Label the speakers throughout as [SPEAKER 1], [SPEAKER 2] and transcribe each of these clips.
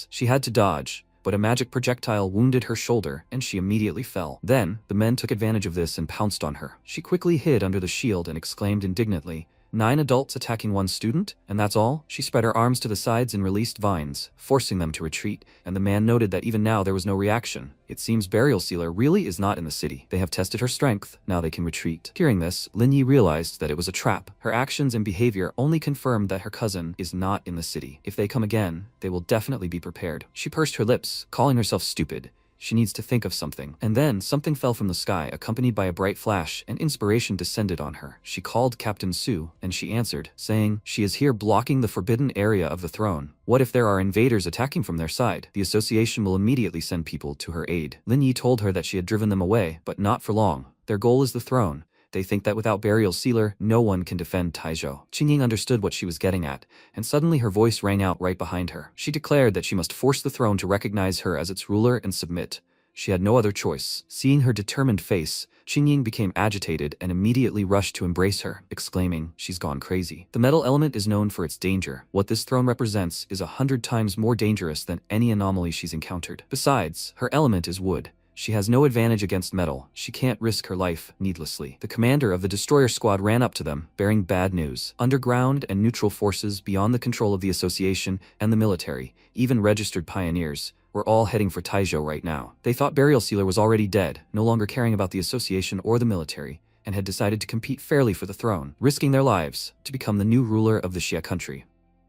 [SPEAKER 1] She had to dodge, but a magic projectile wounded her shoulder and she immediately fell. Then, the men took advantage of this and pounced on her. She quickly hid under the shield and exclaimed indignantly, "9 adults attacking 1 student? And that's all?" She spread her arms to the sides and released vines, forcing them to retreat, and the man noted that even now there was no reaction. It seems Burial Sealer really is not in the city. They have tested her strength, now they can retreat. Hearing this, Lin Yi realized that it was a trap. Her actions and behavior only confirmed that her cousin is not in the city. If they come again, they will definitely be prepared. She pursed her lips, calling herself stupid. She needs to think of something. And then, something fell from the sky, accompanied by a bright flash, and inspiration descended on her. She called Captain Su, and she answered, saying, "She is here blocking the forbidden area of the throne. What if there are invaders attacking from their side? The association will immediately send people to her aid." Lin Yi told her that she had driven them away, but not for long. Their goal is the throne. They think that without Burial Sealer, no one can defend Taizhou. Qingying understood what she was getting at, and suddenly her voice rang out right behind her. She declared that she must force the throne to recognize her as its ruler and submit. She had no other choice. Seeing her determined face, Qingying became agitated and immediately rushed to embrace her, exclaiming, "She's gone crazy." The metal element is known for its danger. What this throne represents is 100 times more dangerous than any anomaly she's encountered. Besides, her element is wood. She has no advantage against metal. She can't risk her life needlessly. The commander of the destroyer squad ran up to them, bearing bad news. Underground and neutral forces beyond the control of the association and the military, even registered pioneers, were all heading for Taizhou right now. They thought Burial Sealer was already dead, no longer caring about the association or the military, and had decided to compete fairly for the throne, risking their lives to become the new ruler of the Xia country.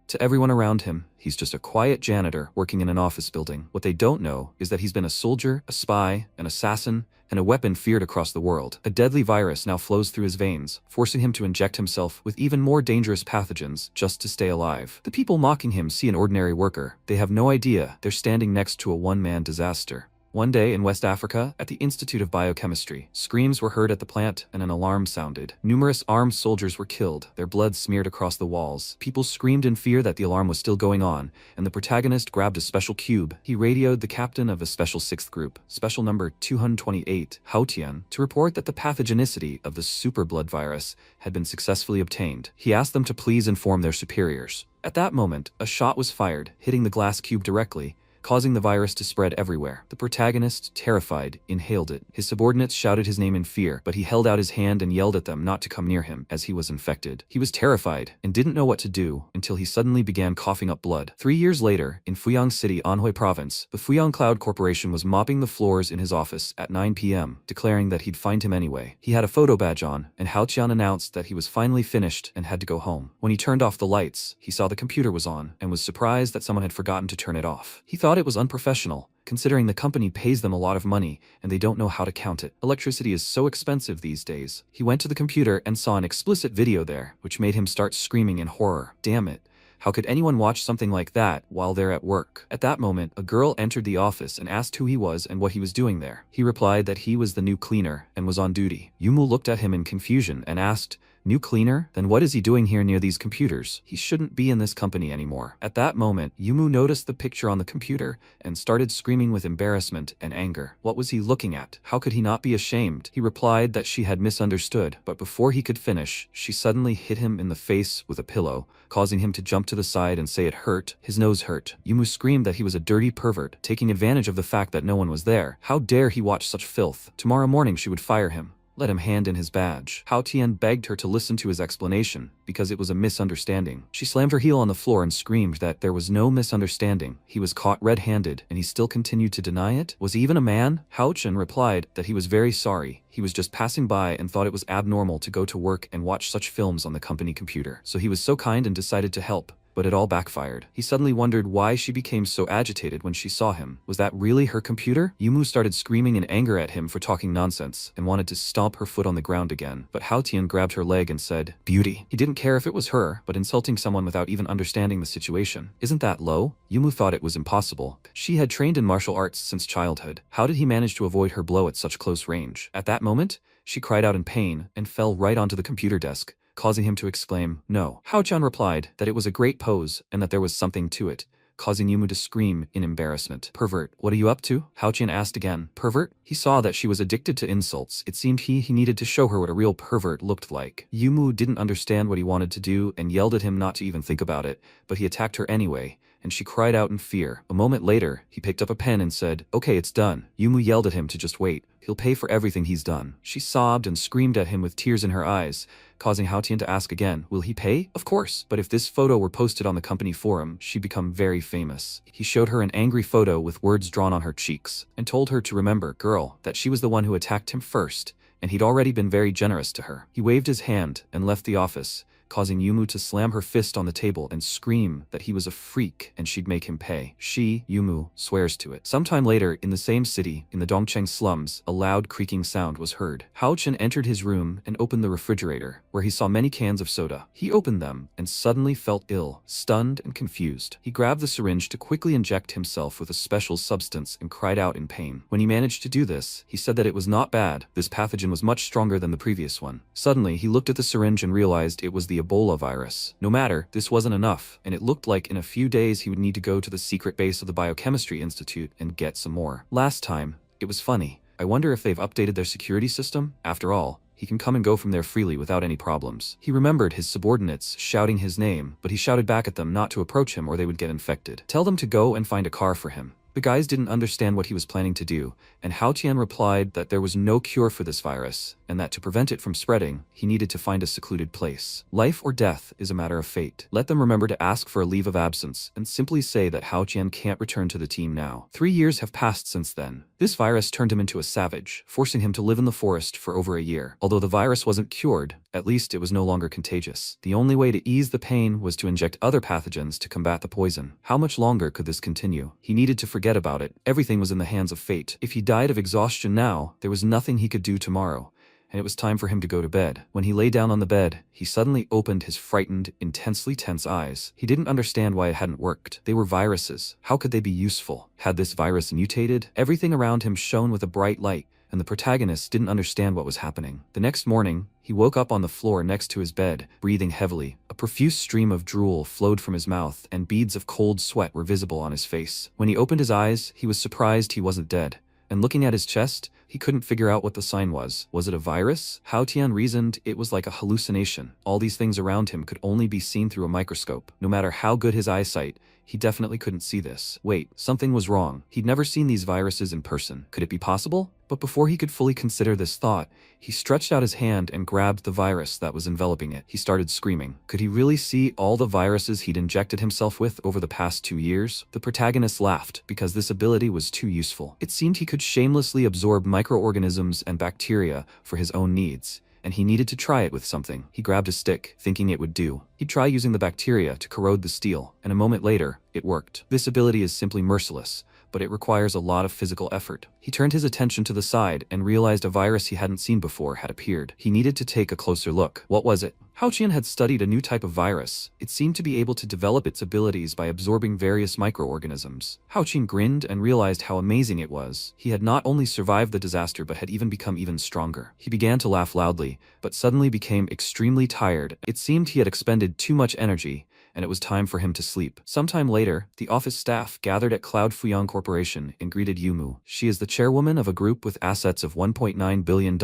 [SPEAKER 1] To everyone around him, he's just a quiet janitor working in an office building. What they don't know is that he's been a soldier, a spy, an assassin, and a weapon feared across the world. A deadly virus now flows through his veins, forcing him to inject himself with even more dangerous pathogens just to stay alive. The people mocking him see an ordinary worker. They have no idea they're standing next to a one-man disaster. One day in West Africa, at the Institute of Biochemistry, screams were heard at the plant and an alarm sounded. Numerous armed soldiers were killed, their blood smeared across the walls. People screamed in fear that the alarm was still going on, and the protagonist grabbed a special cube. He radioed the captain of a special 6th group, special number 228, Hao Tian, to report that the pathogenicity of the super blood virus had been successfully obtained. He asked them to please inform their superiors. At that moment, a shot was fired, hitting the glass cube directly, causing the virus to spread everywhere. The protagonist, terrified, inhaled it. His subordinates shouted his name in fear, but he held out his hand and yelled at them not to come near him, as he was infected. He was terrified, and didn't know what to do, until he suddenly began coughing up blood. 3 years later, in Fuyang City, Anhui Province, the Fuyang Cloud Corporation was mopping the floors in his office at 9 p.m., declaring that he'd find him anyway. He had a photo badge on, and Hao Qian announced that he was finally finished and had to go home. When he turned off the lights, he saw the computer was on, and was surprised that someone had forgotten to turn it off. He thought it was unprofessional, considering the company pays them a lot of money and they don't know how to count it. Electricity is so expensive these days. He went to the computer and saw an explicit video there, which made him start screaming in horror. Damn it. How could anyone watch something like that while they're at work? At that moment, a girl entered the office and asked who he was and what he was doing there. He replied that he was the new cleaner and was on duty. Yumu looked at him in confusion and asked, "New cleaner? Then what is he doing here near these computers? He shouldn't be in this company anymore." At that moment, Yumu noticed the picture on the computer and started screaming with embarrassment and anger. What was he looking at? How could he not be ashamed? He replied that she had misunderstood, but before he could finish, she suddenly hit him in the face with a pillow, causing him to jump to the side and say it hurt. His nose hurt. Yumu screamed that he was a dirty pervert, taking advantage of the fact that no one was there. How dare he watch such filth? Tomorrow morning she would fire him. Let him hand in his badge. Hao Tian begged her to listen to his explanation, because it was a misunderstanding. She slammed her heel on the floor and screamed that there was no misunderstanding. He was caught red-handed, and he still continued to deny it? Was he even a man? Hao Chen replied that he was very sorry. He was just passing by and thought it was abnormal to go to work and watch such films on the company computer. So he was so kind and decided to help. But it all backfired. He suddenly wondered why she became so agitated when she saw him. Was that really her computer? Yumu started screaming in anger at him for talking nonsense and wanted to stomp her foot on the ground again. But Hao Tian grabbed her leg and said, "Beauty." He didn't care if it was her, but insulting someone without even understanding the situation. Isn't that low? Yumu thought it was impossible. She had trained in martial arts since childhood. How did he manage to avoid her blow at such close range? At that moment, she cried out in pain and fell right onto the computer desk, causing him to exclaim, "No." Hao Chan replied that it was a great pose and that there was something to it, causing Yumu to scream in embarrassment. "Pervert, what are you up to?" Hao Chan asked again. "Pervert?" He saw that she was addicted to insults. It seemed he needed to show her what a real pervert looked like. Yumu didn't understand what he wanted to do and yelled at him not to even think about it, but he attacked her anyway, and she cried out in fear. A moment later, he picked up a pen and said, "Okay, it's done." Yumu yelled at him to just wait. "He'll pay for everything he's done." She sobbed and screamed at him with tears in her eyes, causing Haotian to ask again, "Will he pay?" "Of course, but if this photo were posted on the company forum, she'd become very famous." He showed her an angry photo with words drawn on her cheeks, and told her to remember, girl, that she was the one who attacked him first, and he'd already been very generous to her. He waved his hand and left the office, causing Yumu to slam her fist on the table and scream that he was a freak and she'd make him pay. She, Yumu, swears to it. Sometime later, in the same city, in the Dongcheng slums, a loud creaking sound was heard. Hao Chen entered his room and opened the refrigerator, where he saw many cans of soda. He opened them and suddenly felt ill, stunned and confused. He grabbed the syringe to quickly inject himself with a special substance and cried out in pain. When he managed to do this, he said that it was not bad. This pathogen was much stronger than the previous one. Suddenly, he looked at the syringe and realized it was the Ebola virus. No matter, this wasn't enough, and it looked like in a few days he would need to go to the secret base of the Biochemistry Institute and get some more. Last time, it was funny. I wonder if they've updated their security system? After all, he can come and go from there freely without any problems. He remembered his subordinates shouting his name, but he shouted back at them not to approach him or they would get infected. Tell them to go and find a car for him. The guys didn't understand what he was planning to do, and Hao Tian replied that there was no cure for this virus, and that to prevent it from spreading, he needed to find a secluded place. Life or death is a matter of fate. Let them remember to ask for a leave of absence, and simply say that Hao Tian can't return to the team now. 3 years have passed since then. This virus turned him into a savage, forcing him to live in the forest for over a year. Although the virus wasn't cured, at least it was no longer contagious. The only way to ease the pain was to inject other pathogens to combat the poison. How much longer could this continue? He needed to forget about it. Everything was in the hands of fate. If he died of exhaustion now, there was nothing he could do tomorrow, and it was time for him to go to bed. When he lay down on the bed, he suddenly opened his frightened, intensely tense eyes. He didn't understand why it hadn't worked. They were viruses. How could they be useful? Had this virus mutated? Everything around him shone with a bright light, and the protagonist didn't understand what was happening. The next morning, he woke up on the floor next to his bed, breathing heavily. A profuse stream of drool flowed from his mouth, and beads of cold sweat were visible on his face. When he opened his eyes, he was surprised he wasn't dead. And looking at his chest, he couldn't figure out what the sign was. Was it a virus? Hao Tian reasoned it was like a hallucination. All these things around him could only be seen through a microscope. No matter how good his eyesight, he definitely couldn't see this. Wait, something was wrong. He'd never seen these viruses in person. Could it be possible? But before he could fully consider this thought, he stretched out his hand and grabbed the virus that was enveloping it. He started screaming. Could he really see all the viruses he'd injected himself with over the past 2 years? The protagonist laughed, because this ability was too useful. It seemed he could shamelessly absorb microorganisms and bacteria for his own needs, and he needed to try it with something. He grabbed a stick, thinking it would do. He'd try using the bacteria to corrode the steel, and a moment later, it worked. This ability is simply merciless, but it requires a lot of physical effort. He turned his attention to the side and realized a virus he hadn't seen before had appeared. He needed to take a closer look. What was it? Hao Qian had studied a new type of virus. It seemed to be able to develop its abilities by absorbing various microorganisms. Hao Qian grinned and realized how amazing it was. He had not only survived the disaster but had even become even stronger. He began to laugh loudly, but suddenly became extremely tired. It seemed he had expended too much energy, and it was time for him to sleep. Sometime later, the office staff gathered at Cloud Fuyang Corporation and greeted Yumu. She is the chairwoman of a group with assets of $1.9 billion.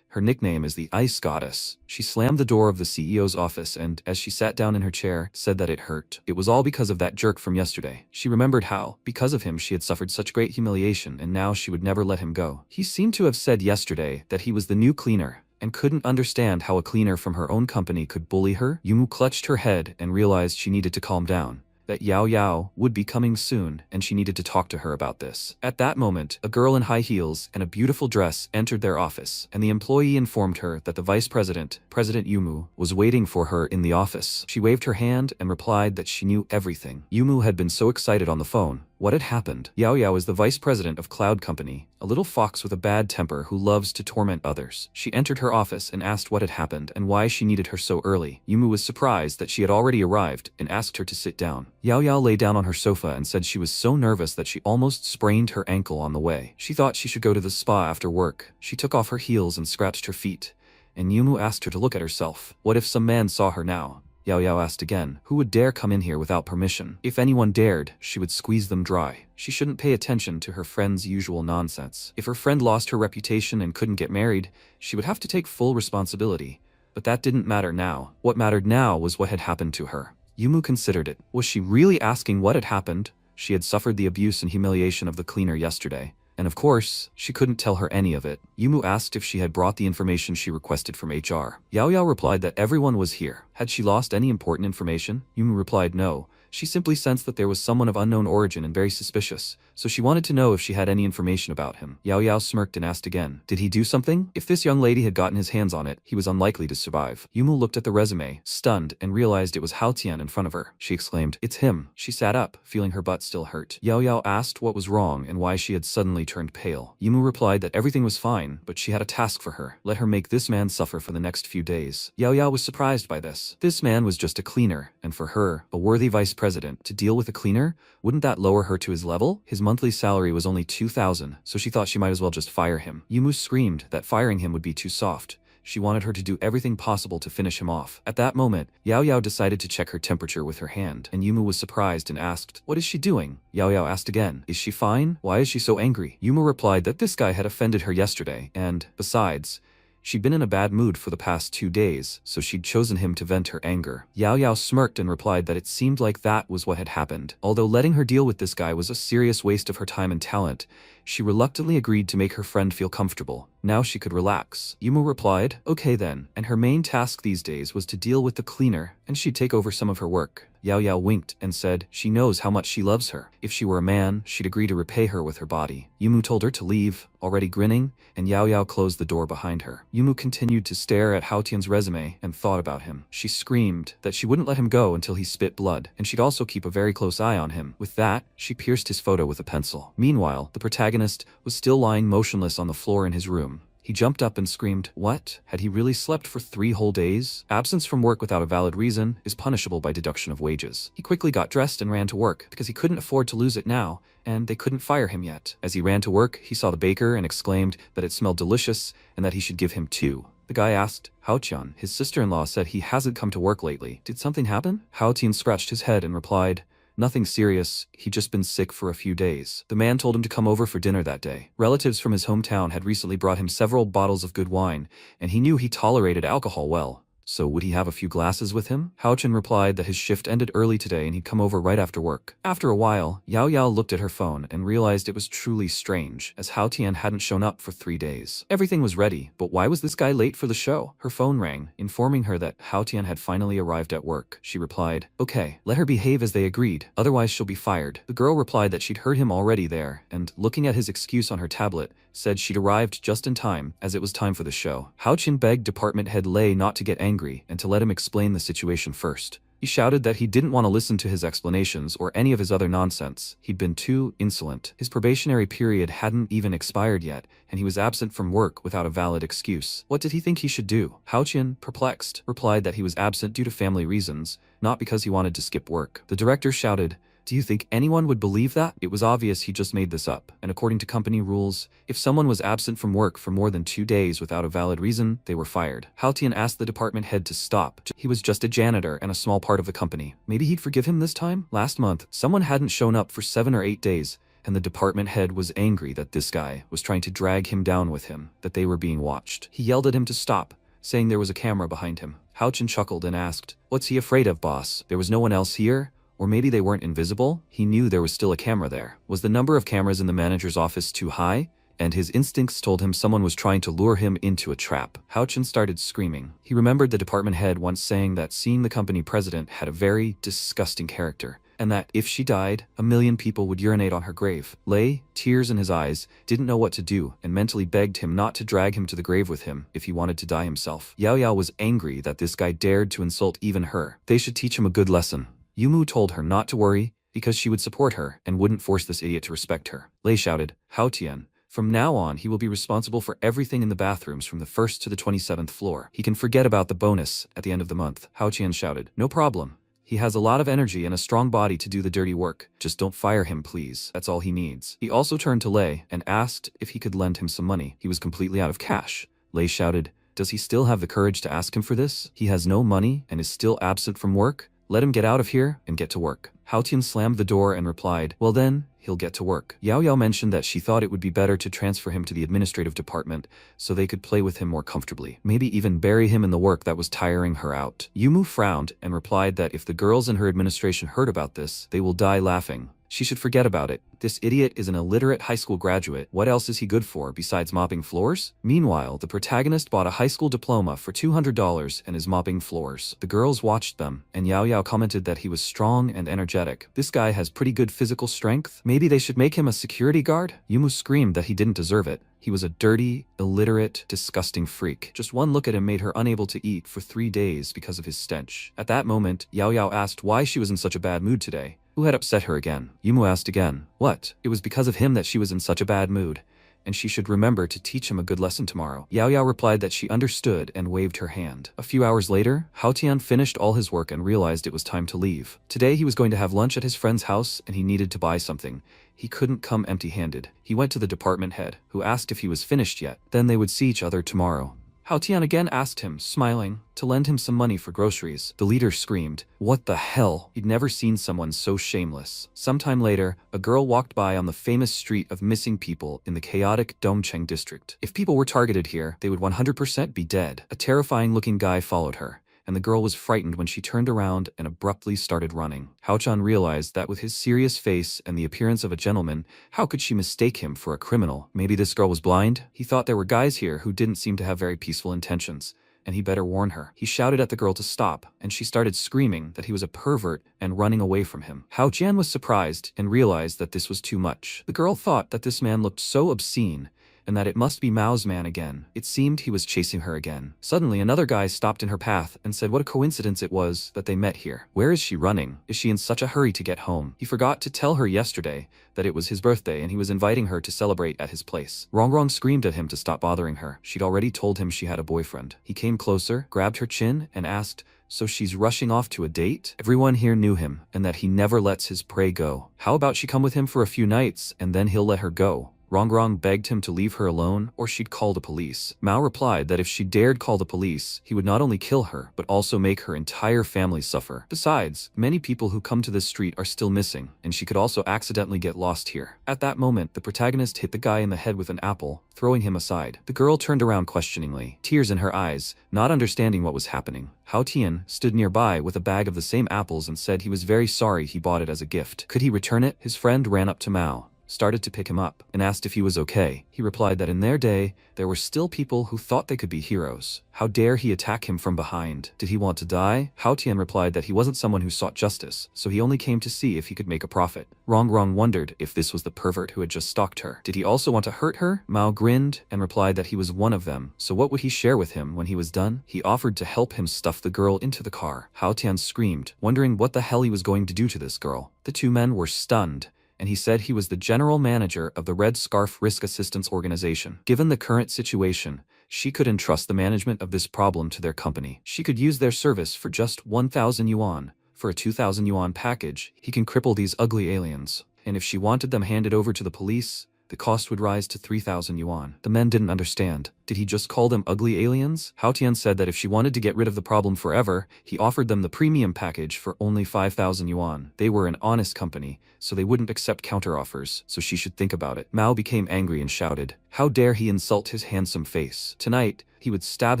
[SPEAKER 1] Her nickname is the Ice Goddess. She slammed the door of the CEO's office and, as she sat down in her chair, said that it hurt. It was all because of that jerk from yesterday. She remembered how, because of him, she had suffered such great humiliation, and now she would never let him go. He seemed to have said yesterday that he was the new cleaner, and couldn't understand how a cleaner from her own company could bully her. Yumu clutched her head and realized she needed to calm down, that Yao Yao would be coming soon, and she needed to talk to her about this. At that moment, a girl in high heels and a beautiful dress entered their office, and the employee informed her that the vice president, President Yumu, was waiting for her in the office. She waved her hand and replied that she knew everything. Yumu had been so excited on the phone. What had happened? Yao Yao is the vice president of Cloud Company, a little fox with a bad temper who loves to torment others. She entered her office and asked what had happened and why she needed her so early. Yumu was surprised that she had already arrived and asked her to sit down. Yao Yao lay down on her sofa and said she was so nervous that she almost sprained her ankle on the way. She thought she should go to the spa after work. She took off her heels and scratched her feet, and Yumu asked her to look at herself. What if some man saw her now? Yao Yao asked again. Who would dare come in here without permission? If anyone dared, she would squeeze them dry. She shouldn't pay attention to her friend's usual nonsense. If her friend lost her reputation and couldn't get married, she would have to take full responsibility. But that didn't matter now. What mattered now was what had happened to her. Yumu considered it. Was she really asking what had happened? She had suffered the abuse and humiliation of the cleaner yesterday, and of course, she couldn't tell her any of it. Yumu asked if she had brought the information she requested from HR. Yaoyao replied that everyone was here. Had she lost any important information? Yumu replied no. She simply sensed that there was someone of unknown origin and very suspicious, so she wanted to know if she had any information about him. Yaoyao smirked and asked again, did he do something? If this young lady had gotten his hands on it, he was unlikely to survive. Yumu looked at the resume, stunned, and realized it was Hao Tian in front of her. She exclaimed, it's him. She sat up, feeling her butt still hurt. Yaoyao asked what was wrong and why she had suddenly turned pale. Yumu replied that everything was fine, but she had a task for her. Let her make this man suffer for the next few days. Yaoyao was surprised by this. This man was just a cleaner, and for her, a worthy vice president, to deal with a cleaner? Wouldn't that lower her to his level? His monthly salary was only 2,000, so she thought she might as well just fire him. Yumu screamed that firing him would be too soft. She wanted her to do everything possible to finish him off. At that moment, Yaoyao decided to check her temperature with her hand, and Yumu was surprised and asked, what is she doing? Yaoyao asked again, is she fine? Why is she so angry? Yumu replied that this guy had offended her yesterday, and, besides, she'd been in a bad mood for the past 2 days, so she'd chosen him to vent her anger. Yaoyao smirked and replied that it seemed like that was what had happened. Although letting her deal with this guy was a serious waste of her time and talent, she reluctantly agreed to make her friend feel comfortable. Now she could relax. Yumu replied, okay then, and her main task these days was to deal with the cleaner, and she'd take over some of her work. Yaoyao winked and said she knows how much she loves her. If she were a man, she'd agree to repay her with her body. Yumu told her to leave, already grinning, and Yaoyao closed the door behind her. Yumu continued to stare at Hao Tian's resume and thought about him. She screamed that she wouldn't let him go until he spit blood, and she'd also keep a very close eye on him. With that, she pierced his photo with a pencil. Meanwhile, the protagonist was still lying motionless on the floor in his room. He jumped up and screamed, what? Had he really slept for 3 whole days? Absence from work without a valid reason is punishable by deduction of wages. He quickly got dressed and ran to work, because he couldn't afford to lose it now, and they couldn't fire him yet. As he ran to work, he saw the baker and exclaimed that it smelled delicious and that he should give him 2. The guy asked, Hao Tian, his sister-in-law said he hasn't come to work lately. Did something happen? Hao Tian scratched his head and replied, nothing serious, he'd just been sick for a few days. The man told him to come over for dinner that day. Relatives from his hometown had recently brought him several bottles of good wine, and he knew he tolerated alcohol well. So would he have a few glasses with him? Hao Chen replied that his shift ended early today and he'd come over right after work. After a while, Yaoyao looked at her phone and realized it was truly strange, as Hao Tian hadn't shown up for 3 days. Everything was ready, but why was this guy late for the show? Her phone rang, informing her that Hao Tian had finally arrived at work. She replied, okay, let her behave as they agreed, otherwise she'll be fired. The girl replied that she'd heard him already there, and, looking at his excuse on her tablet, said she'd arrived just in time, as it was time for the show. Hao Chen begged department head Lei not to get angry and to let him explain the situation first. He shouted that he didn't want to listen to his explanations or any of his other nonsense. He'd been too insolent. His probationary period hadn't even expired yet, and he was absent from work without a valid excuse. What did he think he should do? Hao Chen, perplexed, replied that he was absent due to family reasons, not because he wanted to skip work. The director shouted, do you think anyone would believe that? It was obvious he just made this up, and according to company rules, if someone was absent from work for more than 2 days without a valid reason, they were fired. Hao Tian asked the department head to stop. He was just a janitor and a small part of the company. Maybe he'd forgive him this time? Last month, someone hadn't shown up for 7 or 8 days, and the department head was angry that this guy was trying to drag him down with him, that they were being watched. He yelled at him to stop, saying there was a camera behind him. Hao Chen chuckled and asked, what's he afraid of, boss? There was no one else here? Or maybe they weren't invisible? He knew there was still a camera there. Was the number of cameras in the manager's office too high? And his instincts told him someone was trying to lure him into a trap. Hao Chen started screaming. He remembered the department head once saying that seeing the company president had a very disgusting character, and that if she died, 1 million people would urinate on her grave. Lei, tears in his eyes, didn't know what to do and mentally begged him not to drag him to the grave with him if he wanted to die himself. Yaoyao was angry that this guy dared to insult even her. They should teach him a good lesson. Yumu told her not to worry, because she would support her and wouldn't force this idiot to respect her. Lei shouted, Hao Tian, from now on he will be responsible for everything in the bathrooms from the 1st to the 27th floor. He can forget about the bonus at the end of the month. Hao Tian shouted, no problem. He has a lot of energy and a strong body to do the dirty work. Just don't fire him, please. That's all he needs. He also turned to Lei and asked if he could lend him some money. He was completely out of cash. Lei shouted, does he still have the courage to ask him for this? He has no money and is still absent from work? Let him get out of here and get to work. Hao Tian slammed the door and replied, well then, he'll get to work. Yao Yao mentioned that she thought it would be better to transfer him to the administrative department so they could play with him more comfortably. Maybe even bury him in the work that was tiring her out. Yumu frowned and replied that if the girls in her administration heard about this, they will die laughing. She should forget about it. This idiot is an illiterate high school graduate. What else is he good for besides mopping floors? Meanwhile, the protagonist bought a high school diploma for $200 and is mopping floors. The girls watched them, and Yao Yao commented that he was strong and energetic. This guy has pretty good physical strength. Maybe they should make him a security guard? Yumu screamed that he didn't deserve it. He was a dirty, illiterate, disgusting freak. Just one look at him made her unable to eat for 3 days because of his stench. At that moment, Yao Yao asked why she was in such a bad mood today. Who had upset her again? Yumu asked again. What? It was because of him that she was in such a bad mood, and she should remember to teach him a good lesson tomorrow. Yao Yao replied that she understood and waved her hand. A few hours later, Hao Tian finished all his work and realized it was time to leave. Today he was going to have lunch at his friend's house and he needed to buy something. He couldn't come empty-handed. He went to the department head, who asked if he was finished yet. Then they would see each other tomorrow. Hao Tian again asked him, smiling, to lend him some money for groceries. The leader screamed, "What the hell?" He'd never seen someone so shameless. Sometime later, a girl walked by on the famous street of missing people in the chaotic Dongcheng district. If people were targeted here, they would 100% be dead. A terrifying-looking guy followed her, and the girl was frightened when she turned around and abruptly started running. Hao Chan realized that with his serious face and the appearance of a gentleman, how could she mistake him for a criminal? Maybe this girl was blind? He thought there were guys here who didn't seem to have very peaceful intentions, and he better warn her. He shouted at the girl to stop, and she started screaming that he was a pervert and running away from him. Hao Jian was surprised and realized that this was too much. The girl thought that this man looked so obscene, and that it must be Mao's man again. It seemed he was chasing her again. Suddenly, another guy stopped in her path and said what a coincidence it was that they met here. Where is she running? Is she in such a hurry to get home? He forgot to tell her yesterday that it was his birthday and he was inviting her to celebrate at his place. Rongrong screamed at him to stop bothering her. She'd already told him she had a boyfriend. He came closer, grabbed her chin, and asked, "So she's rushing off to a date?" Everyone here knew him, and that he never lets his prey go. How about she come with him for a few nights, and then he'll let her go? Rongrong begged him to leave her alone, or she'd call the police. Mao replied that if she dared call the police, he would not only kill her, but also make her entire family suffer. Besides, many people who come to this street are still missing, and she could also accidentally get lost here. At that moment, the protagonist hit the guy in the head with an apple, throwing him aside. The girl turned around questioningly, tears in her eyes, not understanding what was happening. Hao Tian stood nearby with a bag of the same apples and said he was very sorry he bought it as a gift. Could he return it? His friend ran up to Mao, started to pick him up, and asked if he was okay. He replied that in their day, there were still people who thought they could be heroes. How dare he attack him from behind? Did he want to die? Hao Tian replied that he wasn't someone who sought justice, so he only came to see if he could make a profit. Rongrong wondered if this was the pervert who had just stalked her. Did he also want to hurt her? Mao grinned and replied that he was one of them, so what would he share with him when he was done? He offered to help him stuff the girl into the car. Hao Tian screamed, wondering what the hell he was going to do to this girl. The two men were stunned, and he said he was the general manager of the Red Scarf Risk Assistance Organization. Given the current situation, she could entrust the management of this problem to their company. She could use their service for just 1,000 yuan. For a 2,000 yuan package, he can cripple these ugly aliens. And if she wanted them handed over to the police, the cost would rise to 3,000 yuan. The men didn't understand. Did he just call them ugly aliens? Hao Tian said that if she wanted to get rid of the problem forever, he offered them the premium package for only 5,000 yuan. They were an honest company, so they wouldn't accept counteroffers, so she should think about it. Mao became angry and shouted, "How dare he insult his handsome face? Tonight, he would stab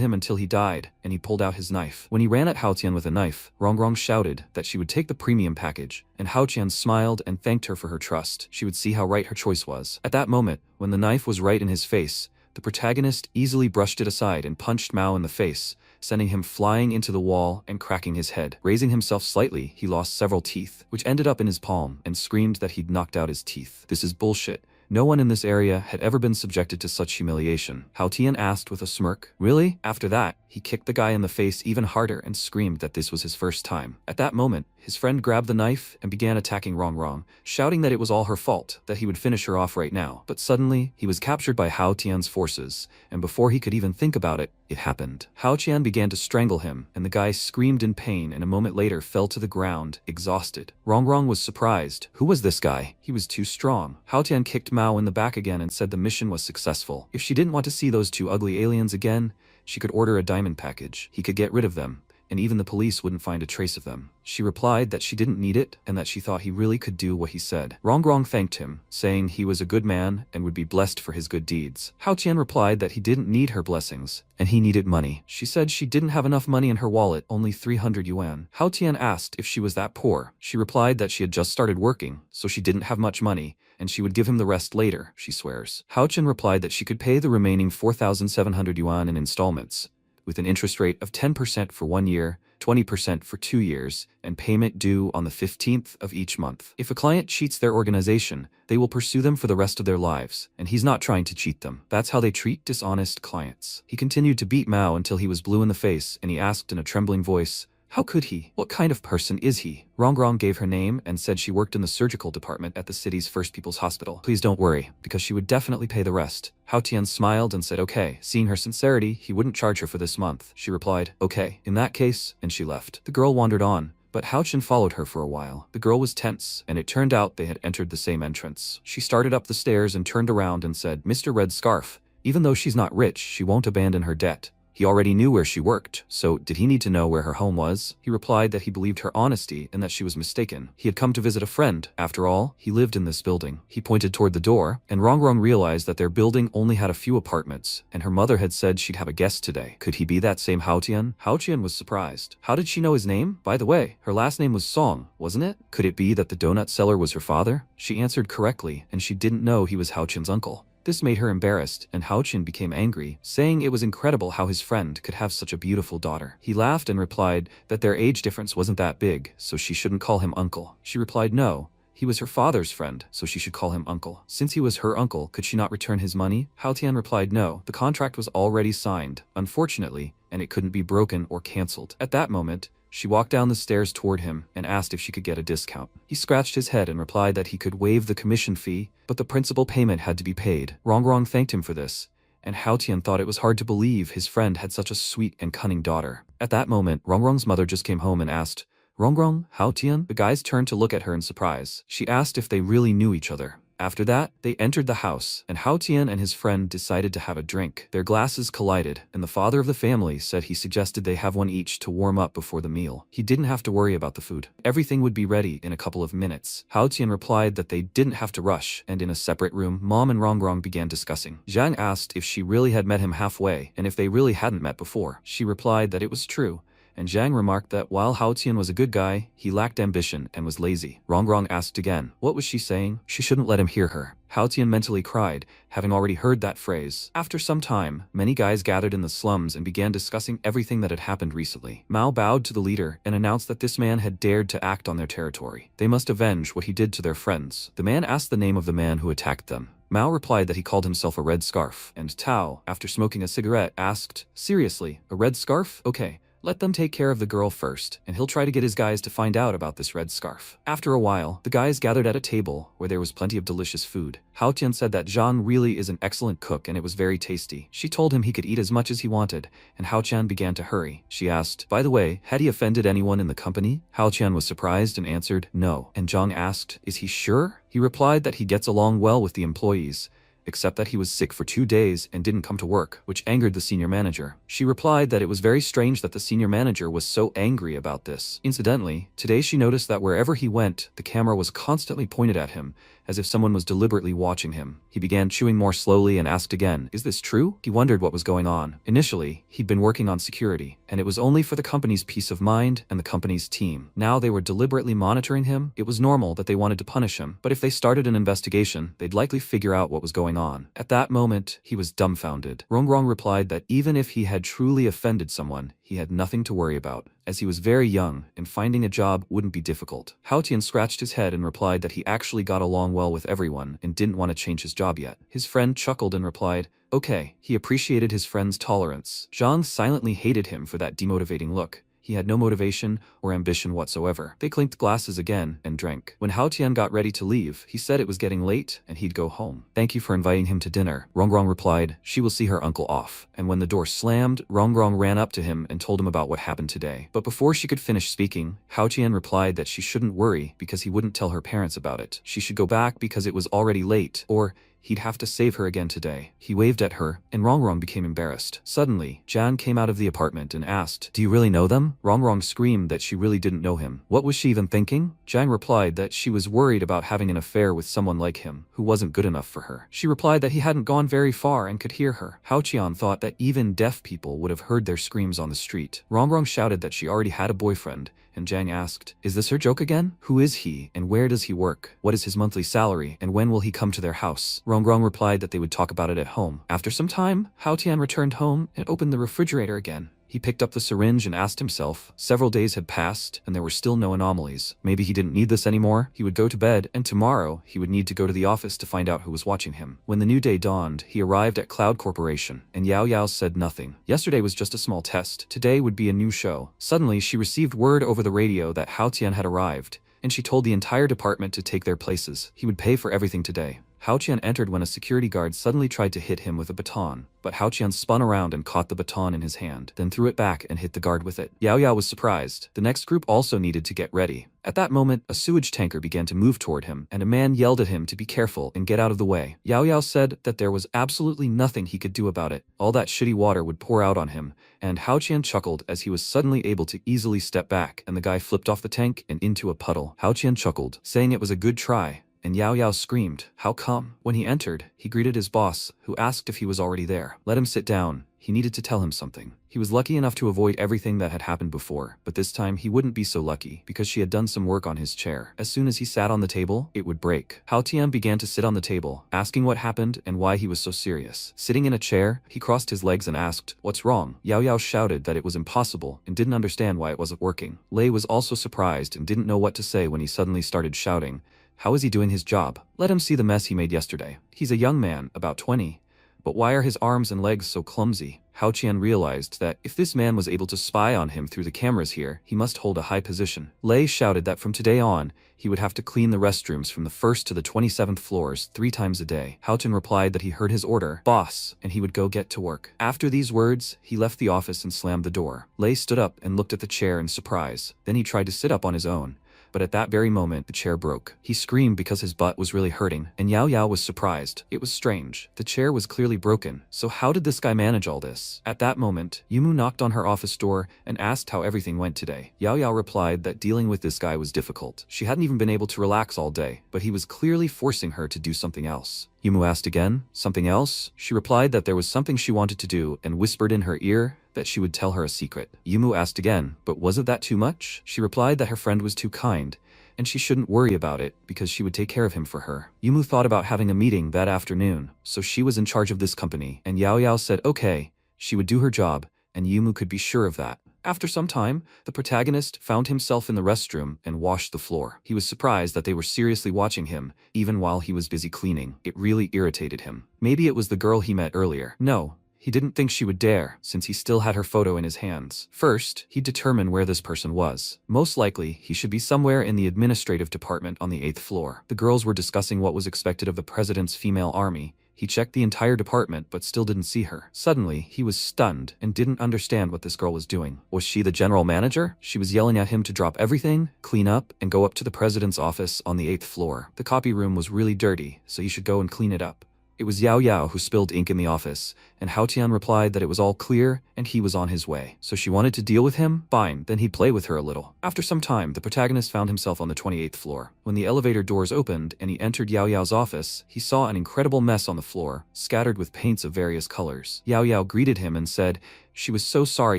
[SPEAKER 1] him until he died," and he pulled out his knife. When he ran at Hao Tian with a knife, Rongrong shouted that she would take the premium package, and Hao Tian smiled and thanked her for her trust. She would see how right her choice was. At that moment, when the knife was right in his face, the protagonist easily brushed it aside and punched Mao in the face, sending him flying into the wall and cracking his head. Raising himself slightly, he lost several teeth, which ended up in his palm, and screamed that he'd knocked out his teeth. "This is bullshit. No one in this area had ever been subjected to such humiliation," Hao Tian asked with a smirk. "Really?" After that, he kicked the guy in the face even harder and screamed that this was his first time. At that moment, his friend grabbed the knife and began attacking Rongrong, shouting that it was all her fault, that he would finish her off right now. But suddenly, he was captured by Hao Tian's forces, and before he could even think about it, it happened. Hao Tian began to strangle him, and the guy screamed in pain and a moment later fell to the ground, exhausted. Rongrong was surprised. Who was this guy? He was too strong. Hao Tian kicked Mao in the back again and said the mission was successful. If she didn't want to see those two ugly aliens again, she could order a diamond package. He could get rid of them, and even the police wouldn't find a trace of them. She replied that she didn't need it and that she thought he really could do what he said. Rongrong thanked him, saying he was a good man and would be blessed for his good deeds. Hao Tian replied that he didn't need her blessings, and he needed money. She said she didn't have enough money in her wallet, only 300 yuan. Hao Tian asked if she was that poor. She replied that she had just started working, so she didn't have much money, and she would give him the rest later, she swears. Hao Tian replied that she could pay the remaining 4,700 yuan in installments, with an interest rate of 10% for 1 year, 20% for 2 years, and payment due on the 15th of each month. If a client cheats their organization, they will pursue them for the rest of their lives, and he's not trying to cheat them. That's how they treat dishonest clients. He continued to beat Mao until he was blue in the face, and he asked in a trembling voice, "How could he? What kind of person is he?" Rongrong gave her name and said she worked in the surgical department at the city's First People's Hospital. "Please don't worry, because she would definitely pay the rest." Hao Tian smiled and said okay. Seeing her sincerity, he wouldn't charge her for this month. She replied, "Okay, in that case," and she left. The girl wandered on, but Hao Tian followed her for a while. The girl was tense, and it turned out they had entered the same entrance. She started up the stairs and turned around and said, "Mr. Red Scarf, even though she's not rich, she won't abandon her debt." He already knew where she worked, so did he need to know where her home was? He replied that he believed her honesty and that she was mistaken. He had come to visit a friend. After all, he lived in this building. He pointed toward the door, and Rongrong realized that their building only had a few apartments, and her mother had said she'd have a guest today. Could he be that same Hao Tian? Hao Tian was surprised. How did she know his name? By the way, her last name was Song, wasn't it? Could it be that the donut seller was her father? She answered correctly, and she didn't know he was Hao Tian's uncle. This made her embarrassed, and Hao Tian became angry, saying it was incredible how his friend could have such a beautiful daughter. He laughed and replied that their age difference wasn't that big, so she shouldn't call him uncle. She replied no, he was her father's friend, so she should call him uncle. Since he was her uncle, could she not return his money? Hao Tian replied no, the contract was already signed, unfortunately, and it couldn't be broken or cancelled. At that moment, she walked down the stairs toward him and asked if she could get a discount. He scratched his head and replied that he could waive the commission fee, but the principal payment had to be paid. Rongrong thanked him for this, and Hao Tian thought it was hard to believe his friend had such a sweet and cunning daughter. At that moment, Rongrong's mother just came home and asked, "Rongrong, Hao Tian?" The guys turned to look at her in surprise. She asked if they really knew each other. After that, they entered the house, and Hao Tian and his friend decided to have a drink. Their glasses collided, and the father of the family said he suggested they have one each to warm up before the meal. He didn't have to worry about the food. Everything would be ready in a couple of minutes. Hao Tian replied that they didn't have to rush, and in a separate room, Mom and Rongrong began discussing. Zhang asked if she really had met him halfway, and if they really hadn't met before. She replied that it was true, and Zhang remarked that while Hao Tian was a good guy, he lacked ambition and was lazy. Rongrong asked again, what was she saying? She shouldn't let him hear her. Hao Tian mentally cried, having already heard that phrase. After some time, many guys gathered in the slums and began discussing everything that had happened recently. Mao bowed to the leader and announced that this man had dared to act on their territory. They must avenge what he did to their friends. The man asked the name of the man who attacked them. Mao replied that he called himself a red scarf, and Tao, after smoking a cigarette, asked, "Seriously, a red scarf? Okay. Let them take care of the girl first, and he'll try to get his guys to find out about this red scarf." After a while, the guys gathered at a table where there was plenty of delicious food. Hao Tian said that Zhang really is an excellent cook and it was very tasty. She told him he could eat as much as he wanted, and Hao Tian began to hurry. She asked, by the way, had he offended anyone in the company? Hao Tian was surprised and answered, no. And Zhang asked, is he sure? He replied that he gets along well with the employees, except that he was sick for 2 days and didn't come to work, which angered the senior manager. She replied that it was very strange that the senior manager was so angry about this. Incidentally, today she noticed that wherever he went, the camera was constantly pointed at him, as if someone was deliberately watching him. He began chewing more slowly and asked again, is this true? He wondered what was going on. Initially, he'd been working on security, and it was only for the company's peace of mind and the company's team. Now they were deliberately monitoring him. It was normal that they wanted to punish him, but if they started an investigation, they'd likely figure out what was going on. At that moment, he was dumbfounded. Rongrong replied that even if he had truly offended someone, he had nothing to worry about, as he was very young and finding a job wouldn't be difficult. Hao Tian scratched his head and replied that he actually got along well with everyone and didn't want to change his job yet. His friend chuckled and replied, okay. He appreciated his friend's tolerance. Zhang silently hated him for that demotivating look. He had no motivation or ambition whatsoever. They clinked glasses again and drank. When Hao Tian got ready to leave, he said it was getting late and he'd go home. Thank you for inviting him to dinner. Rongrong replied, she will see her uncle off. And when the door slammed, Rongrong ran up to him and told him about what happened today. But before she could finish speaking, Hao Tian replied that she shouldn't worry because he wouldn't tell her parents about it. She should go back because it was already late, or he'd have to save her again today. He waved at her, and Rongrong became embarrassed. Suddenly, Jan came out of the apartment and asked, "Do you really know them?" Rongrong screamed that she really didn't know him. What was she even thinking? Jang replied that she was worried about having an affair with someone like him, who wasn't good enough for her. She replied that he hadn't gone very far and could hear her. Hao Qian thought that even deaf people would have heard their screams on the street. Rongrong shouted that she already had a boyfriend, and Jang asked, "Is this her joke again? Who is he, and where does he work? What is his monthly salary, and when will he come to their house?" Rongrong replied that they would talk about it at home. After some time, Hao Tian returned home and opened the refrigerator again. He picked up the syringe and asked himself. Several days had passed, and there were still no anomalies. Maybe he didn't need this anymore. He would go to bed, and tomorrow, he would need to go to the office to find out who was watching him. When the new day dawned, he arrived at Cloud Corporation, and Yao Yao said nothing. Yesterday was just a small test. Today would be a new show. Suddenly, she received word over the radio that Hao Tian had arrived, and she told the entire department to take their places. He would pay for everything today. Hao Qian entered when a security guard suddenly tried to hit him with a baton, but Hao Qian spun around and caught the baton in his hand, then threw it back and hit the guard with it. Yao Yao was surprised. The next group also needed to get ready. At that moment, a sewage tanker began to move toward him, and a man yelled at him to be careful and get out of the way. Yao Yao said that there was absolutely nothing he could do about it. All that shitty water would pour out on him, and Hao Qian chuckled as he was suddenly able to easily step back, and the guy flipped off the tank and into a puddle. Hao Qian chuckled, saying it was a good try. And Yao Yao screamed, "How come?" When he entered, he greeted his boss, who asked if he was already there. Let him sit down. He needed to tell him something. He was lucky enough to avoid everything that had happened before, but this time he wouldn't be so lucky, because she had done some work on his chair. As soon as he sat on the table, it would break. Hao Tian began to sit on the table, asking what happened and why he was so serious. Sitting in a chair, he crossed his legs and asked, "What's wrong?" Yao Yao shouted that it was impossible and didn't understand why it wasn't working. Lei was also surprised and didn't know what to say when he suddenly started shouting, "How is he doing his job? Let him see the mess he made yesterday. He's a young man, about 20. But why are his arms and legs so clumsy?" Hao Qian realized that if this man was able to spy on him through the cameras here, he must hold a high position. Lei shouted that from today on, he would have to clean the restrooms from the 1st to the 27th floors 3 times a day. Hao Tian replied that he heard his order, "Boss," and he would go get to work. After these words, he left the office and slammed the door. Lei stood up and looked at the chair in surprise. Then he tried to sit up on his own. But at that very moment, the chair broke. He screamed because his butt was really hurting, and Yao Yao was surprised. It was strange. The chair was clearly broken, so how did this guy manage all this? At that moment, Yumu knocked on her office door and asked how everything went today. Yao Yao replied that dealing with this guy was difficult. She hadn't even been able to relax all day, but he was clearly forcing her to do something else. Yumu asked again, "Something else?" She replied that there was something she wanted to do and whispered in her ear that she would tell her a secret. Yumu asked again, "But wasn't that too much?" She replied that her friend was too kind, and she shouldn't worry about it because she would take care of him for her. Yumu thought about having a meeting that afternoon, so she was in charge of this company, and Yao Yao said okay, she would do her job, and Yumu could be sure of that. After some time, the protagonist found himself in the restroom and washed the floor. He was surprised that they were seriously watching him, even while he was busy cleaning. It really irritated him. Maybe it was the girl he met earlier. No. He didn't think she would dare, since he still had her photo in his hands. First, he'd determine where this person was. Most likely, he should be somewhere in the administrative department on the 8th floor. The girls were discussing what was expected of the president's female army. He checked the entire department but still didn't see her. Suddenly, he was stunned and didn't understand what this girl was doing. Was she the general manager? She was yelling at him to drop everything, clean up, and go up to the president's office on the 8th floor. The copy room was really dirty, so he should go and clean it up. It was Yao Yao who spilled ink in the office, and Hao Tian replied that it was all clear and he was on his way. So she wanted to deal with him? Fine, then he'd play with her a little. After some time, the protagonist found himself on the 28th floor. When the elevator doors opened and he entered Yao Yao's office, he saw an incredible mess on the floor, scattered with paints of various colors. Yao Yao greeted him and said she was so sorry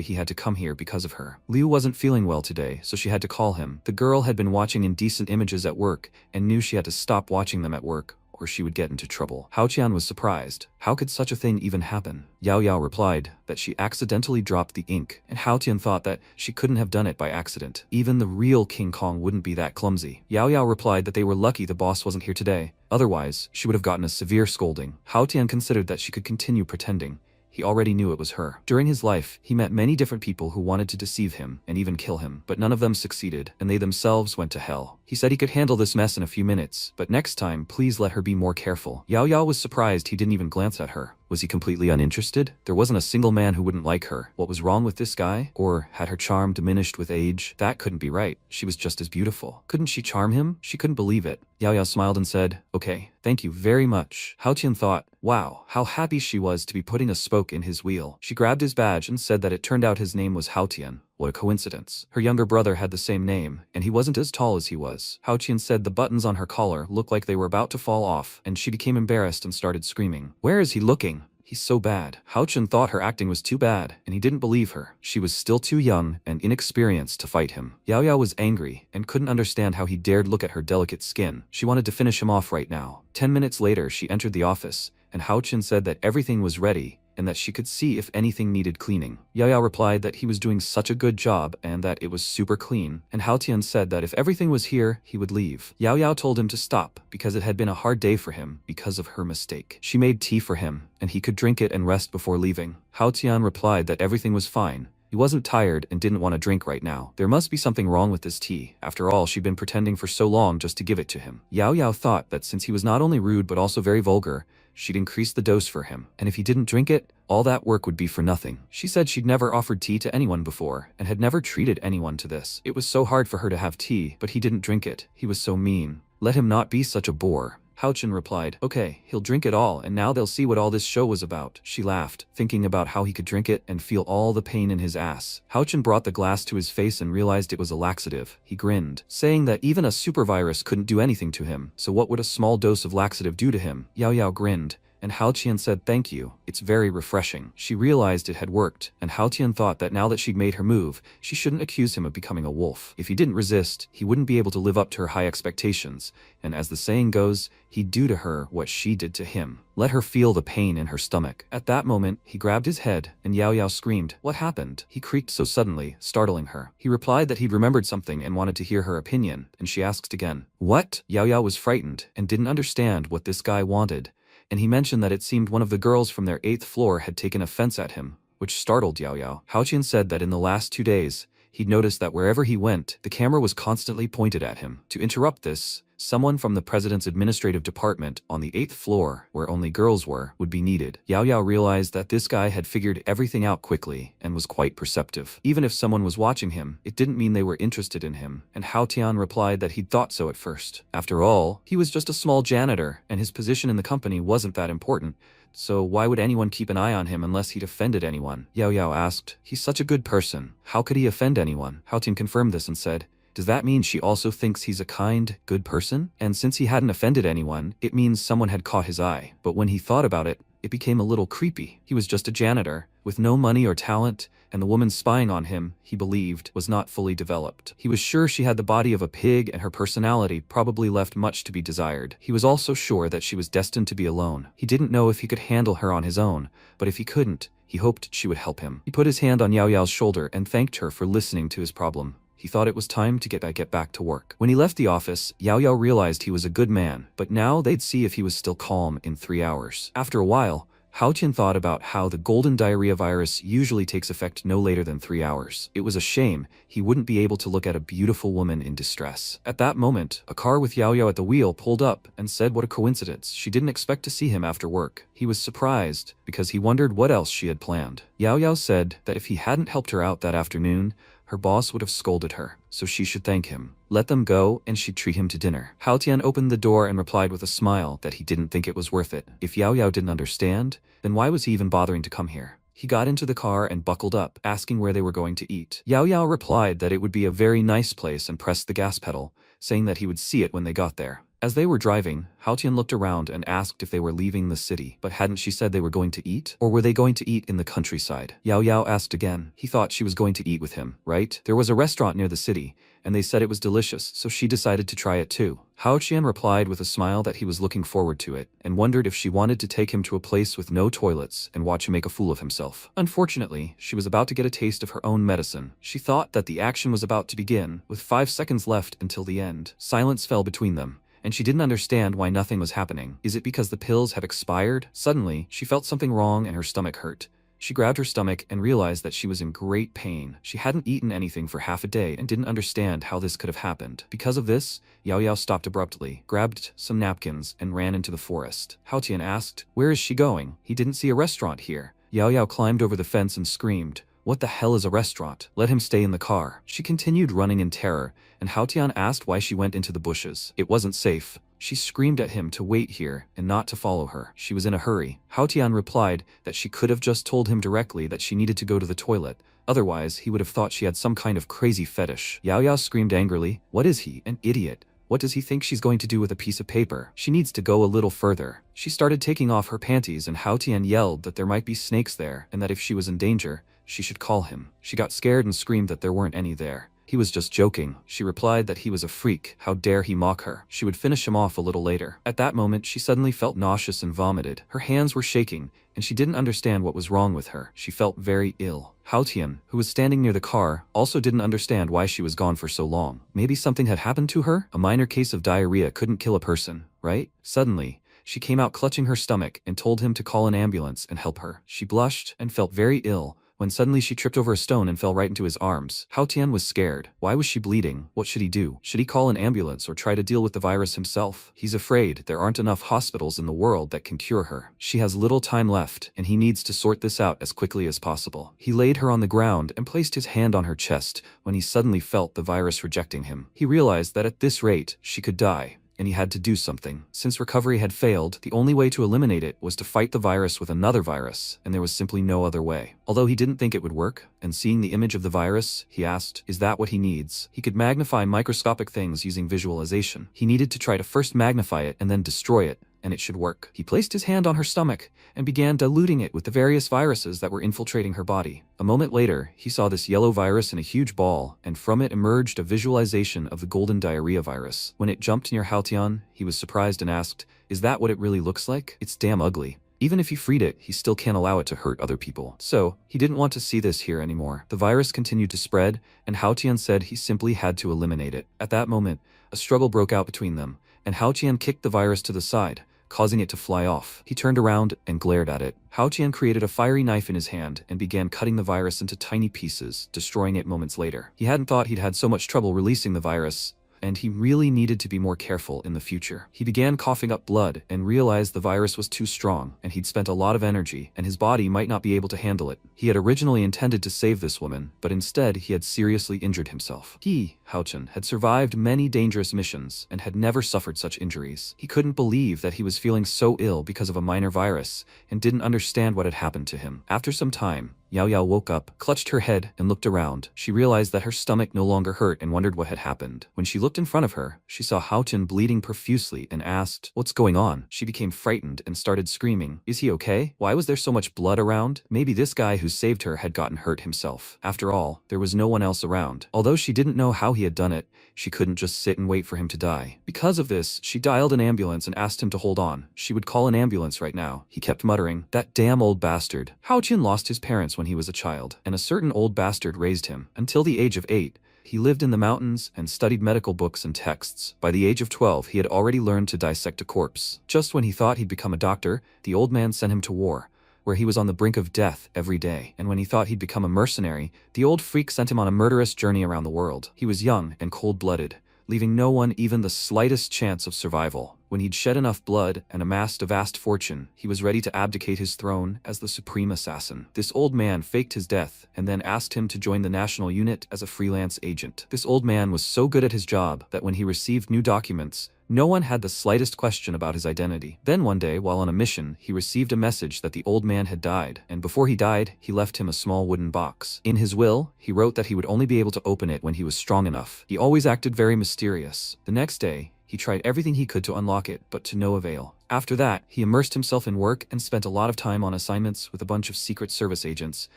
[SPEAKER 1] he had to come here because of her. Liu wasn't feeling well today, so she had to call him. The girl had been watching indecent images at work and knew she had to stop watching them at work, or she would get into trouble. Hao Qian was surprised. How could such a thing even happen? Yao Yao replied that she accidentally dropped the ink, and Hao Tian thought that she couldn't have done it by accident. Even the real King Kong wouldn't be that clumsy. Yao Yao replied that they were lucky the boss wasn't here today. Otherwise, she would have gotten a severe scolding. Hao Tian considered that she could continue pretending. He already knew it was her. During his life, he met many different people who wanted to deceive him and even kill him, but none of them succeeded, and they themselves went to hell. He said he could handle this mess in a few minutes, but next time please let her be more careful. Yaoyao was surprised he didn't even glance at her. Was he completely uninterested? There wasn't a single man who wouldn't like her. What was wrong with this guy? Or had her charm diminished with age? That couldn't be right. She was just as beautiful. Couldn't she charm him? She couldn't believe it. Yaoyao smiled and said, "Okay, thank you very much." Hao Qian thought, wow, how happy she was to be putting a spoke in his wheel. She grabbed his badge and said that it turned out his name was Hao Tian. What a coincidence. Her younger brother had the same name, and he wasn't as tall as he was. Hao Qian said the buttons on her collar looked like they were about to fall off, and she became embarrassed and started screaming. Where is he looking? He's so bad. Hao Qian thought her acting was too bad, and he didn't believe her. She was still too young and inexperienced to fight him. Yaoyao was angry and couldn't understand how he dared look at her delicate skin. She wanted to finish him off right now. 10 minutes later, she entered the office, and Hao Qian said that everything was ready and that she could see if anything needed cleaning. Yaoyao replied that he was doing such a good job and that it was super clean, and Hao Tian said that if everything was here, he would leave. Yaoyao told him to stop because it had been a hard day for him because of her mistake. She made tea for him, and he could drink it and rest before leaving. Hao Tian replied that everything was fine. He wasn't tired and didn't want to drink right now. There must be something wrong with this tea. After all, she'd been pretending for so long just to give it to him. Yaoyao thought that since he was not only rude but also very vulgar, she'd increase the dose for him, and if he didn't drink it, all that work would be for nothing. She said she'd never offered tea to anyone before, and had never treated anyone to this. It was so hard for her to have tea, but he didn't drink it. He was so mean. Let him not be such a bore. Hao Qian replied, "Okay, he'll drink it all, and now they'll see what all this show was about." She laughed, thinking about how he could drink it and feel all the pain in his ass. Hao Qian brought the glass to his face and realized it was a laxative. He grinned, saying that even a supervirus couldn't do anything to him, so what would a small dose of laxative do to him? Yaoyao grinned, and Hao Qian said thank you. It's very refreshing. She realized it had worked, and Hao Qian thought that now that she'd made her move, she shouldn't accuse him of becoming a wolf. If he didn't resist, he wouldn't be able to live up to her high expectations, and as the saying goes, he'd do to her what she did to him. Let her feel the pain in her stomach. At that moment, he grabbed his head, and Yaoyao screamed, "What happened?" He creaked so suddenly, startling her. He replied that he'd remembered something and wanted to hear her opinion, and she asked again, "What?" Yaoyao was frightened, and didn't understand what this guy wanted, and he mentioned that it seemed one of the girls from their 8th floor had taken offense at him, which startled Yaoyao. Hao Qian said that in the last 2 days, he'd noticed that wherever he went, the camera was constantly pointed at him. To interrupt this, someone from the president's administrative department on the 8th floor, where only girls were, would be needed. Yaoyao realized that this guy had figured everything out quickly and was quite perceptive. Even if someone was watching him, it didn't mean they were interested in him, and Hao Tian replied that he'd thought so at first. After all, he was just a small janitor, and his position in the company wasn't that important. So why would anyone keep an eye on him unless he'd offended anyone? Yaoyao asked. He's such a good person. How could he offend anyone? Hao Tian confirmed this and said, does that mean she also thinks he's a kind, good person? And since he hadn't offended anyone, it means someone had caught his eye. But when he thought about it, it became a little creepy. He was just a janitor, with no money or talent, and the woman spying on him, he believed, was not fully developed. He was sure she had the body of a pig and her personality probably left much to be desired. He was also sure that she was destined to be alone. He didn't know if he could handle her on his own, but if he couldn't, he hoped she would help him. He put his hand on Yaoyao's shoulder and thanked her for listening to his problem. He thought it was time to get back to work. When he left the office, Yaoyao realized he was a good man, but now they'd see if he was still calm in 3 hours. After a while, Hao Qian thought about how the golden diarrhea virus usually takes effect no later than 3 hours. It was a shame he wouldn't be able to look at a beautiful woman in distress. At that moment, a car with Yaoyao at the wheel pulled up and said what a coincidence. She didn't expect to see him after work. He was surprised because he wondered what else she had planned. Yaoyao said that if he hadn't helped her out that afternoon, her boss would have scolded her, so she should thank him. Let them go, and she'd treat him to dinner. Hao Tian opened the door and replied with a smile that he didn't think it was worth it. If Yaoyao didn't understand, then why was he even bothering to come here? He got into the car and buckled up, asking where they were going to eat. Yaoyao replied that it would be a very nice place and pressed the gas pedal, saying that he would see it when they got there. As they were driving, Hao Tian looked around and asked if they were leaving the city. But hadn't she said they were going to eat? Or were they going to eat in the countryside? Yaoyao asked again. He thought she was going to eat with him, right? There was a restaurant near the city, and they said it was delicious, so she decided to try it too. Hao Qian replied with a smile that he was looking forward to it, and wondered if she wanted to take him to a place with no toilets and watch him make a fool of himself. Unfortunately, she was about to get a taste of her own medicine. She thought that the action was about to begin, with 5 seconds left until the end. Silence fell between them, and she didn't understand why nothing was happening. Is it because the pills had expired? Suddenly, she felt something wrong and her stomach hurt. She grabbed her stomach and realized that she was in great pain. She hadn't eaten anything for half a day and didn't understand how this could have happened. Because of this, Yao Yao stopped abruptly, grabbed some napkins, and ran into the forest. Hao Tian asked, "Where is she going? He didn't see a restaurant here." Yao Yao climbed over the fence and screamed, "What the hell is a restaurant? Let him stay in the car." She continued running in terror, and Hao Tian asked why she went into the bushes. It wasn't safe. She screamed at him to wait here and not to follow her. She was in a hurry. Hao Tian replied that she could have just told him directly that she needed to go to the toilet. Otherwise, he would have thought she had some kind of crazy fetish. Yao Yao screamed angrily, "What is he, an idiot? What does he think she's going to do with a piece of paper? She needs to go a little further." She started taking off her panties, and Hao Tian yelled that there might be snakes there and that if she was in danger, she should call him. She got scared and screamed that there weren't any there. He was just joking. She replied that he was a freak. How dare he mock her? She would finish him off a little later. At that moment, she suddenly felt nauseous and vomited. Her hands were shaking, and she didn't understand what was wrong with her. She felt very ill. Hao Tian, who was standing near the car, also didn't understand why she was gone for so long. Maybe something had happened to her? A minor case of diarrhea couldn't kill a person, right? Suddenly, she came out clutching her stomach and told him to call an ambulance and help her. She blushed and felt very ill, when suddenly she tripped over a stone and fell right into his arms. Hao Tian was scared. Why was she bleeding? What should he do? Should he call an ambulance or try to deal with the virus himself? He's afraid there aren't enough hospitals in the world that can cure her. She has little time left, and he needs to sort this out as quickly as possible. He laid her on the ground and placed his hand on her chest when he suddenly felt the virus rejecting him. He realized that at this rate, she could die, and he had to do something. Since recovery had failed, the only way to eliminate it was to fight the virus with another virus, and there was simply no other way. Although he didn't think it would work, and seeing the image of the virus, he asked, is that what he needs? He could magnify microscopic things using visualization. He needed to try to first magnify it and then destroy it, and it should work. He placed his hand on her stomach and began diluting it with the various viruses that were infiltrating her body. A moment later, he saw this yellow virus in a huge ball, and from it emerged a visualization of the golden diarrhea virus. When it jumped near Hao Tian, he was surprised and asked, is that what it really looks like? It's damn ugly. Even if he freed it, he still can't allow it to hurt other people. So, he didn't want to see this here anymore. The virus continued to spread, and Hao Tian said he simply had to eliminate it. At that moment, a struggle broke out between them, and Hao Tian kicked the virus to the side, causing it to fly off. He turned around and glared at it. Hao Tian created a fiery knife in his hand and began cutting the virus into tiny pieces, destroying it moments later. He hadn't thought he'd had so much trouble releasing the virus, and he really needed to be more careful in the future. He began coughing up blood and realized the virus was too strong, and he'd spent a lot of energy, and his body might not be able to handle it. He had originally intended to save this woman, but instead he had seriously injured himself. He, Hao Tian, had survived many dangerous missions and had never suffered such injuries. He couldn't believe that he was feeling so ill because of a minor virus and didn't understand what had happened to him. After some time, Yao Yao woke up, clutched her head, and looked around. She realized that her stomach no longer hurt and wondered what had happened. When she looked in front of her, she saw Hao Tian bleeding profusely and asked, what's going on? She became frightened and started screaming, is he okay? Why was there so much blood around? Maybe this guy who saved her had gotten hurt himself. After all, there was no one else around. Although she didn't know how he had done it, she couldn't just sit and wait for him to die. Because of this, she dialed an ambulance and asked him to hold on. She would call an ambulance right now. He kept muttering, that damn old bastard. Hao Tian lost his parents when he was a child, and a certain old bastard raised him. Until the age of 8, he lived in the mountains and studied medical books and texts. By the age of 12, he had already learned to dissect a corpse. Just when he thought he'd become a doctor, the old man sent him to war, where he was on the brink of death every day. And when he thought he'd become a mercenary, the old freak sent him on a murderous journey around the world. He was young and cold-blooded, leaving no one even the slightest chance of survival. When he'd shed enough blood and amassed a vast fortune, he was ready to abdicate his throne as the supreme assassin. This old man faked his death and then asked him to join the national unit as a freelance agent. This old man was so good at his job that when he received new documents, no one had the slightest question about his identity. Then one day, while on a mission, he received a message that the old man had died, and before he died, he left him a small wooden box. In his will, he wrote that he would only be able to open it when he was strong enough. He always acted very mysterious. The next day, he tried everything he could to unlock it, but to no avail. After that, he immersed himself in work and spent a lot of time on assignments with a bunch of Secret Service agents,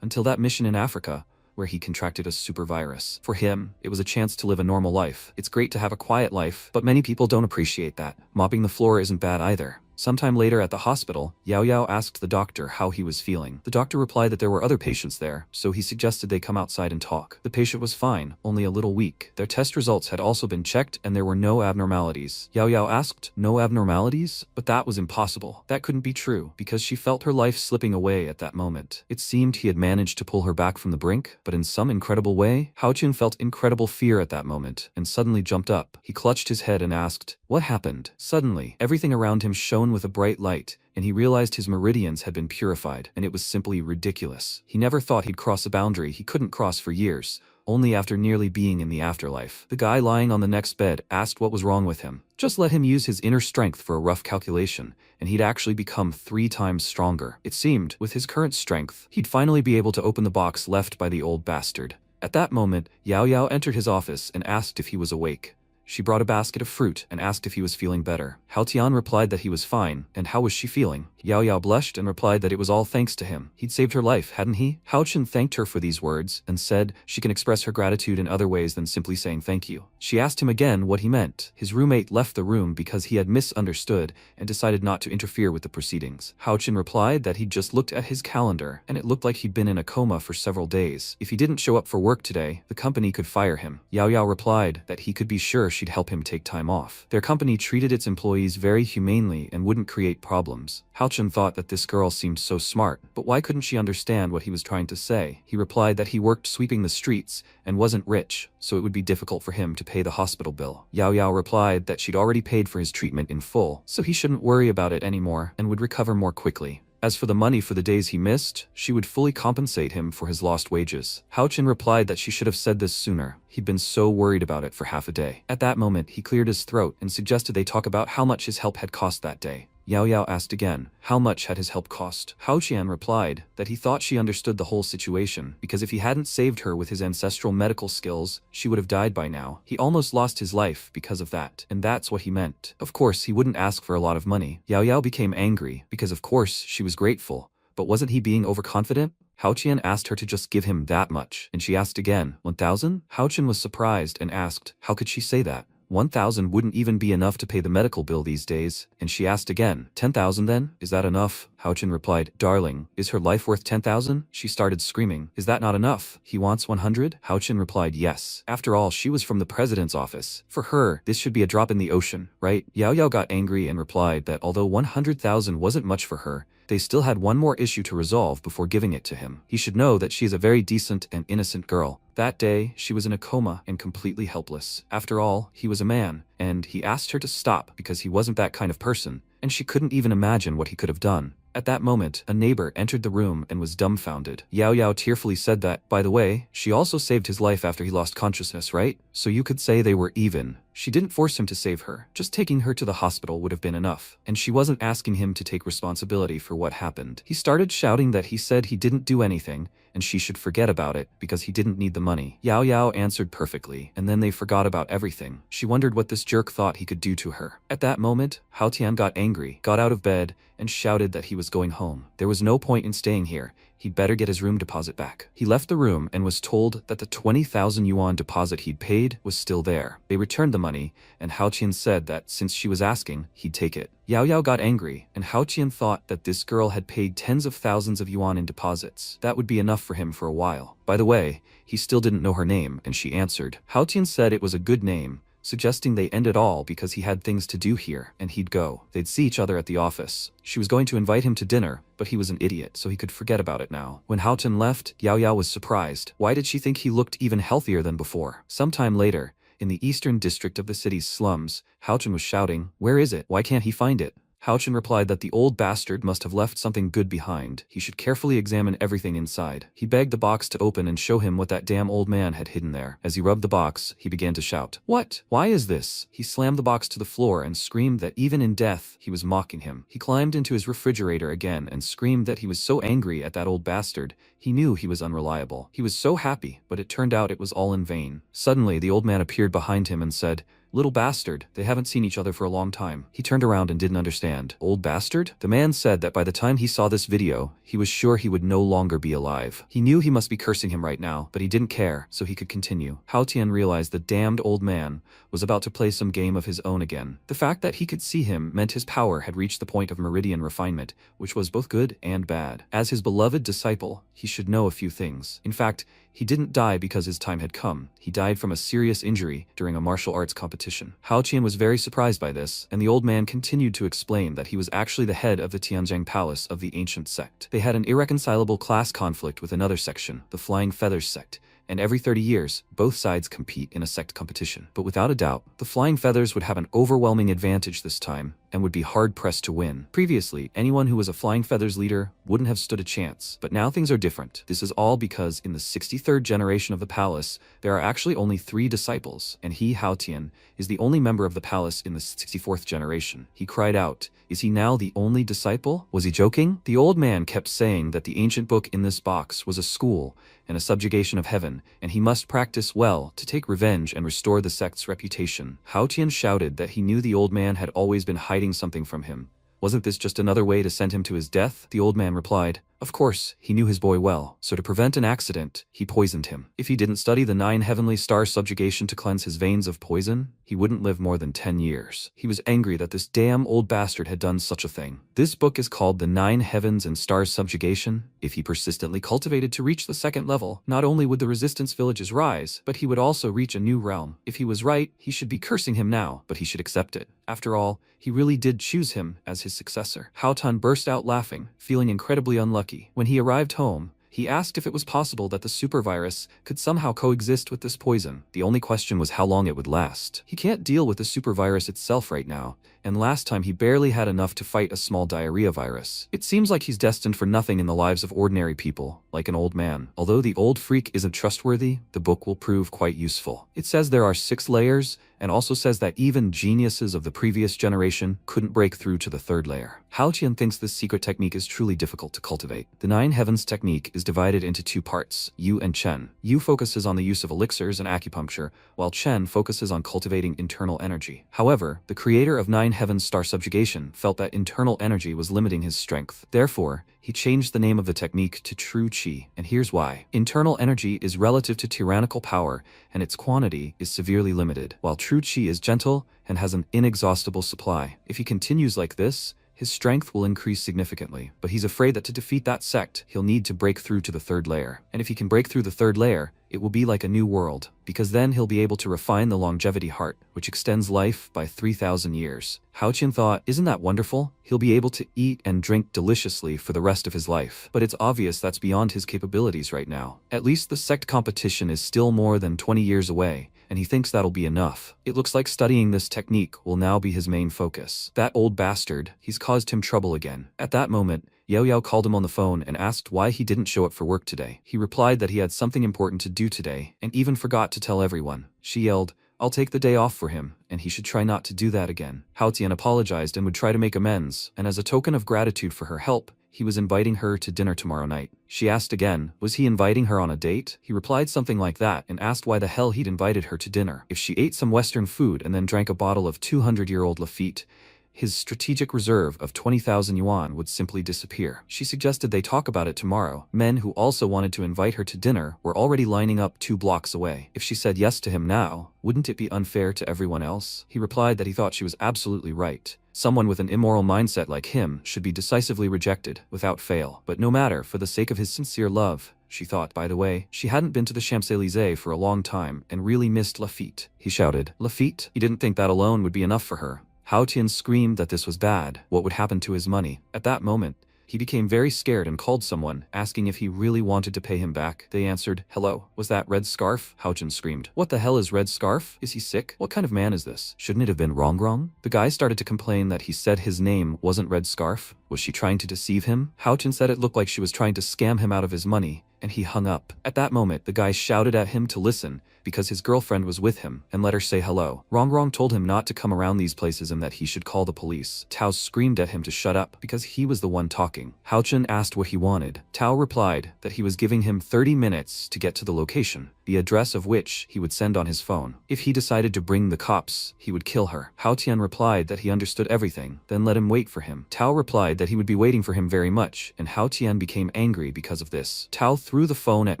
[SPEAKER 1] until that mission in Africa, where he contracted a super virus. For him, it was a chance to live a normal life. It's great to have a quiet life, but many people don't appreciate that. Mopping the floor isn't bad either. Sometime later at the hospital, Yaoyao asked the doctor how he was feeling. The doctor replied that there were other patients there, so he suggested they come outside and talk. The patient was fine, only a little weak. Their test results had also been checked and there were no abnormalities. Yaoyao asked, no abnormalities? But that was impossible. That couldn't be true, because she felt her life slipping away at that moment. It seemed he had managed to pull her back from the brink, but in some incredible way, Haochun felt incredible fear at that moment, and suddenly jumped up. He clutched his head and asked, what happened? Suddenly, everything around him shone with a bright light, and he realized his meridians had been purified, and it was simply ridiculous. He never thought he'd cross a boundary he couldn't cross for years, only after nearly being in the afterlife. The guy lying on the next bed asked what was wrong with him. Just let him use his inner strength for a rough calculation, and he'd actually become 3 times stronger. It seemed, with his current strength, he'd finally be able to open the box left by the old bastard. At that moment, Yaoyao entered his office and asked if he was awake. She brought a basket of fruit and asked if he was feeling better. Hao Tian replied that he was fine, and how was she feeling? Yaoyao blushed and replied that it was all thanks to him. He'd saved her life, hadn't he? Hao Chen thanked her for these words, and said she can express her gratitude in other ways than simply saying thank you. She asked him again what he meant. His roommate left the room because he had misunderstood and decided not to interfere with the proceedings. Hao Chen replied that he'd just looked at his calendar, and it looked like he'd been in a coma for several days. If he didn't show up for work today, the company could fire him. Yaoyao replied that he could be sure she'd help him take time off. Their company treated its employees very humanely and wouldn't create problems. Hao Chen thought that this girl seemed so smart, but why couldn't she understand what he was trying to say? He replied that he worked sweeping the streets and wasn't rich, so it would be difficult for him to pay the hospital bill. Yaoyao replied that she'd already paid for his treatment in full, so he shouldn't worry about it anymore and would recover more quickly. As for the money for the days he missed, she would fully compensate him for his lost wages. Hao Chen replied that she should have said this sooner. He'd been so worried about it for half a day. At that moment, he cleared his throat and suggested they talk about how much his help had cost that day. Yaoyao asked again, how much had his help cost? Hao Qian replied that he thought she understood the whole situation, because if he hadn't saved her with his ancestral medical skills, she would have died by now. He almost lost his life because of that, and that's what he meant. Of course, he wouldn't ask for a lot of money. Yaoyao became angry, because of course she was grateful, but wasn't he being overconfident? Hao Qian asked her to just give him that much, and she asked again, 1,000? Hao Qian was surprised and asked, how could she say that? 1,000 wouldn't even be enough to pay the medical bill these days, and she asked again, 10,000 then? Is that enough? Hao Chen replied, darling, is her life worth 10,000? She started screaming, is that not enough? He wants 100? Hao Chen replied, yes. After all, she was from the president's office. For her, this should be a drop in the ocean, right? Yao Yao got angry and replied that although 100,000 wasn't much for her, they still had one more issue to resolve before giving it to him. He should know that she is a very decent and innocent girl. That day, she was in a coma and completely helpless. After all, he was a man, and he asked her to stop because he wasn't that kind of person, and she couldn't even imagine what he could have done. At that moment, a neighbor entered the room and was dumbfounded. Yao Yao tearfully said that, by the way, she also saved his life after he lost consciousness, right? So you could say they were even. She didn't force him to save her. Just taking her to the hospital would have been enough. And she wasn't asking him to take responsibility for what happened. He started shouting that he said he didn't do anything, and she should forget about it because he didn't need the money. Yao Yao answered perfectly, and then they forgot about everything. She wondered what this jerk thought he could do to her. At that moment, Hao Tian got angry, got out of bed, and shouted that he was going home. There was no point in staying here. He'd better get his room deposit back. He left the room and was told that the 20,000 yuan deposit he'd paid was still there. They returned the money, and Hao Qian said that since she was asking, he'd take it. Yao Yao got angry, and Hao Qian thought that this girl had paid tens of thousands of yuan in deposits. That would be enough for him for a while. By the way, he still didn't know her name, and she answered. Hao Qian said it was a good name, suggesting they end it all because he had things to do here, and he'd go. They'd see each other at the office. She was going to invite him to dinner, but he was an idiot, so he could forget about it now. When Hao Chen left, Yao Yao was surprised. Why did she think he looked even healthier than before? Sometime later, in the eastern district of the city's slums, Hao Chen was shouting, "Where is it? Why can't he find it?" Hao Chen replied that the old bastard must have left something good behind. He should carefully examine everything inside. He begged the box to open and show him what that damn old man had hidden there. As he rubbed the box, he began to shout, "What? Why is this?" He slammed the box to the floor and screamed that even in death, he was mocking him. He climbed into his refrigerator again and screamed that he was so angry at that old bastard. He knew he was unreliable. He was so happy, but it turned out it was all in vain. Suddenly, the old man appeared behind him and said, Little bastard, they haven't seen each other for a long time. He turned around and didn't understand. Old bastard? The man said that by the time he saw this video, he was sure he would no longer be alive. He knew he must be cursing him right now, but he didn't care, so he could continue. Hao Tian realized the damned old man was about to play some game of his own again. The fact that he could see him meant his power had reached the point of meridian refinement, which was both good and bad. As his beloved disciple, he should know a few things. In fact, he didn't die because his time had come. He died from a serious injury during a martial arts competition. Hao Qian was very surprised by this, and the old man continued to explain that he was actually the head of the Tianjiang Palace of the ancient sect. They had an irreconcilable class conflict with another section, the Flying Feathers sect, and every 30 years, both sides compete in a sect competition. But without a doubt, the Flying Feathers would have an overwhelming advantage this time, and would be hard-pressed to win. Previously, anyone who was a Flying Feathers leader wouldn't have stood a chance, but now things are different. This is all because in the 63rd generation of the palace, there are actually only 3 disciples, and he, Hao Tian, is the only member of the palace in the 64th generation. He cried out, "Is he now the only disciple?" Was he joking? The old man kept saying that the ancient book in this box was a school and a subjugation of heaven, and he must practice well to take revenge and restore the sect's reputation. Hao Tian shouted that he knew the old man had always been hiding something from him. Wasn't this just another way to send him to his death? The old man replied, of course, he knew his boy well, so to prevent an accident, he poisoned him. If he didn't study the 9 heavenly star subjugation to cleanse his veins of poison, he wouldn't live more than 10 years. He was angry that this damn old bastard had done such a thing. This book is called the 9 heavens and stars subjugation. If he persistently cultivated to reach the 2nd level, not only would the resistance villages rise, but he would also reach a new realm. If he was right, he should be cursing him now, but he should accept it. After all, he really did choose him as his successor. Hao Tun burst out laughing, feeling incredibly unlucky. When he arrived home, he asked if it was possible that the supervirus could somehow coexist with this poison. The only question was how long it would last. He can't deal with the supervirus itself right now, and last time he barely had enough to fight a small diarrhea virus. It seems like he's destined for nothing in the lives of ordinary people, like an old man. Although the old freak isn't trustworthy, the book will prove quite useful. It says there are 6 layers, and also says that even geniuses of the previous generation couldn't break through to the 3rd layer. Hao Qian thinks this secret technique is truly difficult to cultivate. The 9 heavens technique is divided into 2 parts, Yu and Chen. Yu focuses on the use of elixirs and acupuncture, while Chen focuses on cultivating internal energy. However, the creator of 9 heavens star subjugation felt that internal energy was limiting his strength. Therefore, he changed the name of the technique to True Qi, and here's why. Internal energy is relative to tyrannical power, and its quantity is severely limited, while True Qi is gentle and has an inexhaustible supply. If he continues like this, his strength will increase significantly, but he's afraid that to defeat that sect, he'll need to break through to the 3rd layer. And if he can break through the 3rd layer, it will be like a new world, because then he'll be able to refine the longevity heart, which extends life by 3,000 years. Hao Qian thought, isn't that wonderful? He'll be able to eat and drink deliciously for the rest of his life. But it's obvious that's beyond his capabilities right now. At least the sect competition is still more than 20 years away, and he thinks that'll be enough. It looks like studying this technique will now be his main focus. That old bastard, he's caused him trouble again. At that moment, Yao called him on the phone and asked why he didn't show up for work today. He replied that he had something important to do today, and even forgot to tell everyone. She yelled, I'll take the day off for him, and he should try not to do that again. Hao Tian apologized and would try to make amends, and as a token of gratitude for her help, he was inviting her to dinner tomorrow night. She asked again, was he inviting her on a date? He replied something like that and asked why the hell he'd invited her to dinner. If she ate some Western food and then drank a bottle of 200-year-old Lafitte, his strategic reserve of 20,000 yuan would simply disappear. She suggested they talk about it tomorrow. Men who also wanted to invite her to dinner were already lining up 2 blocks away. If she said yes to him now, wouldn't it be unfair to everyone else? He replied that he thought she was absolutely right. Someone with an immoral mindset like him should be decisively rejected, without fail. But no matter, for the sake of his sincere love, she thought. By the way, she hadn't been to the Champs-Élysées for a long time and really missed Lafitte. He shouted, Lafitte? He didn't think that alone would be enough for her. Hao Tian screamed that this was bad. What would happen to his money? At that moment, he became very scared and called someone, asking if he really wanted to pay him back. They answered, hello, was that Red Scarf? Hao Tian screamed, what the hell is Red Scarf? Is he sick? What kind of man is this? Shouldn't it have been Wrong? The guy started to complain that he said his name wasn't Red Scarf, Was she trying to deceive him? Hao Chen said it looked like she was trying to scam him out of his money, and he hung up. At that moment, the guy shouted at him to listen, because his girlfriend was with him, and let her say hello. Rongrong told him not to come around these places and that he should call the police. Tao screamed at him to shut up, because he was the one talking. Hao Chen asked what he wanted. Tao replied that he was giving him 30 minutes to get to the location, the address of which he would send on his phone. If he decided to bring the cops, he would kill her. Hao Tian replied that he understood everything, then let him wait for him. Tao replied that he would be waiting for him very much, and Hao Tian became angry because of this. Tao threw the phone at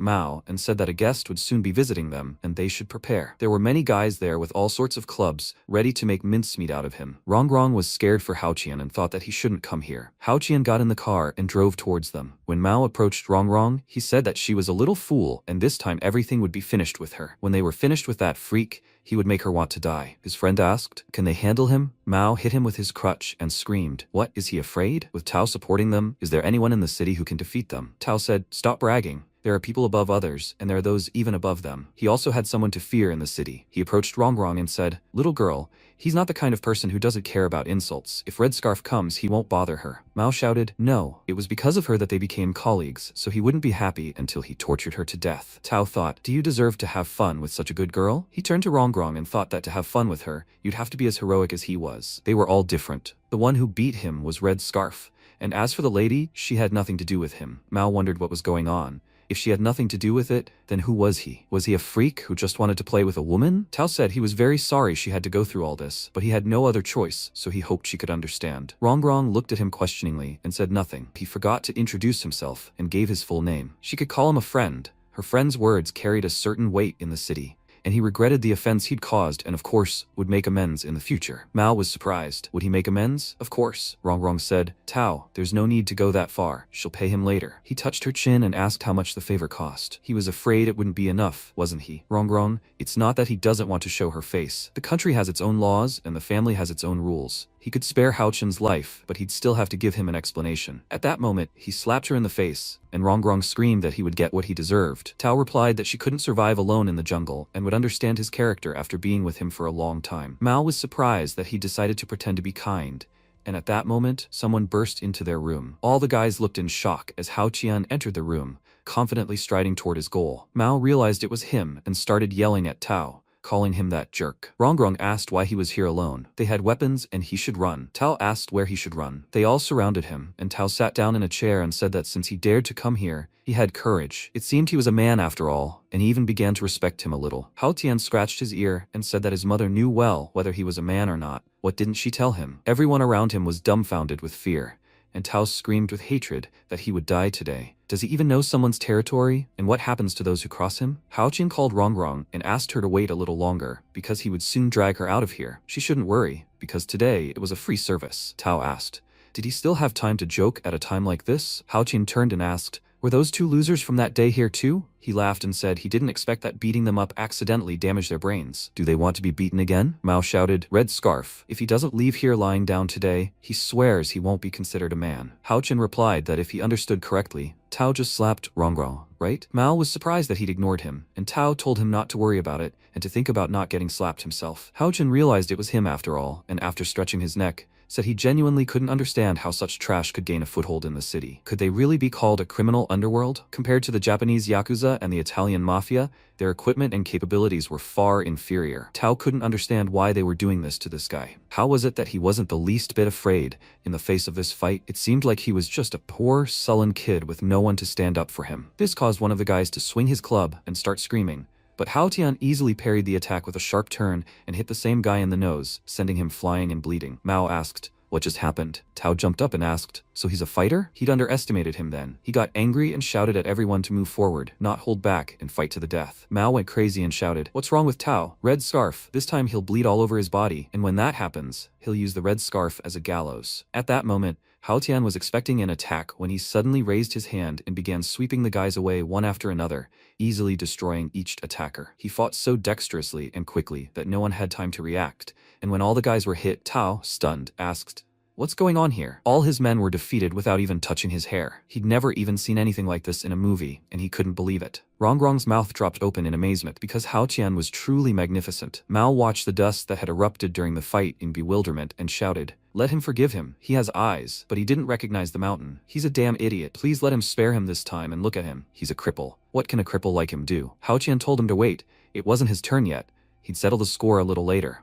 [SPEAKER 1] Mao and said that a guest would soon be visiting them, and they should prepare. There were many guys there with all sorts of clubs, ready to make mincemeat out of him. Rongrong was scared for Hao Qian and thought that he shouldn't come here. Hao Qian got in the car and drove towards them. When Mao approached Rongrong, he said that she was a little fool, and this time everything would be finished with her. When they were finished with that freak, he would make her want to die. His friend asked, "Can they handle him?" Mao hit him with his crutch and screamed, "What, is he afraid?" With Tao supporting them, is there anyone in the city who can defeat them? Tao said, "Stop bragging. There are people above others, and there are those even above them." He also had someone to fear in the city. He approached Rongrong and said, "Little girl, he's not the kind of person who doesn't care about insults. If Red Scarf comes, he won't bother her." Mao shouted, "No, it was because of her that they became colleagues, so he wouldn't be happy until he tortured her to death." Tao thought, "Do you deserve to have fun with such a good girl?" He turned to Rongrong and thought that to have fun with her, you'd have to be as heroic as he was. They were all different. The one who beat him was Red Scarf, and as for the lady, she had nothing to do with him. Mao wondered what was going on. If she had nothing to do with it, then who was he? Was he a freak who just wanted to play with a woman? Tao said he was very sorry she had to go through all this, but he had no other choice, so he hoped she could understand. Rongrong looked at him questioningly and said nothing. He forgot to introduce himself and gave his full name. She could call him a friend. Her friend's words carried a certain weight in the city, and he regretted the offense he'd caused and of course, would make amends in the future. Mao was surprised. Would he make amends? Of course. Rongrong said, "Tao, there's no need to go that far. She'll pay him later." He touched her chin and asked how much the favor cost. He was afraid it wouldn't be enough, wasn't he? Rongrong, it's not that he doesn't want to show her face. The country has its own laws and the family has its own rules. He could spare Hao Chen's life, but he'd still have to give him an explanation. At that moment, he slapped her in the face, and Rongrong screamed that he would get what he deserved. Tao replied that she couldn't survive alone in the jungle, and would understand his character after being with him for a long time. Mao was surprised that he decided to pretend to be kind, and at that moment, someone burst into their room. All the guys looked in shock as Hao Qian entered the room, confidently striding toward his goal. Mao realized it was him and started yelling at Tao, calling him that jerk. Rongrong asked why he was here alone. They had weapons and he should run. Tao asked where he should run. They all surrounded him, and Tao sat down in a chair and said that since he dared to come here, he had courage. It seemed he was a man after all, and he even began to respect him a little. Hao Tian scratched his ear and said that his mother knew well whether he was a man or not. What didn't she tell him? Everyone around him was dumbfounded with fear, and Tao screamed with hatred that he would die today. Does he even know someone's territory? And what happens to those who cross him? Hao Qin called Rongrong and asked her to wait a little longer, because he would soon drag her out of here. She shouldn't worry, because today it was a free service. Tao asked, did he still have time to joke at a time like this? Hao Qin turned and asked, were those two losers from that day here too? He laughed and said he didn't expect that beating them up accidentally damaged their brains. Do they want to be beaten again? Mao shouted, Red Scarf, if he doesn't leave here lying down today, he swears he won't be considered a man. Hao Qin replied that if he understood correctly, Tao just slapped Rongrong, right? Mao was surprised that he'd ignored him, and Tao told him not to worry about it and to think about not getting slapped himself. Hao Qin realized it was him after all, and after stretching his neck, said he genuinely couldn't understand how such trash could gain a foothold in the city. Could they really be called a criminal underworld? Compared to the Japanese Yakuza and the Italian Mafia, their equipment and capabilities were far inferior. Tao couldn't understand why they were doing this to this guy. How was it that he wasn't the least bit afraid in the face of this fight? It seemed like he was just a poor, sullen kid with no one to stand up for him. This caused one of the guys to swing his club and start screaming. But Hao Tian easily parried the attack with a sharp turn and hit the same guy in the nose, sending him flying and bleeding. Mao asked, what just happened? Tao jumped up and asked, so he's a fighter? He'd underestimated him then. He got angry and shouted at everyone to move forward, not hold back, and fight to the death. Mao went crazy and shouted, what's wrong with Tao? Red Scarf. This time he'll bleed all over his body, and when that happens, he'll use the red scarf as a gallows. At that moment, Hao Tian was expecting an attack when he suddenly raised his hand and began sweeping the guys away one after another, easily destroying each attacker. He fought so dexterously and quickly that no one had time to react, and when all the guys were hit, Tao, stunned, asked, what's going on here? All his men were defeated without even touching his hair. He'd never even seen anything like this in a movie, and he couldn't believe it. Rongrong's mouth dropped open in amazement because Hao Tian was truly magnificent. Mao watched the dust that had erupted during the fight in bewilderment and shouted, Let him forgive him. He has eyes, but he didn't recognize the mountain. He's a damn idiot. Please let him spare him this time and look at him. He's a cripple. What can a cripple like him do? Hao Qian told him to wait. It wasn't his turn yet. He'd settle the score a little later.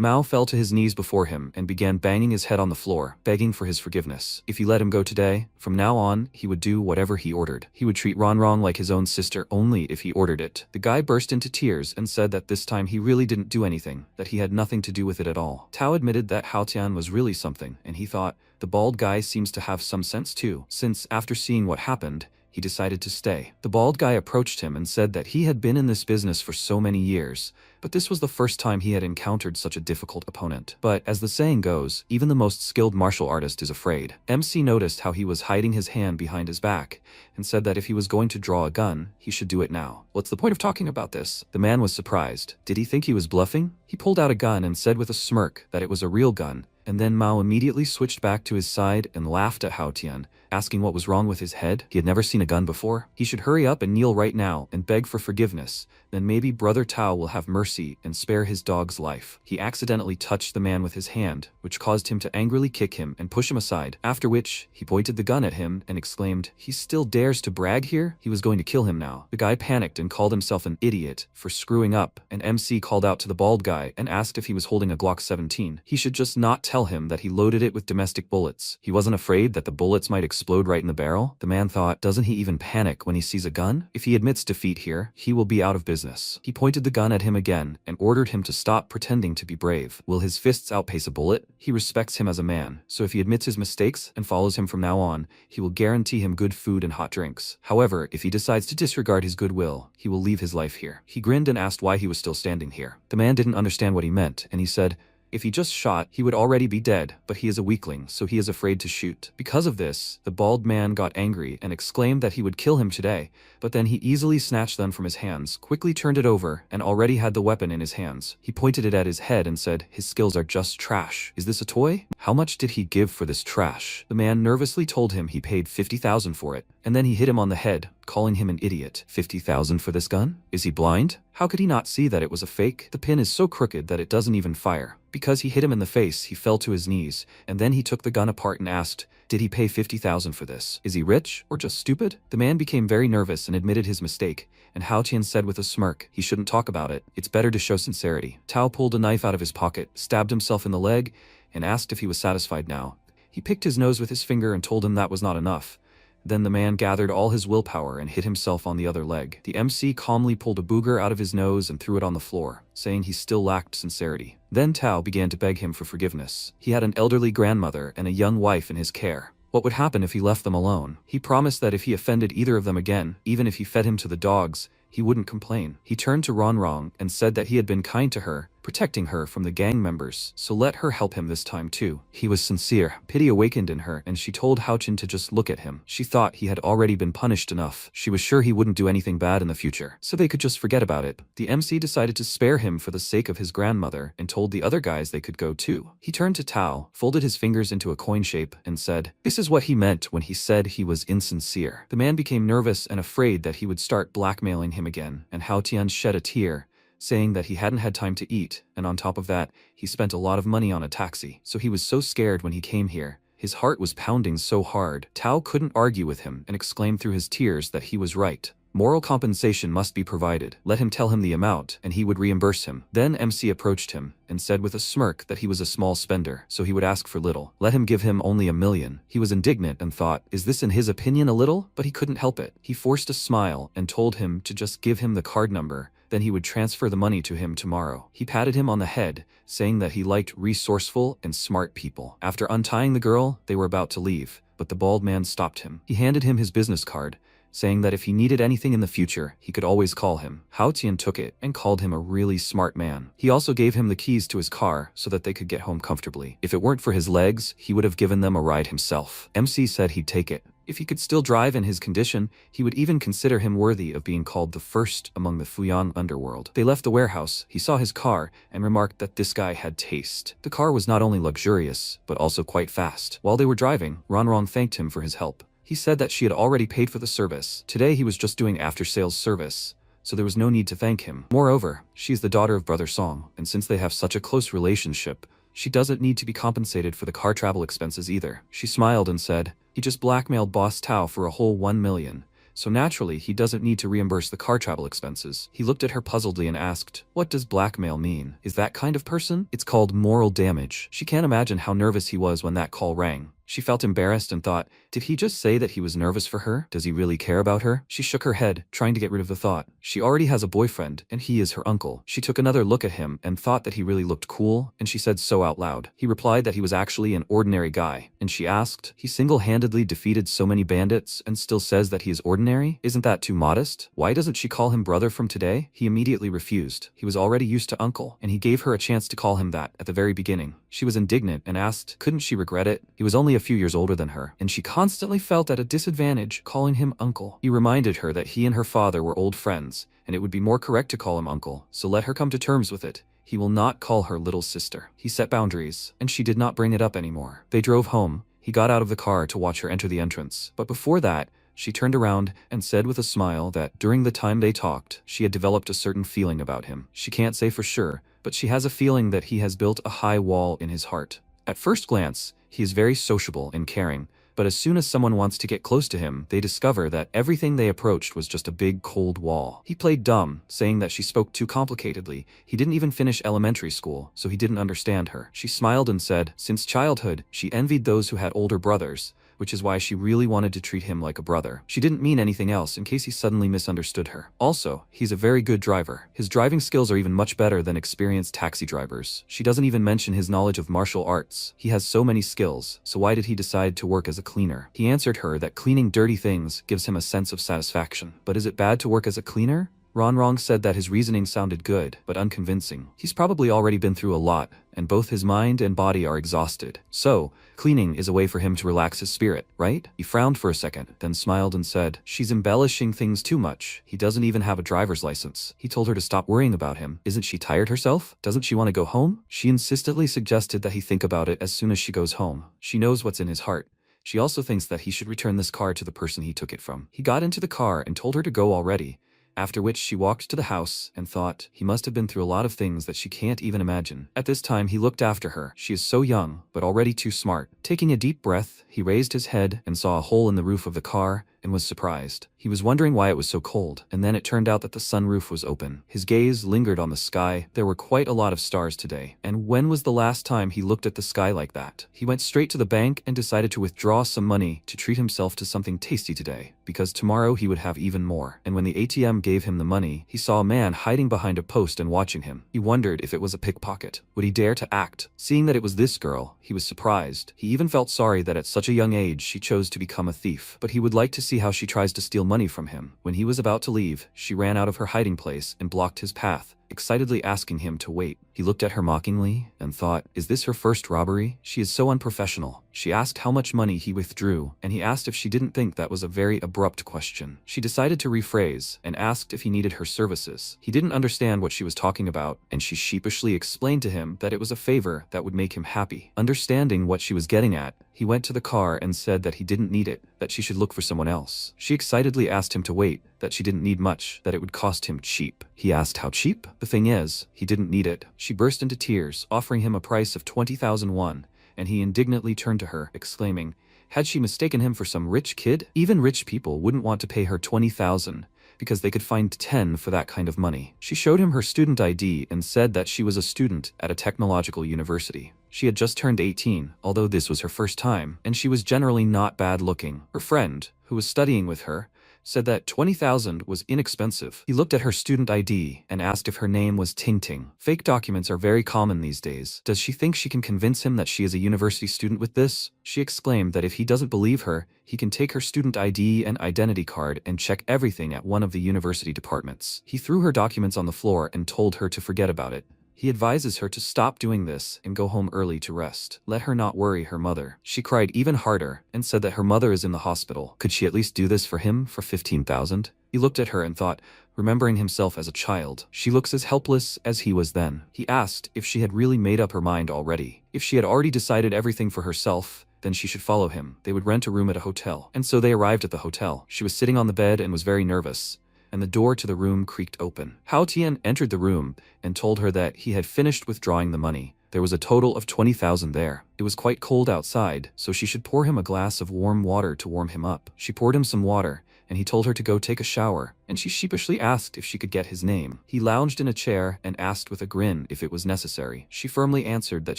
[SPEAKER 1] Mao fell to his knees before him and began banging his head on the floor, begging for his forgiveness. If he let him go today, from now on, he would do whatever he ordered. He would treat Ronrong like his own sister only if he ordered it. The guy burst into tears and said that this time he really didn't do anything, that he had nothing to do with it at all. Tao admitted that Hao Tian was really something, and he thought, the bald guy seems to have some sense too, since after seeing what happened, he decided to stay. The bald guy approached him and said that he had been in this business for so many years, but this was the first time he had encountered such a difficult opponent. But as the saying goes, even the most skilled martial artist is afraid. MC noticed how he was hiding his hand behind his back and said that if he was going to draw a gun, he should do it now. What's the point of talking about this? The man was surprised. Did he think he was bluffing? He pulled out a gun and said with a smirk that it was a real gun, and then Mao immediately switched back to his side and laughed at Hao Tian, asking what was wrong with his head. He had never seen a gun before. He should hurry up and kneel right now and beg for forgiveness. Then maybe Brother Tao will have mercy and spare his dog's life. He accidentally touched the man with his hand, which caused him to angrily kick him and push him aside, after which he pointed the gun at him and exclaimed, "He still dares to brag here?" He was going to kill him now. The guy panicked and called himself an idiot for screwing up, and MC called out to the bald guy and asked if he was holding a Glock 17. He should just not tell him that he loaded it with domestic bullets. He wasn't afraid that the bullets might explode right in the barrel. The man thought, doesn't he even panic when he sees a gun? If he admits defeat here, he will be out of business. He pointed the gun at him again and ordered him to stop pretending to be brave. Will his fists outpace a bullet? He respects him as a man, so if he admits his mistakes and follows him from now on, he will guarantee him good food and hot drinks. However, if he decides to disregard his goodwill, he will leave his life here. He grinned and asked why he was still standing here. The man didn't understand what he meant, and he said, if he just shot, he would already be dead, but he is a weakling, so he is afraid to shoot. Because of this, the bald man got angry and exclaimed that he would kill him today, but then he easily snatched them from his hands, quickly turned it over, and already had the weapon in his hands. He pointed it at his head and said, his skills are just trash. Is this a toy? How much did he give for this trash? The man nervously told him he paid 50,000 for it, and then he hit him on the head, calling him an idiot. 50,000 for this gun? Is he blind? How could he not see that it was a fake? The pin is so crooked that it doesn't even fire. Because he hit him in the face, he fell to his knees, and then he took the gun apart and asked, did he pay 50,000 for this? Is he rich or just stupid? The man became very nervous and admitted his mistake, and Hao Tian said with a smirk, he shouldn't talk about it. It's better to show sincerity. Tao pulled a knife out of his pocket, stabbed himself in the leg, and asked if he was satisfied now. He picked his nose with his finger and told him that was not enough. Then the man gathered all his willpower and hit himself on the other leg. The MC calmly pulled a booger out of his nose and threw it on the floor, saying he still lacked sincerity. Then Tao began to beg him for forgiveness. He had an elderly grandmother and a young wife in his care. What would happen if he left them alone? He promised that if he offended either of them again, even if he fed him to the dogs, he wouldn't complain. He turned to Ronrong and said that he had been kind to her, protecting her from the gang members, so let her help him this time too. He was sincere. Pity awakened in her, and she told Hao Qian to just look at him. She thought he had already been punished enough. She was sure he wouldn't do anything bad in the future, so they could just forget about it. The MC decided to spare him for the sake of his grandmother and told the other guys they could go too. He turned to Tao, folded his fingers into a coin shape, and said, this is what he meant when he said he was insincere. The man became nervous and afraid that he would start blackmailing him again, and Hao Tian shed a tear, saying that he hadn't had time to eat, and on top of that, he spent a lot of money on a taxi, so he was so scared when he came here. His heart was pounding so hard. Tao couldn't argue with him and exclaimed through his tears that he was right. Moral compensation must be provided. Let him tell him the amount, and he would reimburse him. Then MC approached him and said with a smirk that he was a small spender, so he would ask for little. Let him give him only 1 million. He was indignant and thought, is this in his opinion a little? But he couldn't help it. He forced a smile and told him to just give him the card number, then he would transfer the money to him tomorrow. He patted him on the head, saying that he liked resourceful and smart people. After untying the girl, they were about to leave, but the bald man stopped him. He handed him his business card, saying that if he needed anything in the future, he could always call him. Hao Tian took it and called him a really smart man. He also gave him the keys to his car so that they could get home comfortably. If it weren't for his legs, he would have given them a ride himself. MC said he'd take it. If he could still drive in his condition, he would even consider him worthy of being called the first among the Fuyang underworld. They left the warehouse. He saw his car and remarked that this guy had taste. The car was not only luxurious, but also quite fast. While they were driving, Ronrong thanked him for his help. He said that she had already paid for the service. Today he was just doing after-sales service, so there was no need to thank him. Moreover, she is the daughter of Brother Song, and since they have such a close relationship, She doesn't need to be compensated for the car travel expenses either. She smiled and said, he just blackmailed Boss Tao for a whole 1 million. So naturally, he doesn't need to reimburse the car travel expenses. He looked at her puzzledly and asked, what does blackmail mean? Is that kind of person? It's called moral damage. She can't imagine how nervous he was when that call rang. She felt embarrassed and thought, did he just say that he was nervous for her? Does he really care about her? She shook her head, trying to get rid of the thought. She already has a boyfriend, and he is her uncle. She took another look at him and thought that he really looked cool, and she said so out loud. He replied that he was actually an ordinary guy, and she asked, he single-handedly defeated so many bandits and still says that he is ordinary? Isn't that too modest? Why doesn't she call him brother from today? He immediately refused. He was already used to uncle, and he gave her a chance to call him that at the very beginning. She was indignant and asked, couldn't she regret it? He was only a few years older than her, and she constantly felt at a disadvantage calling him uncle. He reminded her that he and her father were old friends, and it would be more correct to call him uncle, so let her come to terms with it. He will not call her little sister. He set boundaries, and she did not bring it up anymore. They drove home. He got out of the car to watch her enter the entrance, but before that, she turned around and said with a smile that during the time they talked, she had developed a certain feeling about him. She can't say for sure, but she has a feeling that he has built a high wall in his heart. At first glance, he is very sociable and caring, but as soon as someone wants to get close to him, they discover that everything they approached was just a big cold wall. He played dumb, saying that she spoke too complicatedly. He didn't even finish elementary school, so he didn't understand her. She smiled and said, since childhood, she envied those who had older brothers, which is why she really wanted to treat him like a brother. She didn't mean anything else in case he suddenly misunderstood her. Also, he's a very good driver. His driving skills are even much better than experienced taxi drivers. She doesn't even mention his knowledge of martial arts. He has so many skills, so why did he decide to work as a cleaner? He answered her that cleaning dirty things gives him a sense of satisfaction. But is it bad to work as a cleaner? Ronrong said that his reasoning sounded good, but unconvincing. He's probably already been through a lot, and both his mind and body are exhausted. So, cleaning is a way for him to relax his spirit, right? He frowned for a second, then smiled and said, she's embellishing things too much. He doesn't even have a driver's license. He told her to stop worrying about him. Isn't she tired herself? Doesn't she want to go home? She insistently suggested that he think about it as soon as she goes home. She knows what's in his heart. She also thinks that he should return this car to the person he took it from. He got into the car and told her to go already, after which she walked to the house and thought, he must have been through a lot of things that she can't even imagine. At this time he looked after her. She is so young, but already too smart. Taking a deep breath, he raised his head and saw a hole in the roof of the car and was surprised. He was wondering why it was so cold, and then it turned out that the sunroof was open. His gaze lingered on the sky. There were quite a lot of stars today. And when was the last time he looked at the sky like that? He went straight to the bank and decided to withdraw some money to treat himself to something tasty today, because tomorrow he would have even more. And when the ATM gave him the money, he saw a man hiding behind a post and watching him. He wondered if it was a pickpocket. Would he dare to act? Seeing that it was this girl, he was surprised. He even felt sorry that at such a young age she chose to become a thief, but he would like to see how she tries to steal money from him. When he was about to leave, she ran out of her hiding place and blocked his path, excitedly asking him to wait. He looked at her mockingly and thought, is this her first robbery? She is so unprofessional. She asked how much money he withdrew, and he asked if she didn't think that was a very abrupt question. She decided to rephrase and asked if he needed her services. He didn't understand what she was talking about, and she sheepishly explained to him that it was a favor that would make him happy. Understanding what she was getting at, he went to the car and said that he didn't need it, that she should look for someone else. She excitedly asked him to wait, that she didn't need much, that it would cost him cheap. He asked how cheap? The thing is, he didn't need it. She burst into tears, offering him a price of 20,000 won, and he indignantly turned to her, exclaiming, had she mistaken him for some rich kid? Even rich people wouldn't want to pay her 20,000, because they could find 10 for that kind of money. She showed him her student ID and said that she was a student at a technological university. She had just turned 18, although this was her first time, and she was generally not bad looking. Her friend, who was studying with her, said that 20,000 was inexpensive. He looked at her student ID and asked if her name was Ting Ting. Fake documents are very common these days. Does she think she can convince him that she is a university student with this? She exclaimed that if he doesn't believe her, he can take her student ID and identity card and check everything at one of the university departments. He threw her documents on the floor and told her to forget about it. He advises her to stop doing this and go home early to rest. Let her not worry her mother. She cried even harder and said that her mother is in the hospital. Could she at least do this for him for 15,000? He looked at her and thought, remembering himself as a child, she looks as helpless as he was then. He asked if she had really made up her mind already. If she had already decided everything for herself, then she should follow him. They would rent a room at a hotel. And so they arrived at the hotel. She was sitting on the bed and was very nervous, and the door to the room creaked open. Hao Tian entered the room and told her that he had finished withdrawing the money, There was a total of 20,000 there. It was quite cold outside, so she should pour him a glass of warm water to warm him up. She poured him some water, and he told her to go take a shower, and she sheepishly asked if she could get his name. He lounged in a chair and asked with a grin if it was necessary. She firmly answered that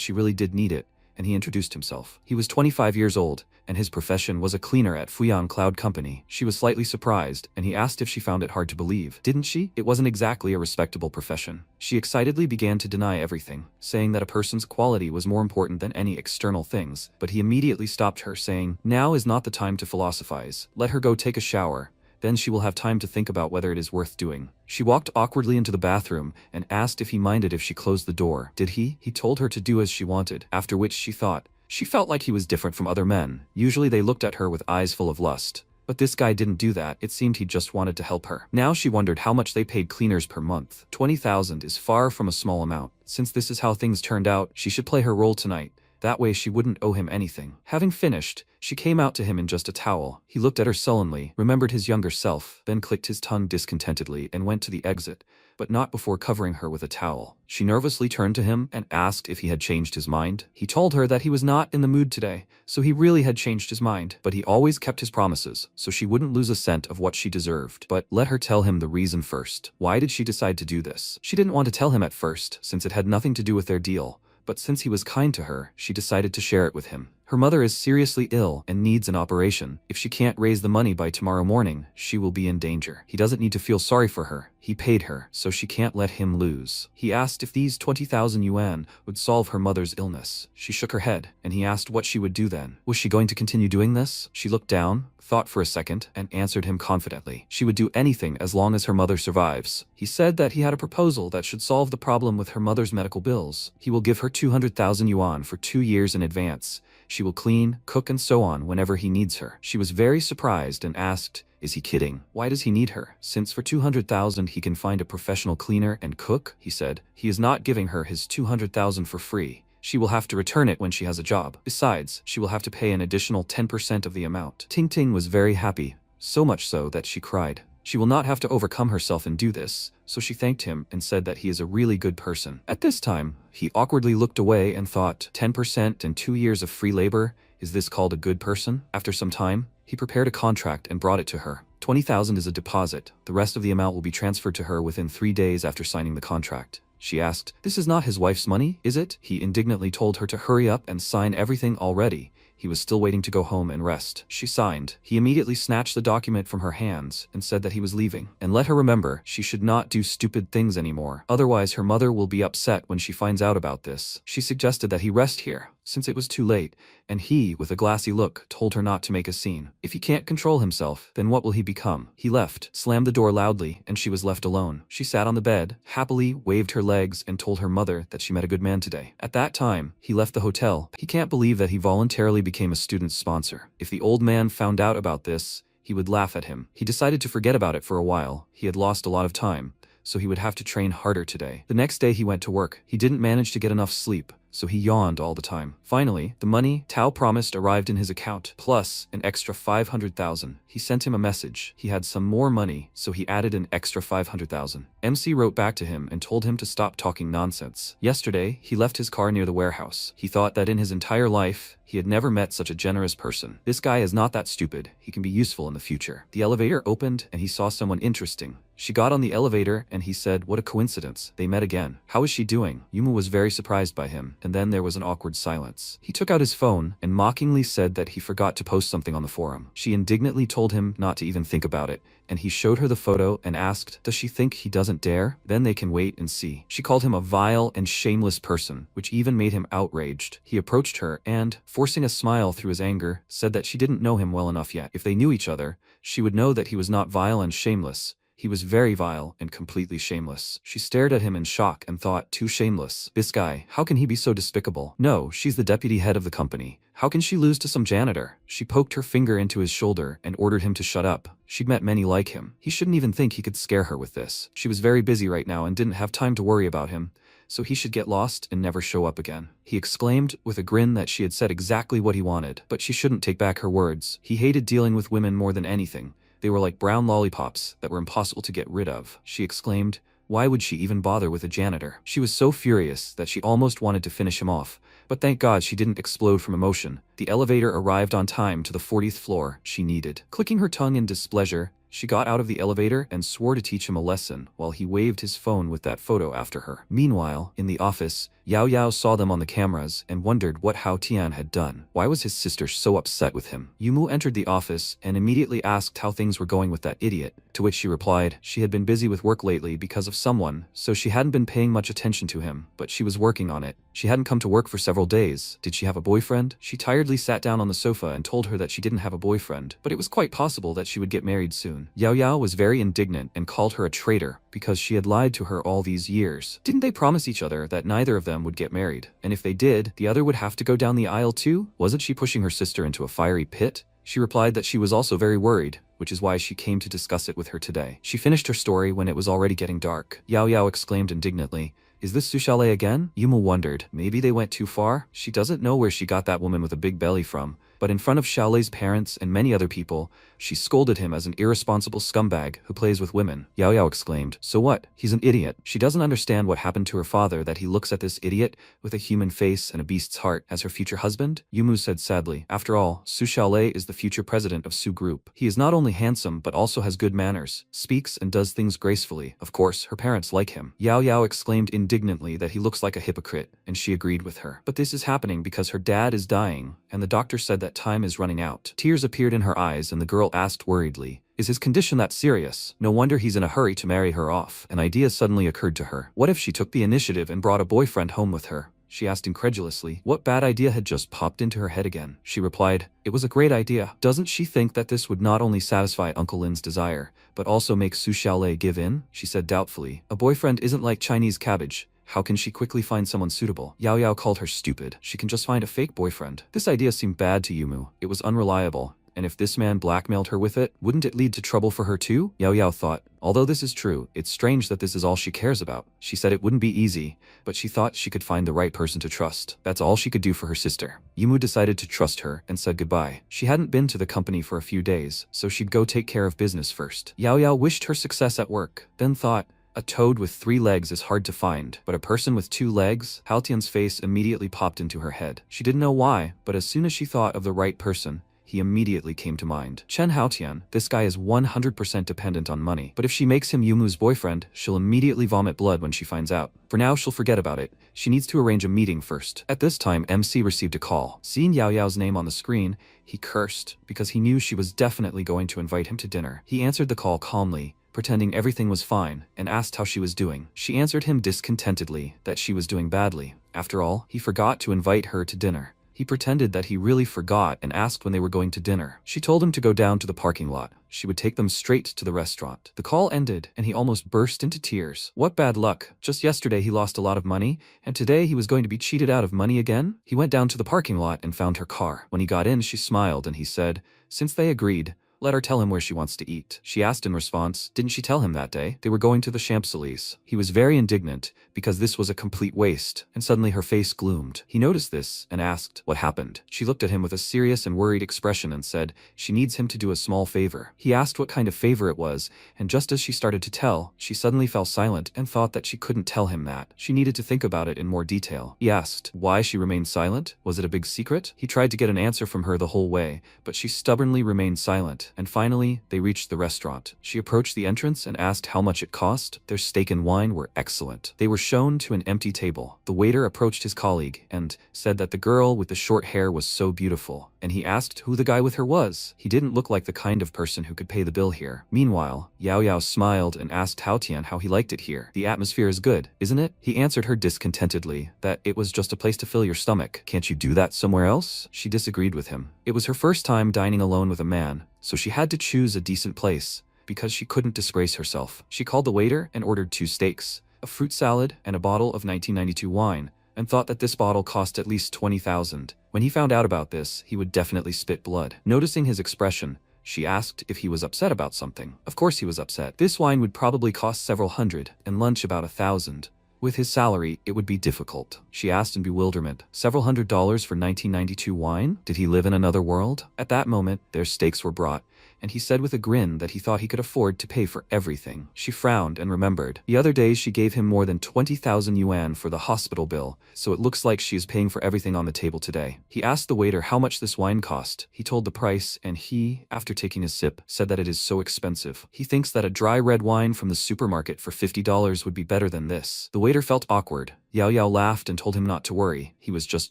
[SPEAKER 1] she really did need it, and he introduced himself. He was 25 years old, and his profession was a cleaner at Fuyang Cloud Company. She was slightly surprised, and he asked if she found it hard to believe. Didn't she? It wasn't exactly a respectable profession. She excitedly began to deny everything, saying that a person's quality was more important than any external things, but he immediately stopped her, saying, "Now is not the time to philosophize. Let her go take a shower. Then she will have time to think about whether it is worth doing." She walked awkwardly into the bathroom and asked if he minded if she closed the door. Did he? He told her to do as she wanted, after which she felt like he was different from other men. Usually they looked at her with eyes full of lust. But this guy didn't do that. It seemed he just wanted to help her. Now she wondered how much they paid cleaners per month. 20,000 is far from a small amount. Since this is how things turned out, she should play her role tonight. That way she wouldn't owe him anything. Having finished, she came out to him in just a towel. He looked at her sullenly, remembered his younger self, then clicked his tongue discontentedly and went to the exit, but not before covering her with a towel. She nervously turned to him and asked if he had changed his mind. He told her that he was not in the mood today, so he really had changed his mind. But he always kept his promises, so she wouldn't lose a cent of what she deserved. But let her tell him the reason first. Why did she decide to do this? She didn't want to tell him at first, since it had nothing to do with their deal. But since he was kind to her, she decided to share it with him. Her mother is seriously ill and needs an operation. If she can't raise the money by tomorrow morning, she will be in danger. He doesn't need to feel sorry for her. He paid her, so she can't let him lose. He asked if these 20,000 yuan would solve her mother's illness. She shook her head, and he asked what she would do then. Was she going to continue doing this? She looked down, thought for a second, and answered him confidently. She would do anything as long as her mother survives. He said that he had a proposal that should solve the problem with her mother's medical bills. He will give her 200,000 yuan for 2 years in advance. She will clean, cook, and so on whenever he needs her. She was very surprised and asked, is he kidding? Why does he need her? Since for 200,000 he can find a professional cleaner and cook, he said. He is not giving her his 200,000 for free. She will have to return it when she has a job. Besides, she will have to pay an additional 10% of the amount. Ting Ting was very happy, so much so that she cried. She will not have to overcome herself and do this, so she thanked him and said that he is a really good person. At this time, he awkwardly looked away and thought, 10% and 2 years of free labor? Is this called a good person? After some time, he prepared a contract and brought it to her. 20,000 is a deposit. The rest of the amount will be transferred to her within 3 days after signing the contract. She asked, "This is not his wife's money, is it?" He indignantly told her to hurry up and sign everything already. He was still waiting to go home and rest. She signed. He immediately snatched the document from her hands and said that he was leaving. And let her remember, she should not do stupid things anymore. Otherwise, her mother will be upset when she finds out about this. She suggested that he rest here, since it was too late, and he, with a glassy look, told her not to make a scene. If he can't control himself, then what will he become? He left, slammed the door loudly, and she was left alone. She sat on the bed, happily waved her legs, and told her mother that she met a good man today. At that time, he left the hotel. He can't believe that he voluntarily became a student's sponsor. If the old man found out about this, he would laugh at him. He decided to forget about it for a while. He had lost a lot of time, so he would have to train harder today. The next day he went to work. He didn't manage to get enough sleep, so he yawned all the time. Finally, the money Tao promised arrived in his account, plus an extra 500,000. He sent him a message. He had some more money, so he added an extra 500,000. MC wrote back to him and told him to stop talking nonsense. Yesterday, he left his car near the warehouse. He thought that in his entire life, he had never met such a generous person. This guy is not that stupid. He can be useful in the future. The elevator opened and he saw someone interesting. She got on the elevator and he said, "What a coincidence. They met again. How is she doing?" Yuma was very surprised by him, and then there was an awkward silence. He took out his phone and mockingly said that he forgot to post something on the forum. She indignantly told him not to even think about it, and he showed her the photo and asked, does she think he doesn't dare? Then they can wait and see. She called him a vile and shameless person, which even made him outraged. He approached her and, forcing a smile through his anger, said that she didn't know him well enough yet. If they knew each other, she would know that he was not vile and shameless. He was very vile and completely shameless. She stared at him in shock and thought, too shameless. This guy, how can he be so despicable? No, she's the deputy head of the company. How can she lose to some janitor? She poked her finger into his shoulder and ordered him to shut up. She'd met many like him. He shouldn't even think he could scare her with this. She was very busy right now and didn't have time to worry about him, so he should get lost and never show up again. He exclaimed with a grin that she had said exactly what he wanted, but she shouldn't take back her words. He hated dealing with women more than anything. They were like brown lollipops that were impossible to get rid of. She exclaimed, Why would she even bother with a janitor? She was so furious that she almost wanted to finish him off, but thank God she didn't explode from emotion. The elevator arrived on time to the 40th floor she needed. Clicking her tongue in displeasure, she got out of the elevator and swore to teach him a lesson while he waved his phone with that photo after her. Meanwhile, in the office, Yao Yao saw them on the cameras and wondered what Hao Tian had done. Why was his sister so upset with him? Yumu entered the office and immediately asked how things were going with that idiot, to which she replied she had been busy with work lately because of someone, so she hadn't been paying much attention to him, but she was working on it. She hadn't come to work for several days. Did she have a boyfriend? She tiredly sat down on the sofa and told her that she didn't have a boyfriend, but it was quite possible that she would get married soon. Yao Yao was very indignant and called her a traitor because she had lied to her all these years. Didn't they promise each other that neither of them would get married? And if they did, the other would have to go down the aisle too? Wasn't she pushing her sister into a fiery pit? She replied that she was also very worried, which is why she came to discuss it with her today. She finished her story when it was already getting dark. Yao Yao exclaimed indignantly, "Is this Su Xiaolei again?" Yumu wondered, maybe they went too far? She doesn't know where she got that woman with a big belly from, but in front of Xiaolei's parents and many other people, she scolded him as an irresponsible scumbag who plays with women. Yao Yao exclaimed, "So what? He's an idiot." She doesn't understand what happened to her father that he looks at this idiot with a human face and a beast's heart as her future husband. Yumu said sadly, "After all, Su Xiaolei is the future president of Su Group. He is not only handsome but also has good manners, speaks and does things gracefully. Of course, her parents like him." Yao Yao exclaimed indignantly that he looks like a hypocrite, and she agreed with her. But this is happening because her dad is dying, and the doctor said that time is running out. Tears appeared in her eyes and the girl asked worriedly, "Is his condition that serious? No wonder he's in a hurry to marry her off." An idea suddenly occurred to her. What if she took the initiative and brought a boyfriend home with her? She asked incredulously. What bad idea had just popped into her head again? She replied, "It was a great idea." Doesn't she think that this would not only satisfy Uncle Lin's desire, but also make Su Xiaolei give in? She said doubtfully, "A boyfriend isn't like Chinese cabbage. How can she quickly find someone suitable?" Yao Yao called her stupid. She can just find a fake boyfriend. This idea seemed bad to Yumu. It was unreliable. And if this man blackmailed her with it, wouldn't it lead to trouble for her too? Yao Yao thought, although this is true, it's strange that this is all she cares about. She said it wouldn't be easy, but she thought she could find the right person to trust. That's all she could do for her sister. Yumu decided to trust her and said goodbye. She hadn't been to the company for a few days, so she'd go take care of business first. Yao Yao wished her success at work, then thought, a toad with 3 legs is hard to find, but a person with 2 legs? Hao Tian's face immediately popped into her head. She didn't know why, but as soon as she thought of the right person, he immediately came to mind. Chen Haotian, this guy is 100% dependent on money, but if she makes him Yumu's boyfriend, she'll immediately vomit blood when she finds out. For now, she'll forget about it. She needs to arrange a meeting first. At this time, MC received a call. Seeing Yao Yao's name on the screen, he cursed, because he knew she was definitely going to invite him to dinner. He answered the call calmly, pretending everything was fine, and asked how she was doing. She answered him discontentedly that she was doing badly. After all, he forgot to invite her to dinner. He pretended that he really forgot and asked when they were going to dinner. She told him to go down to the parking lot. She would take them straight to the restaurant. The call ended, and he almost burst into tears. What bad luck. Just yesterday he lost a lot of money, and today he was going to be cheated out of money again? He went down to the parking lot and found her car. When he got in, she smiled and he said, since they agreed, let her tell him where she wants to eat. She asked in response, didn't she tell him that day? They were going to the Champs-Élysées. He was very indignant, because this was a complete waste, and suddenly her face gloomed. He noticed this, and asked, what happened? She looked at him with a serious and worried expression and said, she needs him to do a small favor. He asked what kind of favor it was, and just as she started to tell, she suddenly fell silent and thought that she couldn't tell him that. She needed to think about it in more detail. He asked, why she remained silent? Was it a big secret? He tried to get an answer from her the whole way, but she stubbornly remained silent. And finally, they reached the restaurant. She approached the entrance and asked how much it cost. Their steak and wine were excellent. They were shown to an empty table. The waiter approached his colleague and said that the girl with the short hair was so beautiful, and he asked who the guy with her was. He didn't look like the kind of person who could pay the bill here. Meanwhile, Yao Yao smiled and asked Hao Tian how he liked it here. The atmosphere is good, isn't it? He answered her discontentedly that it was just a place to fill your stomach. Can't you do that somewhere else? She disagreed with him. It was her first time dining alone with a man, so she had to choose a decent place, because she couldn't disgrace herself. She called the waiter and ordered 2 steaks, a fruit salad, and a bottle of 1992 wine, and thought that this bottle cost at least 20,000. When he found out about this, he would definitely spit blood. Noticing his expression, she asked if he was upset about something. Of course he was upset. This wine would probably cost several hundred, and lunch about 1,000. With his salary, it would be difficult. She asked in bewilderment, several $100s for 1992 wine? Did he live in another world? At that moment, their steaks were brought, and he said with a grin that he thought he could afford to pay for everything. She frowned and remembered. The other day she gave him more than 20,000 yuan for the hospital bill, so it looks like she is paying for everything on the table today. He asked the waiter how much this wine cost. He told the price, and he, after taking a sip, said that it is so expensive. He thinks that a dry red wine from the supermarket for $50 would be better than this. The waiter felt awkward. Yao laughed and told him not to worry. He was just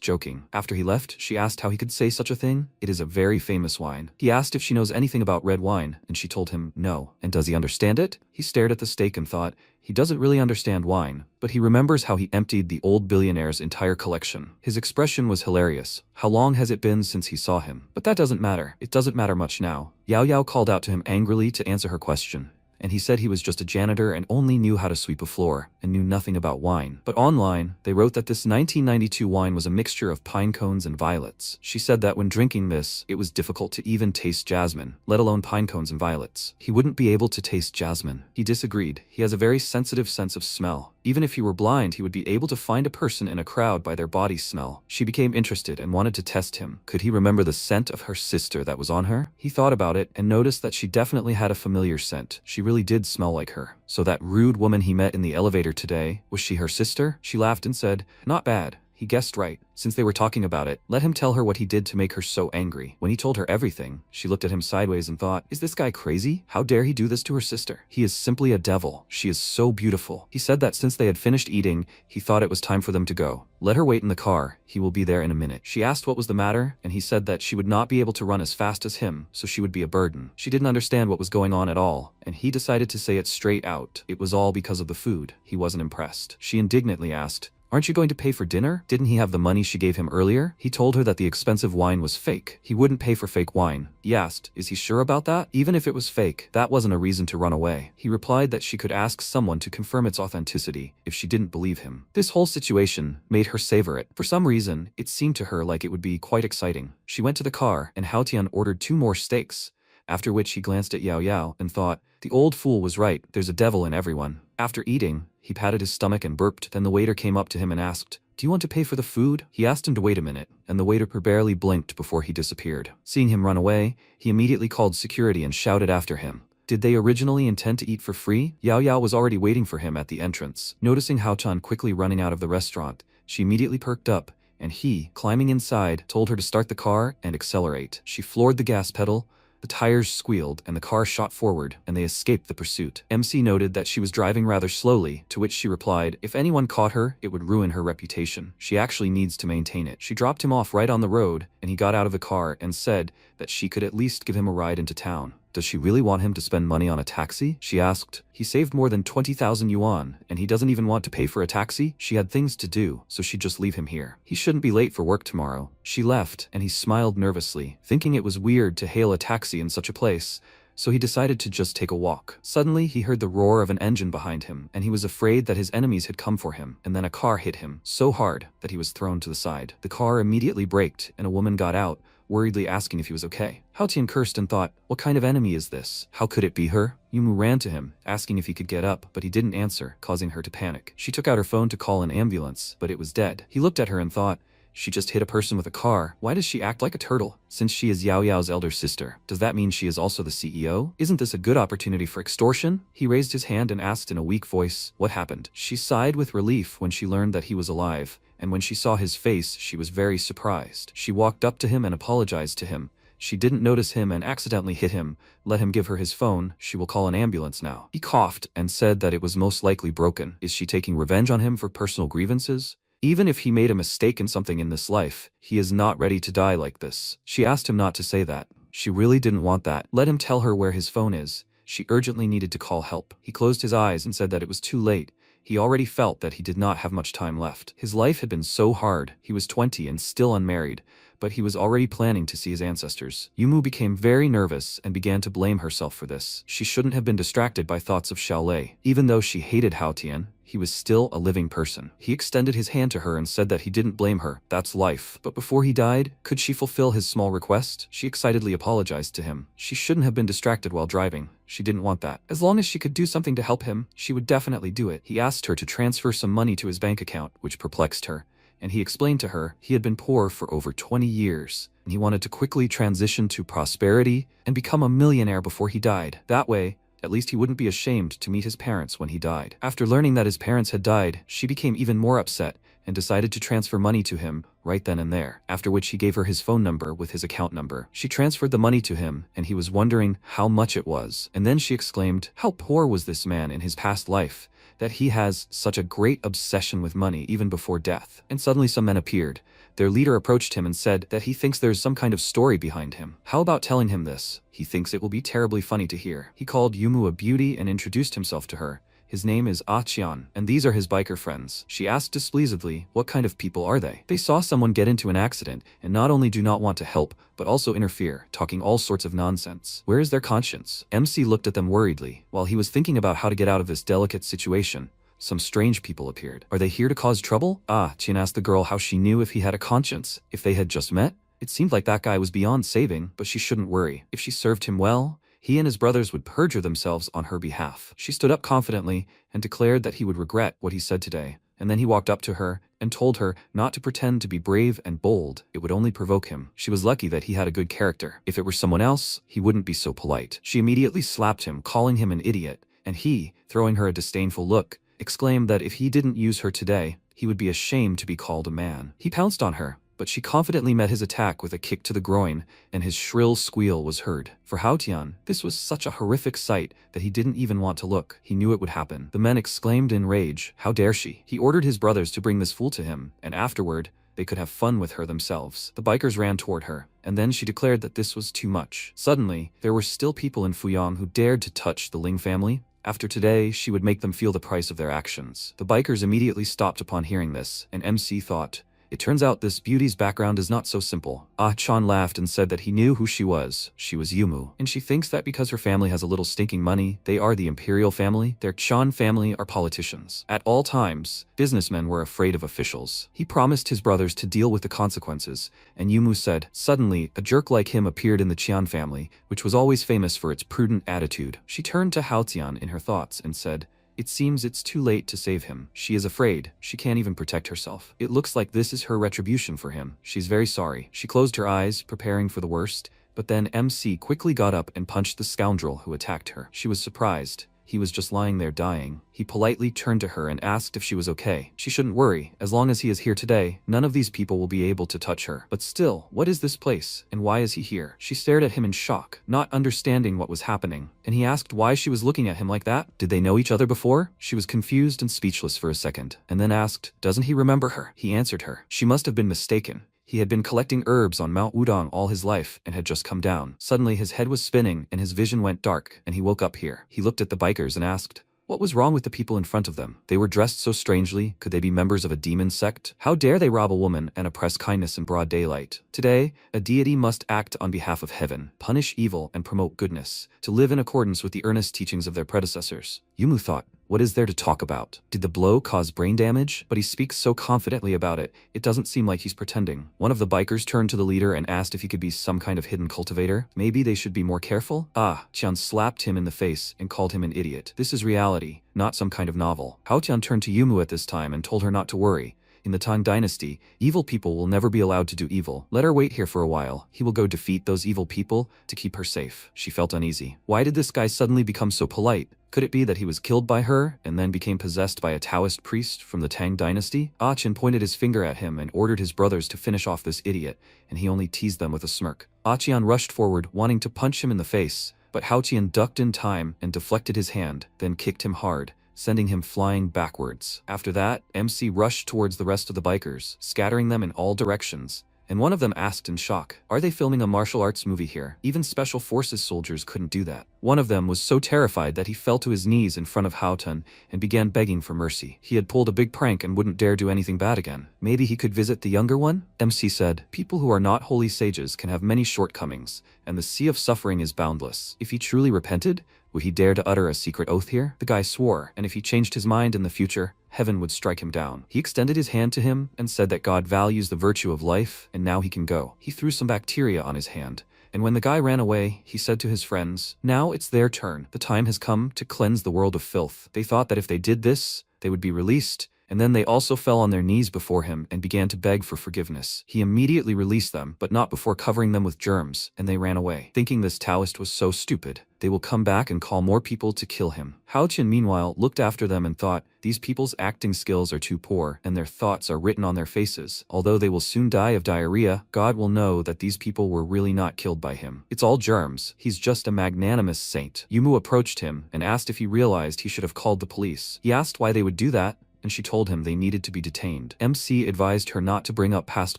[SPEAKER 1] joking. After he left, she asked how he could say such a thing. It is a very famous wine. He asked if she knows anything about red wine, and she told him no. And does he understand it? He stared at the steak and thought, he doesn't really understand wine, but he remembers how he emptied the old billionaire's entire collection. His expression was hilarious. How long has it been since he saw him? But that doesn't matter. It doesn't matter much now. Yao called out to him angrily to answer her question, and he said he was just a janitor and only knew how to sweep a floor, and knew nothing about wine. But online, they wrote that this 1992 wine was a mixture of pine cones and violets. She said that when drinking this, it was difficult to even taste jasmine, let alone pine cones and violets. He wouldn't be able to taste jasmine. He disagreed. He has a very sensitive sense of smell. Even if he were blind, he would be able to find a person in a crowd by their body smell. She became interested and wanted to test him. Could he remember the scent of her sister that was on her? He thought about it and noticed that she definitely had a familiar scent. She really did smell like her. So that rude woman he met in the elevator today, was she her sister? She laughed and said, not bad. He guessed right. Since they were talking about it, let him tell her what he did to make her so angry. When he told her everything, she looked at him sideways and thought, is this guy crazy? How dare he do this to her sister? He is simply a devil. She is so beautiful. He said that since they had finished eating, he thought it was time for them to go. Let her wait in the car. He will be there in a minute. She asked what was the matter, and he said that she would not be able to run as fast as him, so she would be a burden. She didn't understand what was going on at all, and he decided to say it straight out. It was all because of the food. He wasn't impressed. She indignantly asked, aren't you going to pay for dinner? Didn't he have the money she gave him earlier? He told her that the expensive wine was fake. He wouldn't pay for fake wine. He asked, is he sure about that? Even if it was fake, that wasn't a reason to run away. He replied that she could ask someone to confirm its authenticity if she didn't believe him. This whole situation made her savor it. For some reason, it seemed to her like it would be quite exciting. She went to the car, and Haotian ordered 2 more steaks, after which he glanced at Yao and thought, the old fool was right, there's a devil in everyone. After eating, he patted his stomach and burped. Then the waiter came up to him and asked, do you want to pay for the food? He asked him to wait a minute, and the waiter barely blinked before he disappeared. Seeing him run away, he immediately called security and shouted after him. Did they originally intend to eat for free? Yao was already waiting for him at the entrance. Noticing Haotian quickly running out of the restaurant, she immediately perked up, and he, climbing inside, told her to start the car and accelerate. She floored the gas pedal. The tires squealed and the car shot forward, and they escaped the pursuit. MC noted that she was driving rather slowly, to which she replied, if anyone caught her, it would ruin her reputation. She actually needs to maintain it. She dropped him off right on the road, and he got out of the car and said that she could at least give him a ride into town. Does she really want him to spend money on a taxi? She asked. He saved more than 20,000 yuan, and he doesn't even want to pay for a taxi? She had things to do, so she'd just leave him here. He shouldn't be late for work tomorrow. She left, and he smiled nervously, thinking it was weird to hail a taxi in such a place, so he decided to just take a walk. Suddenly, he heard the roar of an engine behind him, and he was afraid that his enemies had come for him, and then a car hit him so hard that he was thrown to the side. The car immediately braked, and a woman got out, worriedly asking if he was okay. Haotian cursed and thought, what kind of enemy is this? How could it be her? Yumu ran to him, asking if he could get up, but he didn't answer, causing her to panic. She took out her phone to call an ambulance, but it was dead. He looked at her and thought, she just hit a person with a car. Why does she act like a turtle? Since she is Yao's elder sister, does that mean she is also the CEO? Isn't this a good opportunity for extortion? He raised his hand and asked in a weak voice, what happened? She sighed with relief when she learned that he was alive, and when she saw his face, she was very surprised. She walked up to him and apologized to him. She didn't notice him and accidentally hit him. Let him give her his phone. She will call an ambulance now. He coughed and said that it was most likely broken. Is she taking revenge on him for personal grievances? Even if he made a mistake in something in this life, he is not ready to die like this. She asked him not to say that. She really didn't want that. Let him tell her where his phone is. She urgently needed to call help. He closed his eyes and said that it was too late. He already felt that he did not have much time left. His life had been so hard. He was 20 and still unmarried, but he was already planning to see his ancestors. Yumu became very nervous and began to blame herself for this. She shouldn't have been distracted by thoughts of Xiaolei. Even though she hated Haotian, he was still a living person. He extended his hand to her and said that he didn't blame her. That's life. But before he died, could she fulfill his small request? She excitedly apologized to him. She shouldn't have been distracted while driving. She didn't want that. As long as she could do something to help him, she would definitely do it. He asked her to transfer some money to his bank account, which perplexed her, and he explained to her he had been poor for over 20 years, and and he wanted to quickly transition to prosperity and become a millionaire before he died. That way, at least he wouldn't be ashamed to meet his parents when he died. After learning that his parents had died, she became even more upset and decided to transfer money to him right then and there, after which he gave her his phone number with his account number. She transferred the money to him, and he was wondering how much it was. And then she exclaimed, how poor was this man in his past life, that he has such a great obsession with money even before death. And suddenly some men appeared. Their leader approached him and said that he thinks there's some kind of story behind him. How about telling him this? He thinks it will be terribly funny to hear. He called Yumu a beauty and introduced himself to her. His name is Achan, and these are his biker friends. She asked displeasedly, what kind of people are they? They saw someone get into an accident and not only do not want to help, but also interfere, talking all sorts of nonsense. Where is their conscience? MC looked at them worriedly. While he was thinking about how to get out of this delicate situation, some strange people appeared. Are they here to cause trouble? Chin asked the girl how she knew if he had a conscience, if they had just met. It seemed like that guy was beyond saving, but she shouldn't worry. If she served him well, he and his brothers would perjure themselves on her behalf. She stood up confidently and declared that he would regret what he said today. And then he walked up to her and told her not to pretend to be brave and bold. It would only provoke him. She was lucky that he had a good character. If it were someone else, he wouldn't be so polite. She immediately slapped him, calling him an idiot, and he, throwing her a disdainful look, exclaimed that if he didn't use her today, he would be ashamed to be called a man. He pounced on her, but she confidently met his attack with a kick to the groin, and his shrill squeal was heard. For Haotian, this was such a horrific sight that he didn't even want to look. He knew it would happen. The men exclaimed in rage, how dare she? He ordered his brothers to bring this fool to him, and afterward, they could have fun with her themselves. The bikers ran toward her, and then she declared that this was too much. Suddenly, there were still people in Fuyang who dared to touch the Ling family. After today, she would make them feel the price of their actions. The bikers immediately stopped upon hearing this, and MC thought, it turns out this beauty's background is not so simple. Chan laughed and said that he knew who she was. She was Yumu. And she thinks that because her family has a little stinking money, they are the imperial family. Their Chan family are politicians. At all times, businessmen were afraid of officials. He promised his brothers to deal with the consequences, and Yumu said, suddenly, a jerk like him appeared in the Qian family, which was always famous for its prudent attitude. She turned to Haotian in her thoughts and said, it seems it's too late to save him. She is afraid. She can't even protect herself. It looks like this is her retribution for him. She's very sorry. She closed her eyes, preparing for the worst, but then MC quickly got up and punched the scoundrel who attacked her. She was surprised. He was just lying there dying. He politely turned to her and asked if she was okay. She shouldn't worry. As long as he is here today, none of these people will be able to touch her. But still, what is this place, and why is he here? She stared at him in shock, not understanding what was happening, and he asked why she was looking at him like that. Did they know each other before? She was confused and speechless for a second, and then asked, doesn't he remember her? He answered her. She must have been mistaken. He had been collecting herbs on Mount Wudong all his life and had just come down. Suddenly his head was spinning and his vision went dark, and he woke up here. He looked at the bikers and asked, what was wrong with the people in front of them? They were dressed so strangely. Could they be members of a demon sect? How dare they rob a woman and oppress kindness in broad daylight? Today, a deity must act on behalf of heaven, punish evil and promote goodness, to live in accordance with the earnest teachings of their predecessors. Yumu thought, what is there to talk about? Did the blow cause brain damage? But he speaks so confidently about it, it doesn't seem like he's pretending. One of the bikers turned to the leader and asked if he could be some kind of hidden cultivator. Maybe they should be more careful? Qian slapped him in the face and called him an idiot. This is reality, not some kind of novel. Haotian turned to Yumu at this time and told her not to worry. In the Tang Dynasty, evil people will never be allowed to do evil. Let her wait here for a while. He will go defeat those evil people to keep her safe. She felt uneasy. Why did this guy suddenly become so polite? Could it be that he was killed by her and then became possessed by a Taoist priest from the Tang Dynasty? Chen pointed his finger at him and ordered his brothers to finish off this idiot, and he only teased them with a smirk. Qian rushed forward, wanting to punch him in the face, but Haotian ducked in time and deflected his hand, then kicked him hard, sending him flying backwards. After that, MC rushed towards the rest of the bikers, scattering them in all directions, and one of them asked in shock, are they filming a martial arts movie here? Even special forces soldiers couldn't do that. One of them was so terrified that he fell to his knees in front of Haotian and began begging for mercy. He had pulled a big prank and wouldn't dare do anything bad again. Maybe he could visit the younger one? MC said, people who are not holy sages can have many shortcomings, and the sea of suffering is boundless. If he truly repented, would he dare to utter a secret oath here? The guy swore, and if he changed his mind in the future, heaven would strike him down. He extended his hand to him and said that God values the virtue of life, and now he can go. He threw some bacteria on his hand, and when the guy ran away, he said to his friends, now it's their turn. The time has come to cleanse the world of filth. They thought that if they did this, they would be released, and then they also fell on their knees before him and began to beg for forgiveness. He immediately released them, but not before covering them with germs, and they ran away. Thinking this Taoist was so stupid, they will come back and call more people to kill him. Hao Qian meanwhile looked after them and thought, these people's acting skills are too poor, and their thoughts are written on their faces. Although they will soon die of diarrhea, God will know that these people were really not killed by him. It's all germs. He's just a magnanimous saint. Yumu approached him and asked if he realized he should have called the police. He asked why they would do that, and she told him they needed to be detained. MC advised her not to bring up past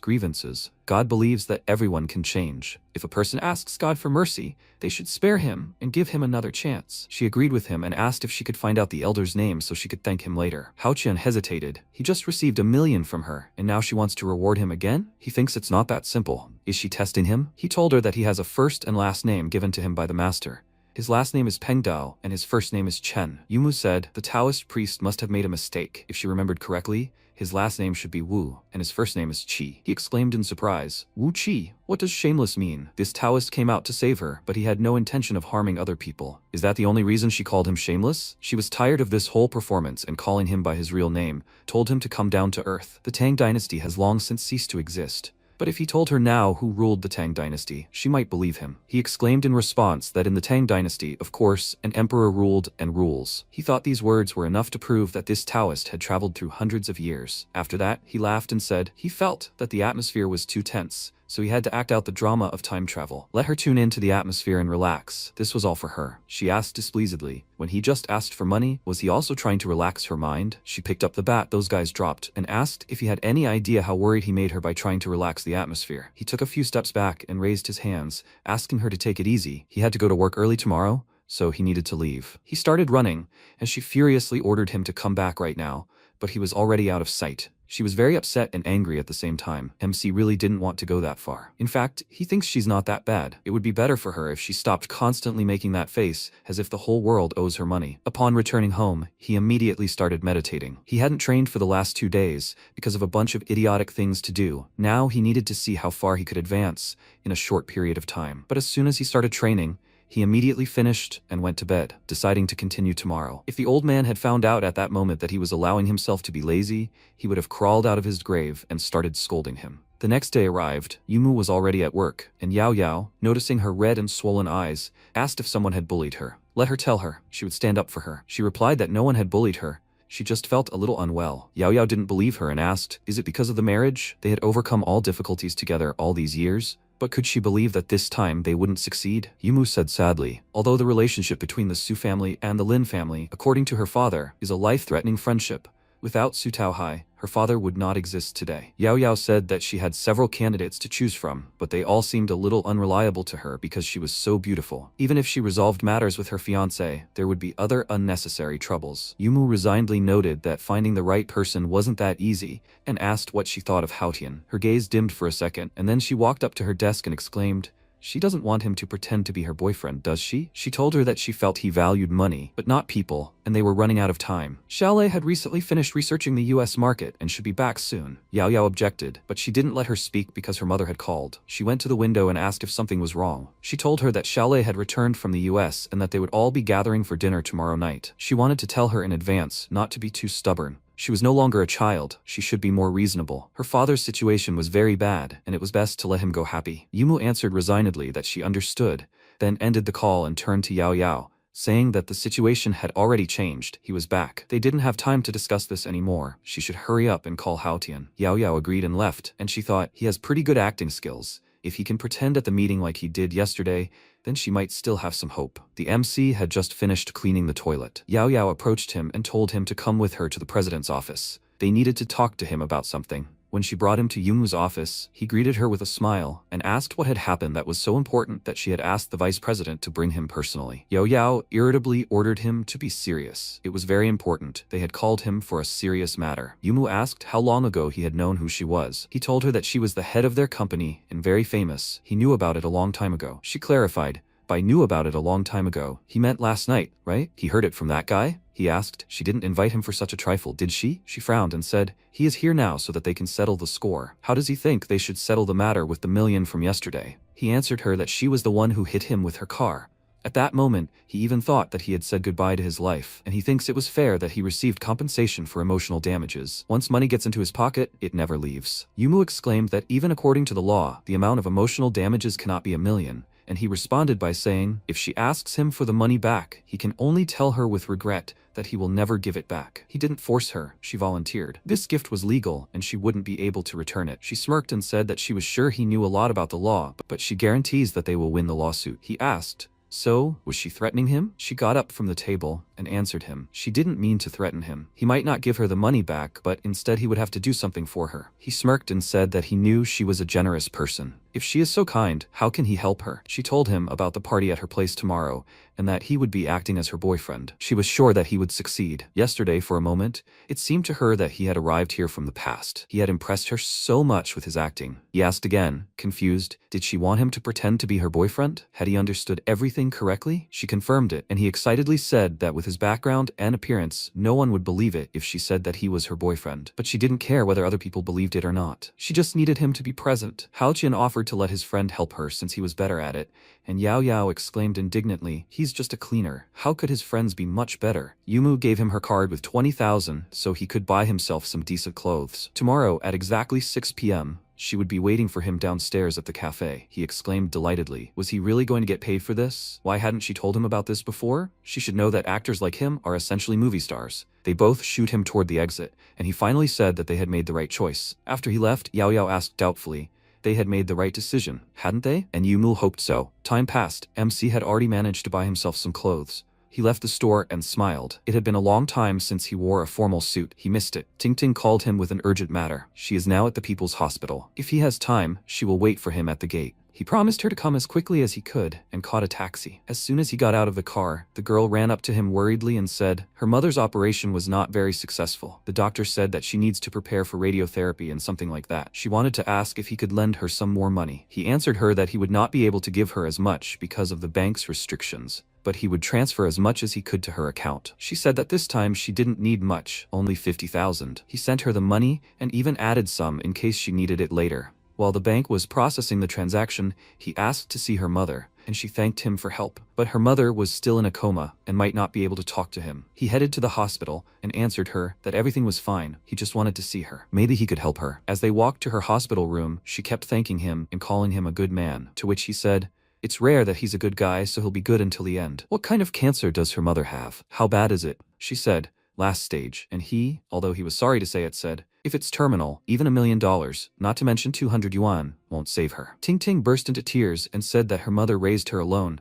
[SPEAKER 1] grievances. God believes that everyone can change. If a person asks God for mercy, they should spare him and give him another chance. She agreed with him and asked if she could find out the elder's name so she could thank him later. Hao Qian hesitated. He just received $1 million from her, and now she wants to reward him again? He thinks it's not that simple. Is she testing him? He told her that he has a first and last name given to him by the master. His last name is Peng Dao, and his first name is Chen. Yumu said the Taoist priest must have made a mistake. If she remembered correctly, his last name should be Wu, and his first name is Qi. He exclaimed in surprise, Wu Qi? What does shameless mean? This Taoist came out to save her, but he had no intention of harming other people. Is that the only reason she called him shameless? She was tired of this whole performance and calling him by his real name, told him to come down to earth. The Tang dynasty has long since ceased to exist. But if he told her now who ruled the Tang dynasty, she might believe him. He exclaimed in response that in the Tang dynasty, of course, an emperor ruled and rules. He thought these words were enough to prove that this Taoist had traveled through hundreds of years. After that, he laughed and said he felt that the atmosphere was too tense, so he had to act out the drama of time travel. Let her tune into the atmosphere and relax. This was all for her. She asked displeasedly, when he just asked for money, was he also trying to relax her mind? She picked up the bat those guys dropped and asked if he had any idea how worried he made her by trying to relax the atmosphere. He took a few steps back and raised his hands, asking her to take it easy. He had to go to work early tomorrow, so he needed to leave. He started running, and she furiously ordered him to come back right now, but he was already out of sight. She was very upset and angry at the same time. MC really didn't want to go that far. In fact, he thinks she's not that bad. It would be better for her if she stopped constantly making that face, as if the whole world owes her money. Upon returning home, he immediately started meditating. He hadn't trained for the last 2 days, because of a bunch of idiotic things to do. Now he needed to see how far he could advance in a short period of time. But as soon as he started training, he immediately finished and went to bed, deciding to continue tomorrow. If the old man had found out at that moment that he was allowing himself to be lazy, he would have crawled out of his grave and started scolding him. The next day arrived. Yumu was already at work, and Yao Yao, noticing her red and swollen eyes, asked if someone had bullied her. Let her tell her. She would stand up for her. She replied that no one had bullied her. She just felt a little unwell. Yao Yao didn't believe her and asked, is it because of the marriage? They had overcome all difficulties together all these years. But could she believe that this time they wouldn't succeed? Yumu said sadly, although the relationship between the Su family and the Lin family, according to her father, is a life-threatening friendship. Without Su Taohai, her father would not exist today. Yao Yao said that she had several candidates to choose from, but they all seemed a little unreliable to her because she was so beautiful. Even if she resolved matters with her fiancé, there would be other unnecessary troubles. Yumu resignedly noted that finding the right person wasn't that easy, and asked what she thought of Hao Tian. Her gaze dimmed for a second, and then she walked up to her desk and exclaimed, she doesn't want him to pretend to be her boyfriend, does she? She told her that she felt he valued money, but not people, and they were running out of time. Xiaolei had recently finished researching the US market and should be back soon. Yao Yao objected, but she didn't let her speak because her mother had called. She went to the window and asked if something was wrong. She told her that Xiaolei had returned from the US and that they would all be gathering for dinner tomorrow night. She wanted to tell her in advance, not to be too stubborn. She was no longer a child, she should be more reasonable. Her father's situation was very bad, and it was best to let him go happy. Yumu answered resignedly that she understood, then ended the call and turned to Yao Yao, saying that the situation had already changed. He was back. They didn't have time to discuss this anymore. She should hurry up and call Hao Tian. Yao Yao agreed and left, and she thought, he has pretty good acting skills. If he can pretend at the meeting like he did yesterday, then she might still have some hope. The MC had just finished cleaning the toilet. Yao Yao approached him and told him to come with her to the president's office. They needed to talk to him about something. When she brought him to Yumu's office, he greeted her with a smile and asked what had happened that was so important that she had asked the vice president to bring him personally. Yao Yao irritably ordered him to be serious. It was very important. They had called him for a serious matter. Yumu asked how long ago he had known who she was. He told her that she was the head of their company and very famous. He knew about it a long time ago. She clarified, by knew about it a long time ago, he meant last night, right? He heard it from that guy? He asked. She didn't invite him for such a trifle, did she? She frowned and said, he is here now so that they can settle the score. How does he think they should settle the matter with the $1 million from yesterday? He answered her that she was the one who hit him with her car. At that moment, he even thought that he had said goodbye to his life, and he thinks it was fair that he received compensation for emotional damages. Once money gets into his pocket, it never leaves. Yumu exclaimed that even according to the law, the amount of emotional damages cannot be 1,000,000. And he responded by saying, if she asks him for the money back, he can only tell her with regret that he will never give it back. He didn't force her, she volunteered. This gift was legal, and she wouldn't be able to return it. She smirked and said that she was sure he knew a lot about the law, but she guarantees that they will win the lawsuit. He asked, so, was she threatening him? She got up from the table and answered him. She didn't mean to threaten him. He might not give her the money back, but instead he would have to do something for her. He smirked and said that he knew she was a generous person. If she is so kind, how can he help her? She told him about the party at her place tomorrow, and that he would be acting as her boyfriend. She was sure that he would succeed. Yesterday, for a moment, it seemed to her that he had arrived here from the past. He had impressed her so much with his acting. He asked again, confused, did she want him to pretend to be her boyfriend? Had he understood everything correctly? She confirmed it, and he excitedly said that with his background and appearance, no one would believe it if she said that he was her boyfriend. But she didn't care whether other people believed it or not. She just needed him to be present. Hao Qian offered to let his friend help her since he was better at it, and Yao Yao exclaimed indignantly, he's just a cleaner. How could his friends be much better? Yumu gave him her card with 20,000 so he could buy himself some decent clothes. Tomorrow at exactly 6 p.m., she would be waiting for him downstairs at the cafe. He exclaimed delightedly. Was he really going to get paid for this? Why hadn't she told him about this before? She should know that actors like him are essentially movie stars. They both shoot him toward the exit, and he finally said that they had made the right choice. After he left, Yao Yao asked doubtfully, they had made the right decision, hadn't they? And Yumu hoped so. Time passed. MC had already managed to buy himself some clothes. He left the store and smiled. It had been a long time since he wore a formal suit. He missed it. Ting Ting called him with an urgent matter. She is now at the People's Hospital. If he has time, she will wait for him at the gate. He promised her to come as quickly as he could and caught a taxi. As soon as he got out of the car, the girl ran up to him worriedly and said, her mother's operation was not very successful. The doctor said that she needs to prepare for radiotherapy and something like that. She wanted to ask if he could lend her some more money. He answered her that he would not be able to give her as much because of the bank's restrictions, but he would transfer as much as he could to her account. She said that this time she didn't need much, only 50,000. He sent her the money and even added some in case she needed it later. While the bank was processing the transaction, he asked to see her mother, and she thanked him for help. But her mother was still in a coma and might not be able to talk to him. He headed to the hospital and answered her that everything was fine. He just wanted to see her. Maybe he could help her. As they walked to her hospital room, she kept thanking him and calling him a good man, to which he said, it's rare that he's a good guy, so he'll be good until the end. What kind of cancer does her mother have? How bad is it? She said, last stage. And he, although he was sorry to say it, said, if it's terminal, even $1 million, not to mention 200 yuan, won't save her. Ting Ting burst into tears and said that her mother raised her alone,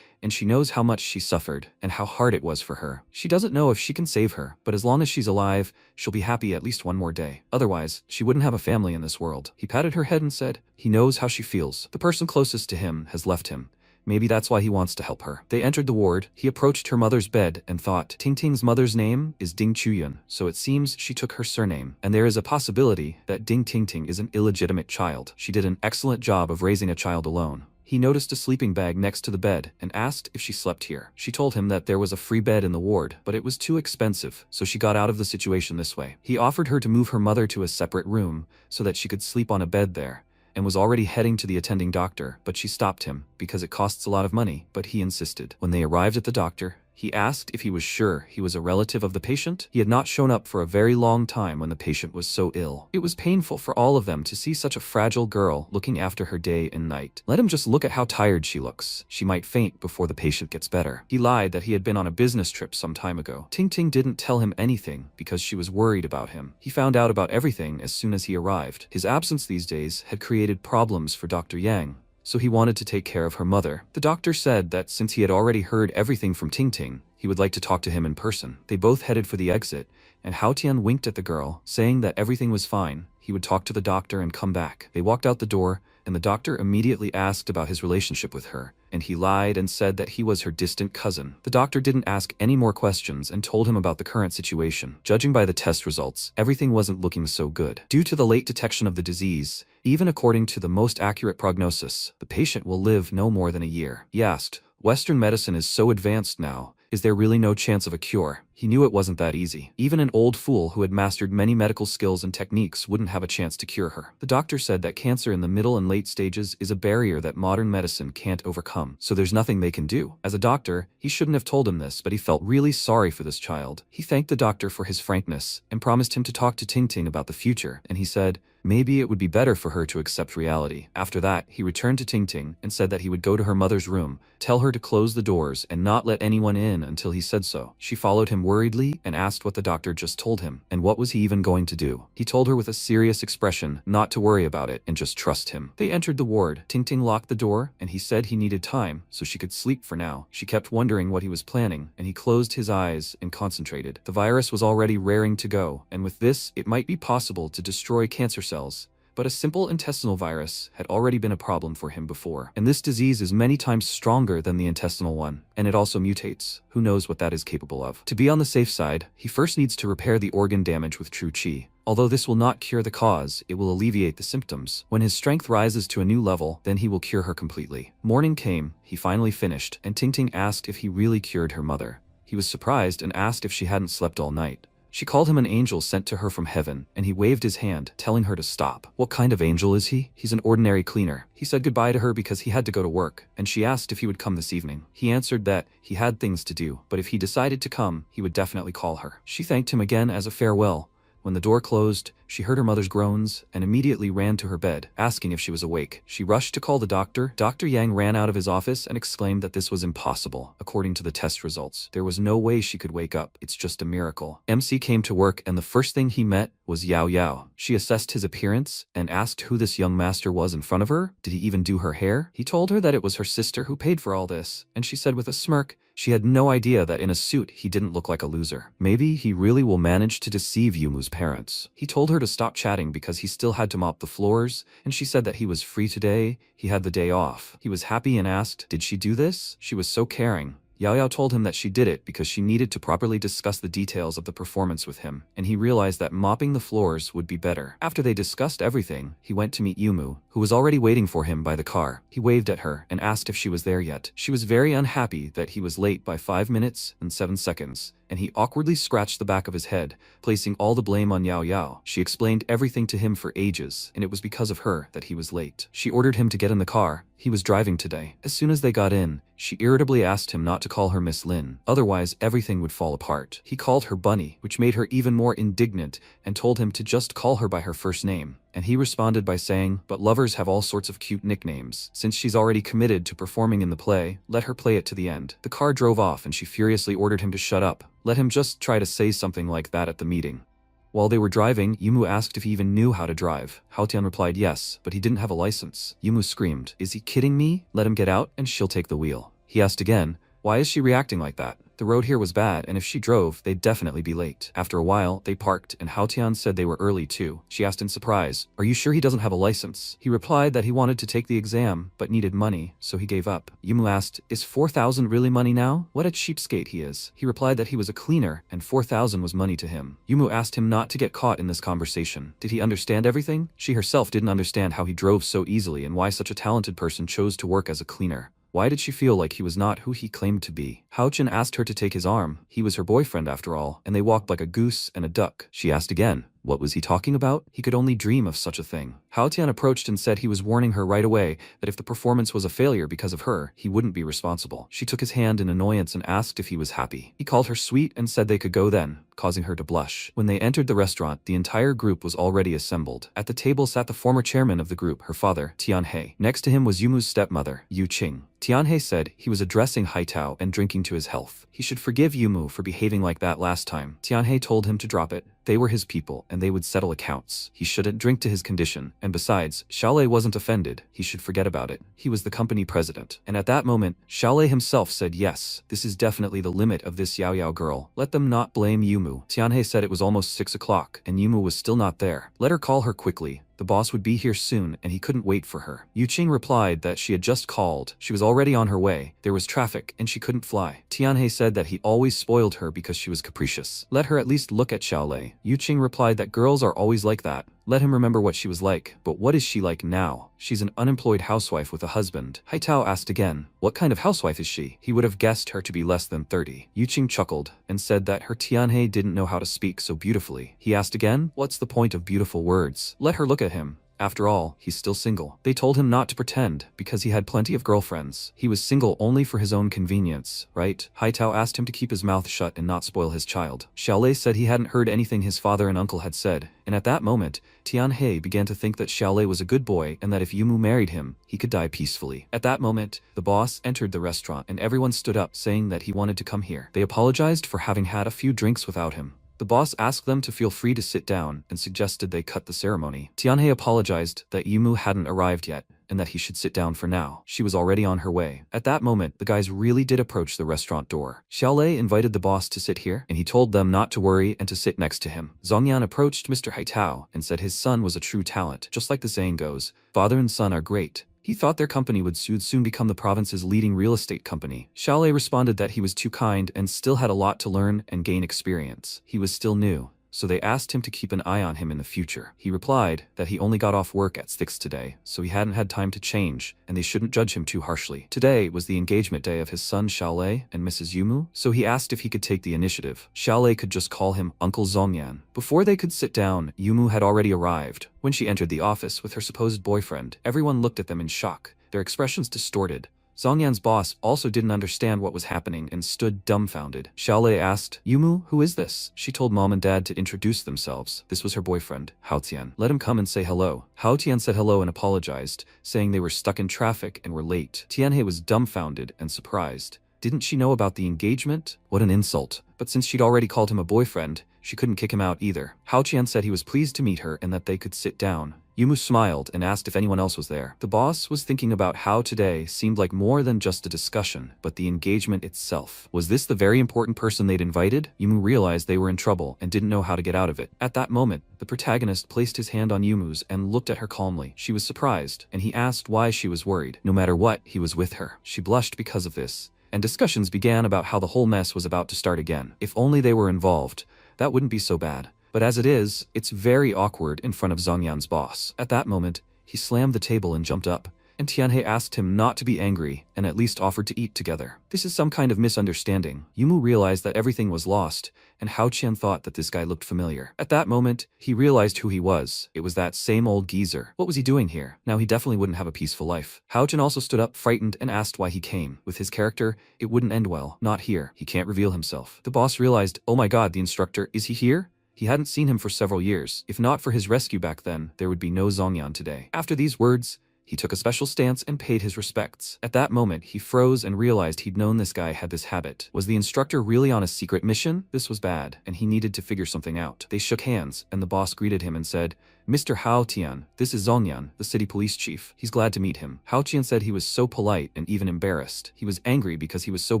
[SPEAKER 1] and she knows how much she suffered and how hard it was for her. She doesn't know if she can save her, but as long as she's alive, she'll be happy at least one more day. Otherwise, she wouldn't have a family in this world. He patted her head and said, he knows how she feels. The person closest to him has left him. Maybe that's why he wants to help her. They entered the ward. He approached her mother's bed and thought, Ting Ting's mother's name is Ding Chuyun, so it seems she took her surname. And there is a possibility that Ding Ting Ting is an illegitimate child. She did an excellent job of raising a child alone. He noticed a sleeping bag next to the bed and asked if she slept here. She told him that there was a free bed in the ward, but it was too expensive, so she got out of the situation this way. He offered her to move her mother to a separate room so that she could sleep on a bed there, and was already heading to the attending doctor, but she stopped him because it costs a lot of money, but he insisted. When they arrived at the doctor, he asked if he was sure he was a relative of the patient. He had not shown up for a very long time when the patient was so ill. It was painful for all of them to see such a fragile girl looking after her day and night. Let him just look at how tired she looks. She might faint before the patient gets better. He lied that he had been on a business trip some time ago. Ting Ting didn't tell him anything because she was worried about him. He found out about everything as soon as he arrived. His absence these days had created problems for Dr. Yang, so he wanted to take care of her mother. The doctor said that since he had already heard everything from Ting Ting, he would like to talk to him in person. They both headed for the exit, and Hao Tian winked at the girl, saying that everything was fine. He would talk to the doctor and come back. They walked out the door, and the doctor immediately asked about his relationship with her, and he lied and said that he was her distant cousin. The doctor didn't ask any more questions and told him about the current situation. Judging by the test results, everything wasn't looking so good. Due to the late detection of the disease, even according to the most accurate prognosis, the patient will live no more than a year. He asked, Western medicine is so advanced now, is there really no chance of a cure? He knew it wasn't that easy. Even an old fool who had mastered many medical skills and techniques wouldn't have a chance to cure her. The doctor said that cancer in the middle and late stages is a barrier that modern medicine can't overcome, so there's nothing they can do. As a doctor, he shouldn't have told him this, but he felt really sorry for this child. He thanked the doctor for his frankness and promised him to talk to Ting about the future, and he said, maybe it would be better for her to accept reality. After that, he returned to Ting and said that he would go to her mother's room, tell her to close the doors and not let anyone in until he said so. She followed him worriedly and asked what the doctor just told him, and what was he even going to do. He told her with a serious expression not to worry about it and just trust him. They entered the ward. Ting locked the door, and he said he needed time so she could sleep for now. She kept wondering what he was planning, and he closed his eyes and concentrated. The virus was already raring to go, and with this, it might be possible to destroy cancer cells. But a simple intestinal virus had already been a problem for him before, and this disease is many times stronger than the intestinal one, and it also mutates. Who knows what that is capable of? To be on the safe side, he first needs to repair the organ damage with true qi. Although this will not cure the cause, it will alleviate the symptoms. When his strength rises to a new level, then he will cure her completely. Morning came, he finally finished, and Ting asked if he really cured her mother. He was surprised and asked if she hadn't slept all night. She called him an angel sent to her from heaven, and he waved his hand, telling her to stop. What kind of angel is he? He's an ordinary cleaner. He said goodbye to her because he had to go to work, and she asked if he would come this evening. He answered that he had things to do, but if he decided to come, he would definitely call her. She thanked him again as a farewell. When the door closed, she heard her mother's groans and immediately ran to her bed, asking if she was awake. She rushed to call the doctor. Dr. Yang ran out of his office and exclaimed that this was impossible. According to the test results, there was no way she could wake up. It's just a miracle. MC came to work, and the first thing he met was Yao. She assessed his appearance and asked who this young master was in front of her. Did he even do her hair? He told her that it was her sister who paid for all this, and she said with a smirk, she had no idea that in a suit he didn't look like a loser. Maybe he really will manage to deceive Yumu's parents. He told her to stop chatting because he still had to mop the floors, and she said that he was free today, he had the day off. He was happy and asked, did she do this? She was so caring. Yao told him that she did it because she needed to properly discuss the details of the performance with him, and he realized that mopping the floors would be better. After they discussed everything, he went to meet Yumu, who was already waiting for him by the car. He waved at her and asked if she was there yet. She was very unhappy that he was late by 5 minutes and 7 seconds. And he awkwardly scratched the back of his head, placing all the blame on Yao. She explained everything to him for ages, and it was because of her that he was late. She ordered him to get in the car. He was driving today. As soon as they got in, she irritably asked him not to call her Miss Lin, otherwise everything would fall apart. He called her Bunny, which made her even more indignant, and told him to just call her by her first name. And he responded by saying, but lovers have all sorts of cute nicknames. Since she's already committed to performing in the play, let her play it to the end. The car drove off and she furiously ordered him to shut up. Let him just try to say something like that at the meeting. While they were driving, Yumu asked if he even knew how to drive. Haotian replied yes, but he didn't have a license. Yumu screamed, is he kidding me? Let him get out and she'll take the wheel. He asked again, why is she reacting like that? The road here was bad, and if she drove, they'd definitely be late. After a while, they parked, and Haotian said they were early too. She asked in surprise, are you sure he doesn't have a license? He replied that he wanted to take the exam, but needed money, so he gave up. Yumu asked, is 4,000 really money now? What a cheapskate he is. He replied that he was a cleaner, and 4,000 was money to him. Yumu asked him not to get caught in this conversation. Did he understand everything? She herself didn't understand how he drove so easily and why such a talented person chose to work as a cleaner. Why did she feel like he was not who he claimed to be? Haotian asked her to take his arm. He was her boyfriend after all, and they walked like a goose and a duck. She asked again, what was he talking about? He could only dream of such a thing. Haotian approached and said he was warning her right away that if the performance was a failure because of her, he wouldn't be responsible. She took his hand in annoyance and asked if he was happy. He called her sweet and said they could go then, causing her to blush. When they entered the restaurant, the entire group was already assembled. At the table sat the former chairman of the group, her father, Tianhe. Next to him was Yumu's stepmother, Yu Qing. Tianhe said he was addressing Haitao and drinking to his health. He should forgive Yumu for behaving like that last time. Tianhe told him to drop it. They were his people, and they would settle accounts. He shouldn't drink to his condition, and besides, Xiaolei wasn't offended. He should forget about it. He was the company president. And at that moment, Xiaolei himself said yes, this is definitely the limit of this Yao girl. Let them not blame Yumu. Tianhe said it was almost 6 o'clock, and Yumu was still not there. Let her call her quickly. The boss would be here soon, and he couldn't wait for her. Yu Qing replied that she had just called. She was already on her way. There was traffic, and she couldn't fly. Tianhe said that he always spoiled her because she was capricious. Let her at least look at Xiaolei. Yu Qing replied that girls are always like that. Let him remember what she was like. But what is she like now? She's an unemployed housewife with a husband. Haitao asked again, what kind of housewife is she? He would have guessed her to be less than 30. Yuqing chuckled and said that her Tianhe didn't know how to speak so beautifully. He asked again, what's the point of beautiful words? Let her look at him. After all, he's still single. They told him not to pretend, because he had plenty of girlfriends. He was single only for his own convenience, right? Haitao asked him to keep his mouth shut and not spoil his child. Xiaolei said he hadn't heard anything his father and uncle had said, and at that moment, Tianhe began to think that Xiaolei was a good boy and that if Yumu married him, he could die peacefully. At that moment, the boss entered the restaurant and everyone stood up saying that he wanted to come here. They apologized for having had a few drinks without him. The boss asked them to feel free to sit down and suggested they cut the ceremony. Tianhe apologized that Yumu hadn't arrived yet and that he should sit down for now. She was already on her way. At that moment, the guys really did approach the restaurant door. Xiaolei invited the boss to sit here, and he told them not to worry and to sit next to him. Zongyan approached Mr. Haitao and said his son was a true talent. Just like the saying goes, father and son are great. He thought their company would soon become the province's leading real estate company. Xiaolei responded that he was too kind and still had a lot to learn and gain experience. He was still new, so they asked him to keep an eye on him in the future. He replied that he only got off work at 6 today, so he hadn't had time to change, and they shouldn't judge him too harshly. Today was the engagement day of his son Xiaolei and Mrs. Yumu, so he asked if he could take the initiative. Xiaolei could just call him Uncle Zongyan. Before they could sit down, Yumu had already arrived. When she entered the office with her supposed boyfriend, everyone looked at them in shock, their expressions distorted. Zongyan's boss also didn't understand what was happening and stood dumbfounded. Xiaolei asked, Yumu, who is this? She told mom and dad to introduce themselves. This was her boyfriend, Haotian. Let him come and say hello. Haotian said hello and apologized, saying they were stuck in traffic and were late. Tianhe was dumbfounded and surprised. Didn't she know about the engagement? What an insult. But since she'd already called him a boyfriend, she couldn't kick him out either. Haotian said he was pleased to meet her and that they could sit down. Yumu smiled and asked if anyone else was there. The boss was thinking about how today seemed like more than just a discussion, but the engagement itself. Was this the very important person they'd invited? Yumu realized they were in trouble and didn't know how to get out of it. At that moment, the protagonist placed his hand on Yumu's and looked at her calmly. She was surprised, and he asked why she was worried. No matter what, he was with her. She blushed because of this, and discussions began about how the whole mess was about to start again. If only they were involved, that wouldn't be so bad. But as it is, it's very awkward in front of Zongyan's boss. At that moment, he slammed the table and jumped up, and Tianhe asked him not to be angry and at least offered to eat together. This is some kind of misunderstanding. Yumu realized that everything was lost, and Hao Qian thought that this guy looked familiar. At that moment, he realized who he was. It was that same old geezer. What was he doing here? Now he definitely wouldn't have a peaceful life. Hao Qian also stood up, frightened, and asked why he came. With his character, it wouldn't end well. Not here. He can't reveal himself. The boss realized, oh my god, the instructor, is he here? He hadn't seen him for several years. If not for his rescue back then, there would be no Zongyan today. After these words, he took a special stance and paid his respects. At that moment, he froze and realized he'd known this guy had this habit. Was the instructor really on a secret mission? This was bad, and he needed to figure something out. They shook hands, and the boss greeted him and said, Mr. Hao Tian, this is Zongyan, the city police chief. He's glad to meet him. Hao Tian said he was so polite and even embarrassed. He was angry because he was so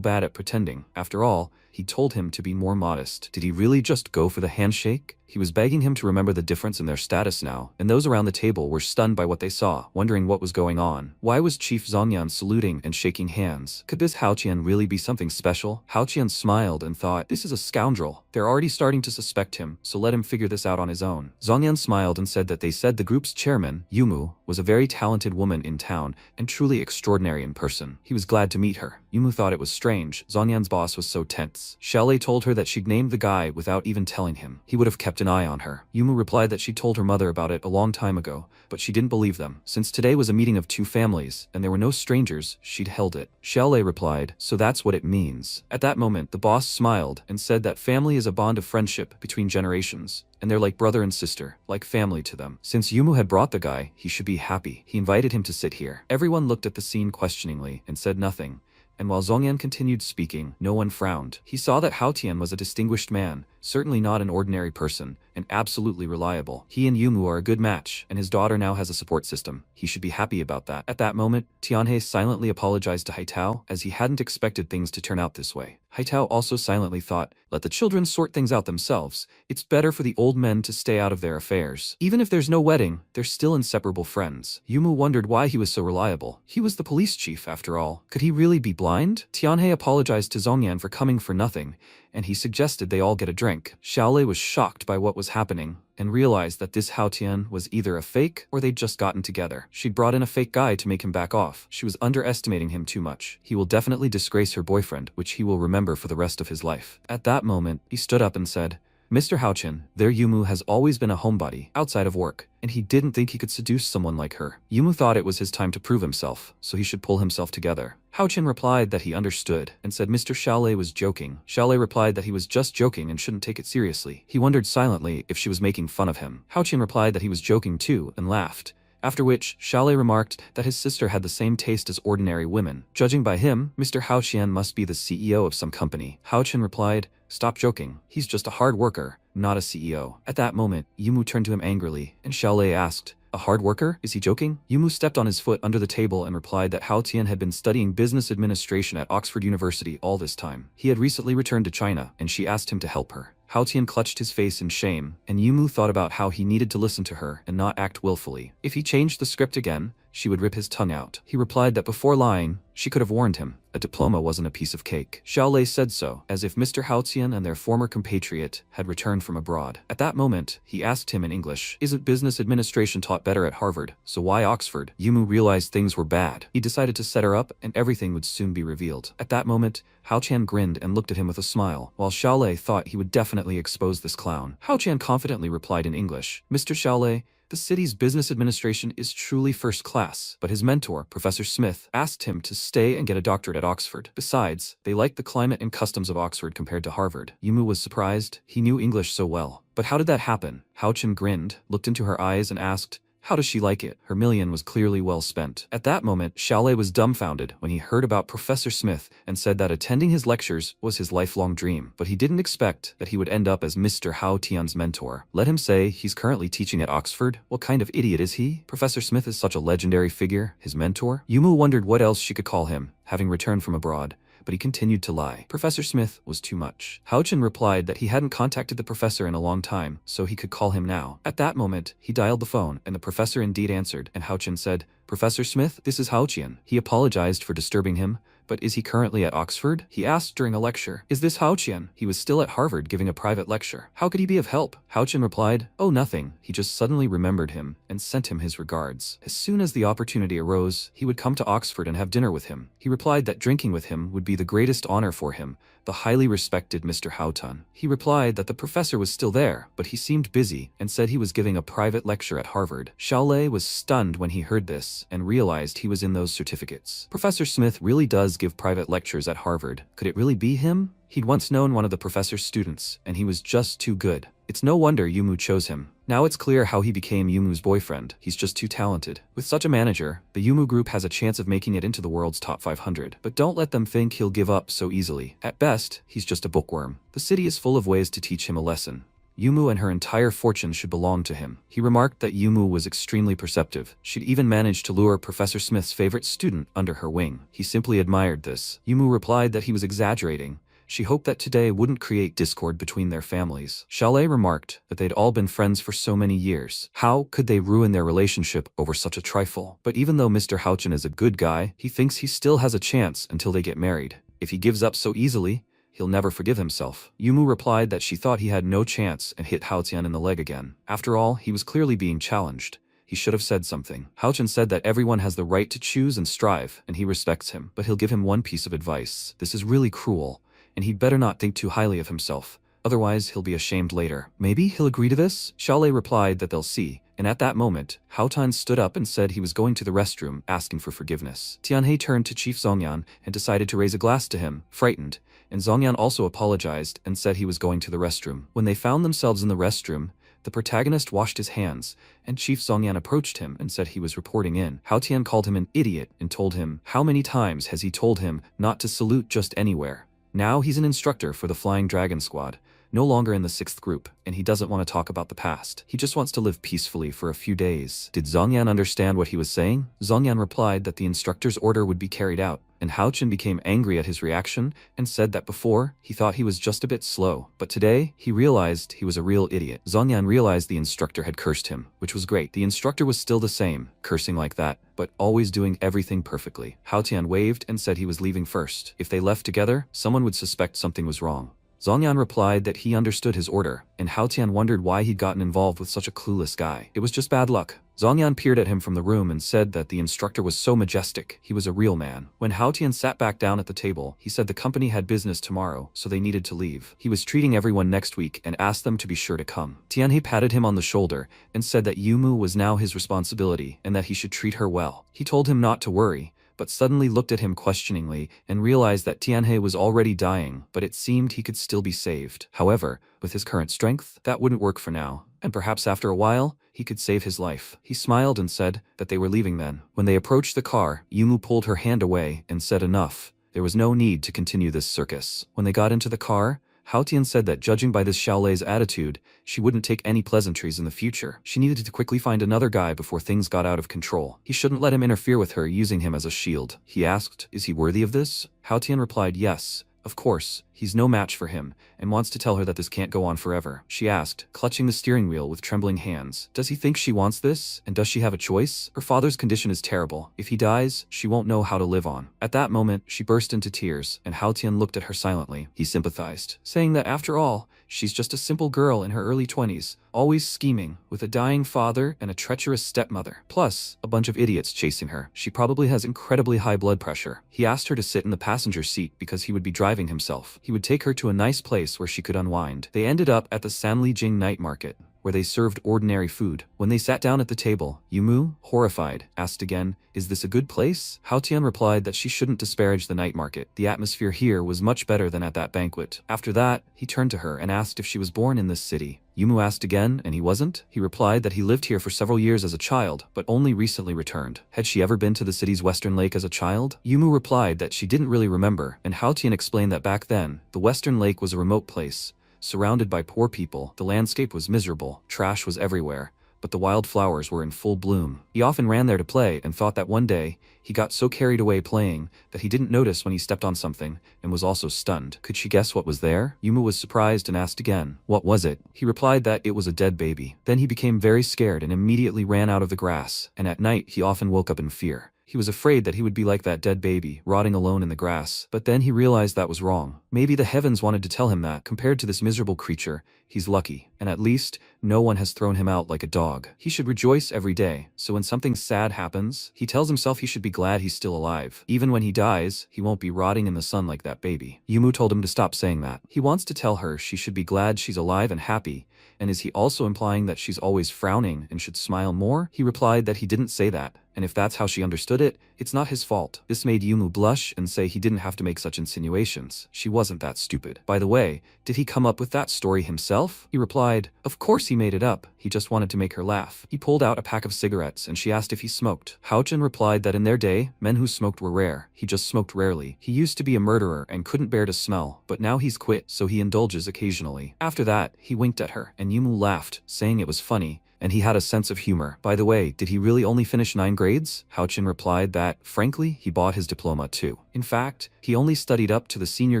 [SPEAKER 1] bad at pretending. After all, he told him to be more modest. Did he really just go for the handshake? He was begging him to remember the difference in their status now, and those around the table were stunned by what they saw, wondering what was going on. Why was Chief Zongyan saluting and shaking hands? Could this Hao Qian really be something special? Hao Qian smiled and thought, this is a scoundrel. They're already starting to suspect him, so let him figure this out on his own. Zongyan smiled and said that they said the group's chairman, Yumu, was a very talented woman in town and truly extraordinary in person. He was glad to meet her. Yumu thought it was strange. Zongyan's boss was so tense. Xiaolei told her that she'd named the guy without even telling him. He would have kept an eye on her. Yumu replied that she told her mother about it a long time ago, but she didn't believe them. Since today was a meeting of two families, and there were no strangers, she'd held it. Xiaolei replied, so that's what it means. At that moment, the boss smiled and said that family is a bond of friendship between generations, and they're like brother and sister, like family to them. Since Yumu had brought the guy, he should be happy. He invited him to sit here. Everyone looked at the scene questioningly and said nothing. And while Zongyan continued speaking, no one frowned. He saw that Hao Tian was a distinguished man, certainly not an ordinary person, and absolutely reliable. He and Yumu are a good match, and his daughter now has a support system. He should be happy about that. At that moment, Tianhe silently apologized to Haitao, as he hadn't expected things to turn out this way. Haitao also silently thought, let the children sort things out themselves. It's better for the old men to stay out of their affairs. Even if there's no wedding, they're still inseparable friends. Yumu wondered why he was so reliable. He was the police chief, after all. Could he really be blind? Tianhe apologized to Zongyan for coming for nothing, and he suggested they all get a drink. shrank. Xiaolei was shocked by what was happening and realized that this Hao Tian was either a fake or they'd just gotten together. She'd brought in a fake guy to make him back off. She was underestimating him too much. He will definitely disgrace her boyfriend, which he will remember for the rest of his life. At that moment, he stood up and said, Mr. Haochen, their Yumu has always been a homebody, outside of work, and he didn't think he could seduce someone like her. Yumu thought it was his time to prove himself, so he should pull himself together. Haochen replied that he understood, and said Mr. Xiaolei was joking. Xiaolei replied that he was just joking and shouldn't take it seriously. He wondered silently if she was making fun of him. Haochen replied that he was joking too, and laughed. After which, Xiaolei remarked that his sister had the same taste as ordinary women. Judging by him, Mr. Hao Qian must be the CEO of some company. Hao Chen replied, stop joking. He's just a hard worker, not a CEO. At that moment, Yumu turned to him angrily, and Xiaolei asked, a hard worker? Is he joking? Yumu stepped on his foot under the table and replied that Hao Tian had been studying business administration at Oxford University all this time. He had recently returned to China, and she asked him to help her. Hao Tian clutched his face in shame, and Yumu thought about how he needed to listen to her and not act willfully. If he changed the script again, she would rip his tongue out. He replied that before lying, she could have warned him. A diploma wasn't a piece of cake. Xiaolei said so, as if Mr. Hao Tian and their former compatriot had returned from abroad. At that moment, he asked him in English, isn't business administration taught better at Harvard, so why Oxford? Yumu realized things were bad. He decided to set her up, and everything would soon be revealed. At that moment, Hao Chan grinned and looked at him with a smile, while Xiaolei thought he would definitely expose this clown. Hao Chan confidently replied in English, Mr. Xiaolei, the city's business administration is truly first class, but his mentor, Professor Smith, asked him to stay and get a doctorate at Oxford. Besides, they liked the climate and customs of Oxford compared to Harvard. Yumu was surprised. He knew English so well. But how did that happen? Hao Chen grinned, looked into her eyes and asked, how does she like it? Her million was clearly well spent. At that moment, Xiaolei was dumbfounded when he heard about Professor Smith and said that attending his lectures was his lifelong dream. But he didn't expect that he would end up as Mr. Hao Tian's mentor. Let him say he's currently teaching at Oxford. What kind of idiot is he? Professor Smith is such a legendary figure, his mentor. Yumu wondered what else she could call him, having returned from abroad. But he continued to lie. Professor Smith was too much. Hao Chen replied that he hadn't contacted the professor in a long time, so he could call him now. At that moment, he dialed the phone, and the professor indeed answered, and Hao Chen said, Professor Smith, this is Hao Qian. He apologized for disturbing him, but is he currently at Oxford? He asked during a lecture. Is this Hao Qian? He was still at Harvard giving a private lecture. How could he be of help? Hao Qian replied, oh, nothing. He just suddenly remembered him and sent him his regards. As soon as the opportunity arose, he would come to Oxford and have dinner with him. He replied that drinking with him would be the greatest honor for him, the highly respected Mr. Hao Tun. He replied that the professor was still there, but he seemed busy and said he was giving a private lecture at Harvard. Xiaolei was stunned when he heard this and realized he was in those certificates. Professor Smith really does give private lectures at Harvard. Could it really be him? He'd once known one of the professor's students, and he was just too good. It's no wonder Yumu chose him. Now it's clear how he became Yumu's boyfriend. He's just too talented. With such a manager, the Yumu group has a chance of making it into the world's top 500. But don't let them think he'll give up so easily. At best, he's just a bookworm. The city is full of ways to teach him a lesson. Yumu and her entire fortune should belong to him. He remarked that Yumu was extremely perceptive. She'd even managed to lure Professor Smith's favorite student under her wing. He simply admired this. Yumu replied that he was exaggerating. She hoped that today wouldn't create discord between their families. Xiaolei remarked that they'd all been friends for so many years. How could they ruin their relationship over such a trifle? But even though Mr. Haochen is a good guy, he thinks he still has a chance until they get married. If he gives up so easily, he'll never forgive himself. Yumu replied that she thought he had no chance and hit Hao Tian in the leg again. After all, he was clearly being challenged. He should have said something. Hao Chen said that everyone has the right to choose and strive, and he respects him. But he'll give him one piece of advice. This is really cruel, and he'd better not think too highly of himself. Otherwise, he'll be ashamed later. Maybe he'll agree to this? Xiaolei replied that they'll see. And at that moment, Hao Tan stood up and said he was going to the restroom, asking for forgiveness. Tianhe turned to Chief Zongyan and decided to raise a glass to him, frightened, and Zongyan also apologized and said he was going to the restroom. When they found themselves in the restroom, the protagonist washed his hands, and Chief Zongyan approached him and said he was reporting in. Hao Tian called him an idiot and told him how many times has he told him not to salute just anywhere. Now he's an instructor for the Flying Dragon Squad, no longer in the 6th group, and he doesn't want to talk about the past. He just wants to live peacefully for a few days. Did Zongyan understand what he was saying? Zongyan replied that the instructor's order would be carried out, and Hao Chen became angry at his reaction and said that before, he thought he was just a bit slow, but today, he realized he was a real idiot. Zongyan realized the instructor had cursed him, which was great. The instructor was still the same, cursing like that, but always doing everything perfectly. Hao Tian waved and said he was leaving first. If they left together, someone would suspect something was wrong. Zhongyan replied that he understood his order, and Hao Tian wondered why he'd gotten involved with such a clueless guy. It was just bad luck. Zhongyan peered at him from the room and said that the instructor was so majestic, he was a real man. When Hao Tian sat back down at the table, he said the company had business tomorrow, so they needed to leave. He was treating everyone next week and asked them to be sure to come. Tianhe patted him on the shoulder and said that Yumu was now his responsibility and that he should treat her well. He told him not to worry, but suddenly looked at him questioningly and realized that Tianhe was already dying, but it seemed he could still be saved. However, with his current strength, that wouldn't work for now, and perhaps after a while, he could save his life. He smiled and said that they were leaving then. When they approached the car, Yumu pulled her hand away and said enough. There was no need to continue this circus. When they got into the car, Hao Tian said that judging by this Xiaolei's attitude, she wouldn't take any pleasantries in the future. She needed to quickly find another guy before things got out of control. He shouldn't let him interfere with her using him as a shield. He asked, "Is he worthy of this?" Hao Tian replied, "Yes. Of course, he's no match for him, and wants to tell her that this can't go on forever." She asked, clutching the steering wheel with trembling hands, "Does he think she wants this, and does she have a choice? Her father's condition is terrible. If he dies, she won't know how to live on." At that moment, she burst into tears, and Hao Tian looked at her silently. He sympathized, saying that after all, she's just a simple girl in her early 20s, always scheming, with a dying father and a treacherous stepmother. Plus, a bunch of idiots chasing her. She probably has incredibly high blood pressure. He asked her to sit in the passenger seat because he would be driving himself. He would take her to a nice place where she could unwind. They ended up at the Sanlijing night market, where they served ordinary food. When they sat down at the table, Yumu, horrified, asked again, "Is this a good place?" Hao Tian replied that she shouldn't disparage the night market. The atmosphere here was much better than at that banquet. After that, he turned to her and asked if she was born in this city. Yumu asked again, and he wasn't. He replied that he lived here for several years as a child, but only recently returned. Had she ever been to the city's western lake as a child? Yumu replied that she didn't really remember, and Hao Tian explained that back then, the western lake was a remote place, surrounded by poor people. The landscape was miserable, trash was everywhere, but the wild flowers were in full bloom. He often ran there to play and thought that one day, he got so carried away playing that he didn't notice when he stepped on something and was also stunned. Could she guess what was there? Yumu was surprised and asked again, "What was it?" He replied that it was a dead baby. Then he became very scared and immediately ran out of the grass, and at night he often woke up in fear. He was afraid that he would be like that dead baby, rotting alone in the grass, but then he realized that was wrong. Maybe the heavens wanted to tell him that, compared to this miserable creature, he's lucky, and at least, no one has thrown him out like a dog. He should rejoice every day, so when something sad happens, he tells himself he should be glad he's still alive. Even when he dies, he won't be rotting in the sun like that baby. Yumu told him to stop saying that. He wants to tell her she should be glad she's alive and happy, and is he also implying that she's always frowning and should smile more? He replied that he didn't say that, and if that's how she understood it, it's not his fault. This made Yumu blush and say he didn't have to make such insinuations. She wasn't that stupid. By the way, did he come up with that story himself? He replied, "Of course he made it up. He just wanted to make her laugh." He pulled out a pack of cigarettes and she asked if he smoked. Haochen replied that in their day, men who smoked were rare. He just smoked rarely. He used to be a murderer and couldn't bear to smell, but now he's quit, so he indulges occasionally. After that, he winked at her, and Yumu laughed, saying it was funny, and he had a sense of humor. By the way, did he really only finish 9 grades? Haochen replied that, frankly, he bought his diploma too. In fact, he only studied up to the senior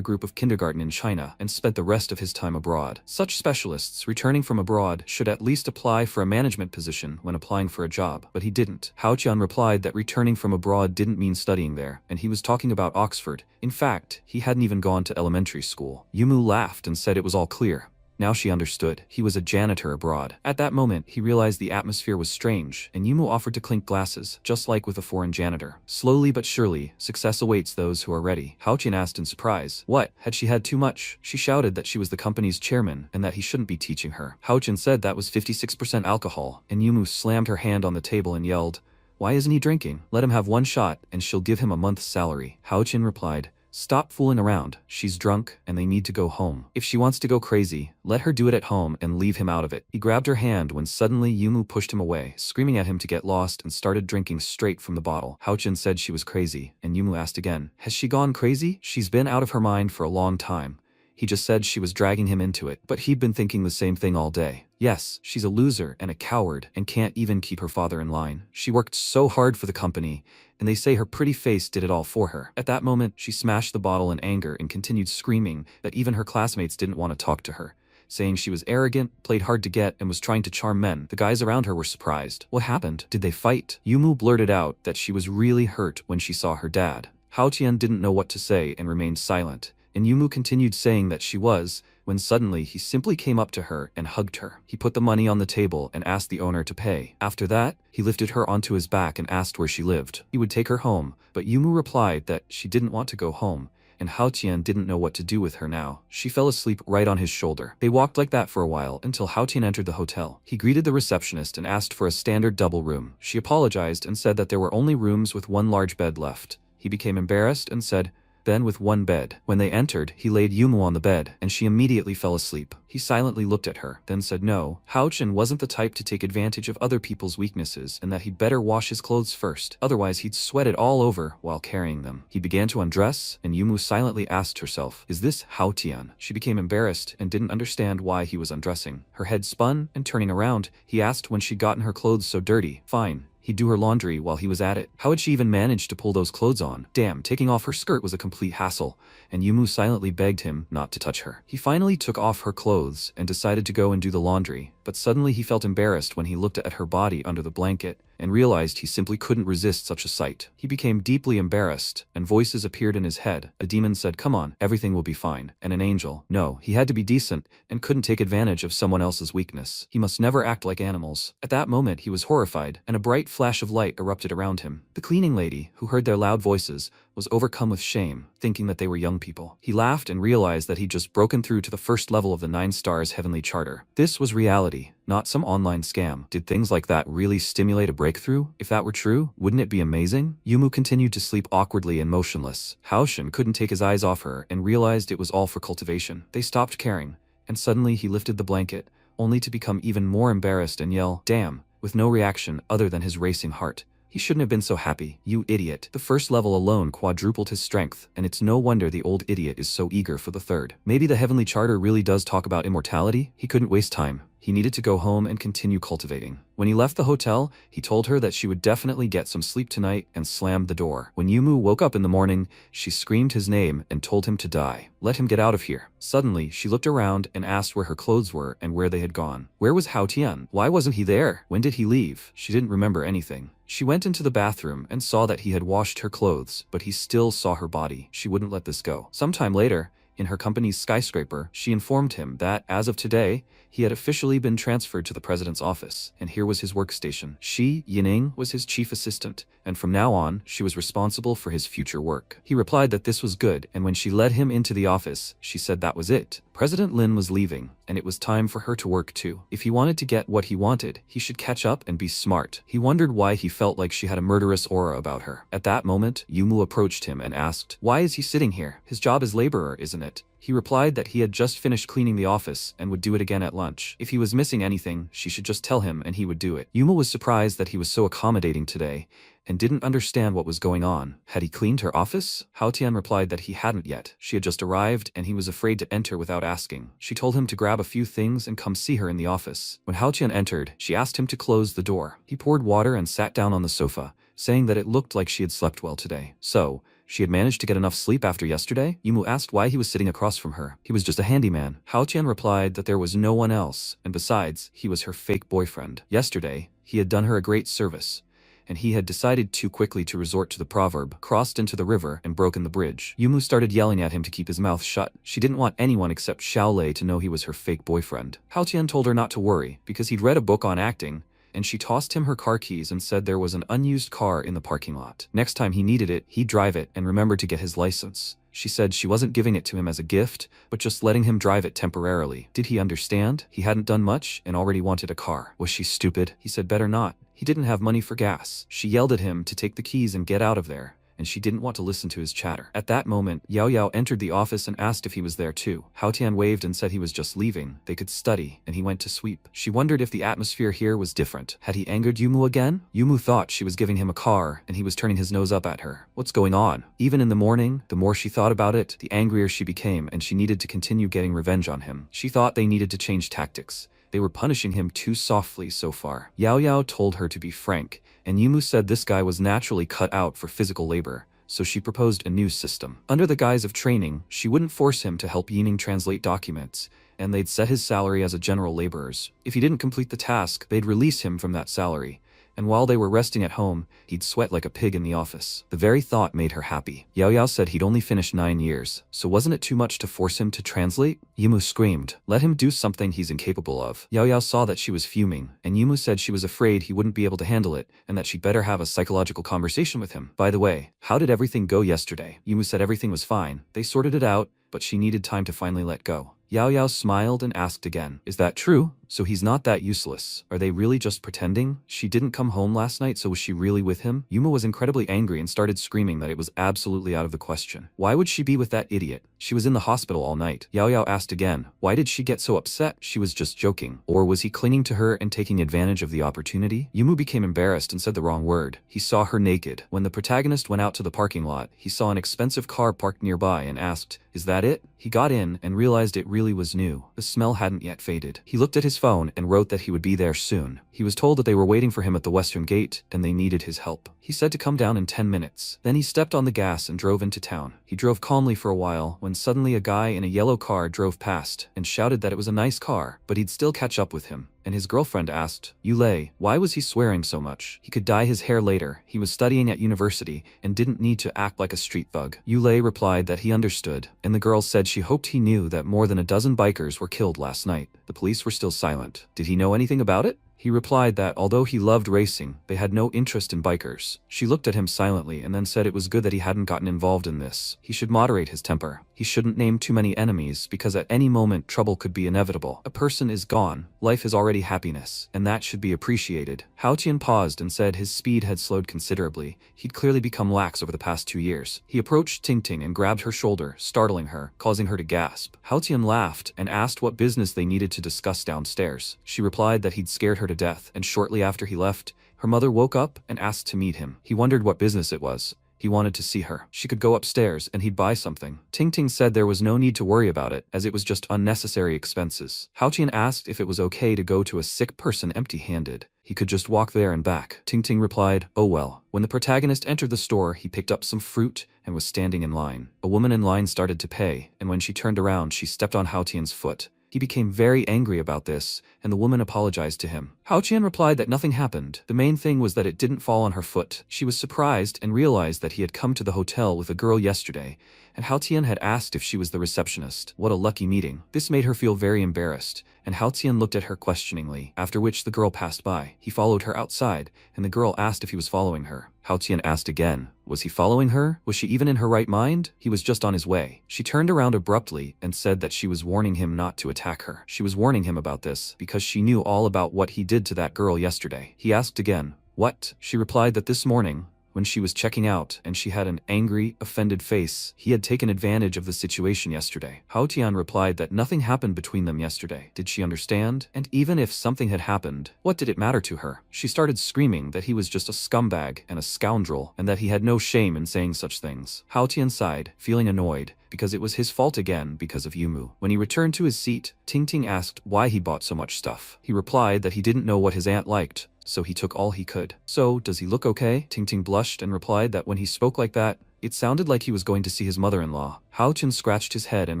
[SPEAKER 1] group of kindergarten in China and spent the rest of his time abroad. Such specialists returning from abroad should at least apply for a management position when applying for a job, but he didn't. Haochen replied that returning from abroad didn't mean studying there, and he was talking about Oxford. In fact, he hadn't even gone to elementary school. Yumu laughed and said it was all clear. Now she understood. He was a janitor abroad. At that moment, he realized the atmosphere was strange, and Yumu offered to clink glasses, just like with a foreign janitor. Slowly but surely, success awaits those who are ready. Haochen asked in surprise, what, had she had too much? She shouted that she was the company's chairman, and that he shouldn't be teaching her. Haochen said that was 56% alcohol, and Yumu slammed her hand on the table and yelled, "Why isn't he drinking? Let him have 1 shot, and she'll give him a month's salary." Haochen replied, "Stop fooling around. She's drunk, and they need to go home. If she wants to go crazy, let her do it at home and leave him out of it." He grabbed her hand when suddenly Yumu pushed him away, screaming at him to get lost, and started drinking straight from the bottle. Haochen said she was crazy, and Yumu asked again, "Has she gone crazy?" "She's been out of her mind for a long time." He just said she was dragging him into it, but he'd been thinking the same thing all day. Yes, she's a loser and a coward and can't even keep her father in line. She worked so hard for the company, and they say her pretty face did it all for her. At that moment, she smashed the bottle in anger and continued screaming that even her classmates didn't want to talk to her, saying she was arrogant, played hard to get, and was trying to charm men. The guys around her were surprised. What happened? Did they fight? Yumu blurted out that she was really hurt when she saw her dad. Haochen didn't know what to say and remained silent. and Yumu continued saying that she was, when suddenly he simply came up to her and hugged her. He put the money on the table and asked the owner to pay. After that, he lifted her onto his back and asked where she lived. He would take her home, but Yumu replied that she didn't want to go home, and Hao Tian didn't know what to do with her now. She fell asleep right on his shoulder. They walked like that for a while until Hao Tian entered the hotel. He greeted the receptionist and asked for a standard double room. She apologized and said that there were only rooms with one large bed left. He became embarrassed and said, "Then with one bed." When they entered, he laid Yumu on the bed, and she immediately fell asleep. He silently looked at her, then said no, Hao Chen wasn't the type to take advantage of other people's weaknesses and that he'd better wash his clothes first, otherwise he'd sweat it all over while carrying them. He began to undress, and Yumu silently asked herself, "Is this Hao Tian?" She became embarrassed and didn't understand why he was undressing. Her head spun, and turning around, he asked when she'd gotten her clothes so dirty. Fine. He'd do her laundry while he was at it. How had she even managed to pull those clothes on? Damn, taking off her skirt was a complete hassle, and Yumu silently begged him not to touch her. He finally took off her clothes and decided to go and do the laundry, but suddenly he felt embarrassed when he looked at her body under the blanket and realized he simply couldn't resist such a sight. He became deeply embarrassed, and voices appeared in his head. A demon said, "Come on, everything will be fine." And an angel, no, he had to be decent and couldn't take advantage of someone else's weakness. He must never act like animals. At that moment he was horrified, and a bright flash of light erupted around him. The cleaning lady, who heard their loud voices, was overcome with shame, thinking that they were young people. He laughed and realized that he'd just broken through to the first level of the 9 stars heavenly charter. This was reality, not some online scam. Did things like that really stimulate a breakthrough? If that were true, wouldn't it be amazing? Yumu continued to sleep awkwardly and motionless. Hao Shen couldn't take his eyes off her and realized it was all for cultivation. They stopped caring, and suddenly he lifted the blanket, only to become even more embarrassed and yell, "Damn," with no reaction other than his racing heart. He shouldn't have been so happy, you idiot. The first level alone quadrupled his strength, and it's no wonder the old idiot is so eager for the third. Maybe the Heavenly Charter really does talk about immortality? He couldn't waste time. He needed to go home and continue cultivating. When he left the hotel, he told her that she would definitely get some sleep tonight and slammed the door. When Yumu woke up in the morning, she screamed his name and told him to die. Let him get out of here. Suddenly, she looked around and asked where her clothes were and where they had gone. Where was Hao Tian? Why wasn't he there? When did he leave? She didn't remember anything. She went into the bathroom and saw that he had washed her clothes, but he still saw her body. She wouldn't let this go. Sometime later, in her company's skyscraper, she informed him that, as of today, he had officially been transferred to the president's office, and here was his workstation. She, Yining, was his chief assistant, and from now on, she was responsible for his future work. He replied that this was good, and when she led him into the office, she said that was it. President Lin was leaving, and it was time for her to work too. If he wanted to get what he wanted, he should catch up and be smart. He wondered why he felt like she had a murderous aura about her. At that moment, Yumu approached him and asked, "Why is he sitting here? His job is laborer, isn't it?" He replied that he had just finished cleaning the office and would do it again at lunch. If he was missing anything, she should just tell him and he would do it. Yumu was surprised that he was so accommodating today and didn't understand what was going on. Had he cleaned her office? Hao Tian replied that he hadn't yet. She had just arrived and he was afraid to enter without asking. She told him to grab a few things and come see her in the office. When Hao Tian entered, she asked him to close the door. He poured water and sat down on the sofa, saying that it looked like she had slept well today. So, she had managed to get enough sleep after yesterday? Yumu asked why he was sitting across from her. He was just a handyman. Hao Tian replied that there was no one else, and besides, he was her fake boyfriend. Yesterday, he had done her a great service, and he had decided too quickly to resort to the proverb, crossed into the river and broken the bridge. Yumu started yelling at him to keep his mouth shut. She didn't want anyone except Xiaolei to know he was her fake boyfriend. Hao Tian told her not to worry, because he'd read a book on acting, and she tossed him her car keys and said there was an unused car in the parking lot. Next time he needed it, he'd drive it and remember to get his license. She said she wasn't giving it to him as a gift, but just letting him drive it temporarily. Did he understand? He hadn't done much and already wanted a car. Was she stupid? He said better not. He didn't have money for gas. She yelled at him to take the keys and get out of there, and she didn't want to listen to his chatter. At that moment, Yao Yao entered the office and asked if he was there too. Hao Tian waved and said he was just leaving. They could study, and he went to sweep. She wondered if the atmosphere here was different. Had he angered Yumu again? Yumu thought she was giving him a car, and he was turning his nose up at her. What's going on? Even in the morning, the more she thought about it, the angrier she became, and she needed to continue getting revenge on him. She thought they needed to change tactics. They were punishing him too softly so far. Yao Yao told her to be frank, and Yumu said this guy was naturally cut out for physical labor, so she proposed a new system. Under the guise of training, she wouldn't force him to help Yining translate documents, and they'd set his salary as a general laborer's. If he didn't complete the task, they'd release him from that salary, and while they were resting at home, he'd sweat like a pig in the office. The very thought made her happy. Yao said he'd only finished 9 years, so wasn't it too much to force him to translate? Yumu screamed, let him do something he's incapable of. Yao saw that she was fuming, and Yumu said she was afraid he wouldn't be able to handle it, and that she'd better have a psychological conversation with him. By the way, how did everything go yesterday? Yumu said everything was fine, they sorted it out, but she needed time to finally let go. Yao smiled and asked again, is that true? So he's not that useless. Are they really just pretending? She didn't come home last night, so was she really with him? Yuma was incredibly angry and started screaming that it was absolutely out of the question. Why would she be with that idiot? She was in the hospital all night. Yao asked again, why did she get so upset? She was just joking. Or was he clinging to her and taking advantage of the opportunity? Yumu became embarrassed and said the wrong word. He saw her naked. When the protagonist went out to the parking lot, he saw an expensive car parked nearby and asked, is that it? He got in and realized it really was new. The smell hadn't yet faded. He looked at his phone and wrote that he would be there soon. He was told that they were waiting for him at the western gate and they needed his help. He said to come down in 10 minutes. Then he stepped on the gas and drove into town. He drove calmly for a while when suddenly a guy in a yellow car drove past and shouted that it was a nice car, but he'd still catch up with him. And his girlfriend asked, Yulei, why was he swearing so much? He could dye his hair later. He was studying at university and didn't need to act like a street thug. Yulei replied that he understood, and the girl said she hoped he knew that more than a dozen bikers were killed last night. The police were still silent. Did he know anything about it? He replied that although he loved racing, they had no interest in bikers. She looked at him silently and then said it was good that he hadn't gotten involved in this. He should moderate his temper. He shouldn't name too many enemies because at any moment trouble could be inevitable. A person is gone. Life is already happiness, and that should be appreciated. Hao Tian paused and said his speed had slowed considerably. He'd clearly become lax over the past 2 years. He approached Ting and grabbed her shoulder, startling her, causing her to gasp. Hao Tian laughed and asked what business they needed to discuss downstairs. She replied that he'd scared her to death, and shortly after he left, her mother woke up and asked to meet him. He wondered what business it was. He wanted to see her. She could go upstairs and he'd buy something. Ting said there was no need to worry about it, as it was just unnecessary expenses. Hao Tian asked if it was okay to go to a sick person empty-handed. He could just walk there and back. Ting replied, oh well. When the protagonist entered the store, he picked up some fruit and was standing in line. A woman in line started to pay, and when she turned around, she stepped on Hao Tian's foot. He became very angry about this, and the woman apologized to him. Hao Tian replied that nothing happened. The main thing was that it didn't fall on her foot. She was surprised and realized that he had come to the hotel with a girl yesterday, and Hao Tian had asked if she was the receptionist. What a lucky meeting. This made her feel very embarrassed, and Hao Tian looked at her questioningly, after which the girl passed by. He followed her outside, and the girl asked if he was following her. Hao Tian asked again, was he following her? Was she even in her right mind? He was just on his way. She turned around abruptly and said that she was warning him not to attack her. She was warning him about this because she knew all about what he did to that girl yesterday. He asked again, what? She replied that this morning, when she was checking out and she had an angry, offended face, he had taken advantage of the situation yesterday. Hao Tian replied that nothing happened between them yesterday. Did she understand? And even if something had happened, what did it matter to her? She started screaming that he was just a scumbag and a scoundrel, and that he had no shame in saying such things. Hao Tian sighed, feeling annoyed, because it was his fault again because of Yumu. When he returned to his seat, Ting asked why he bought so much stuff. He replied that he didn't know what his aunt liked, so he took all he could. So, does he look okay? Ting blushed and replied that when he spoke like that, it sounded like he was going to see his mother-in-law. Hao Tian scratched his head and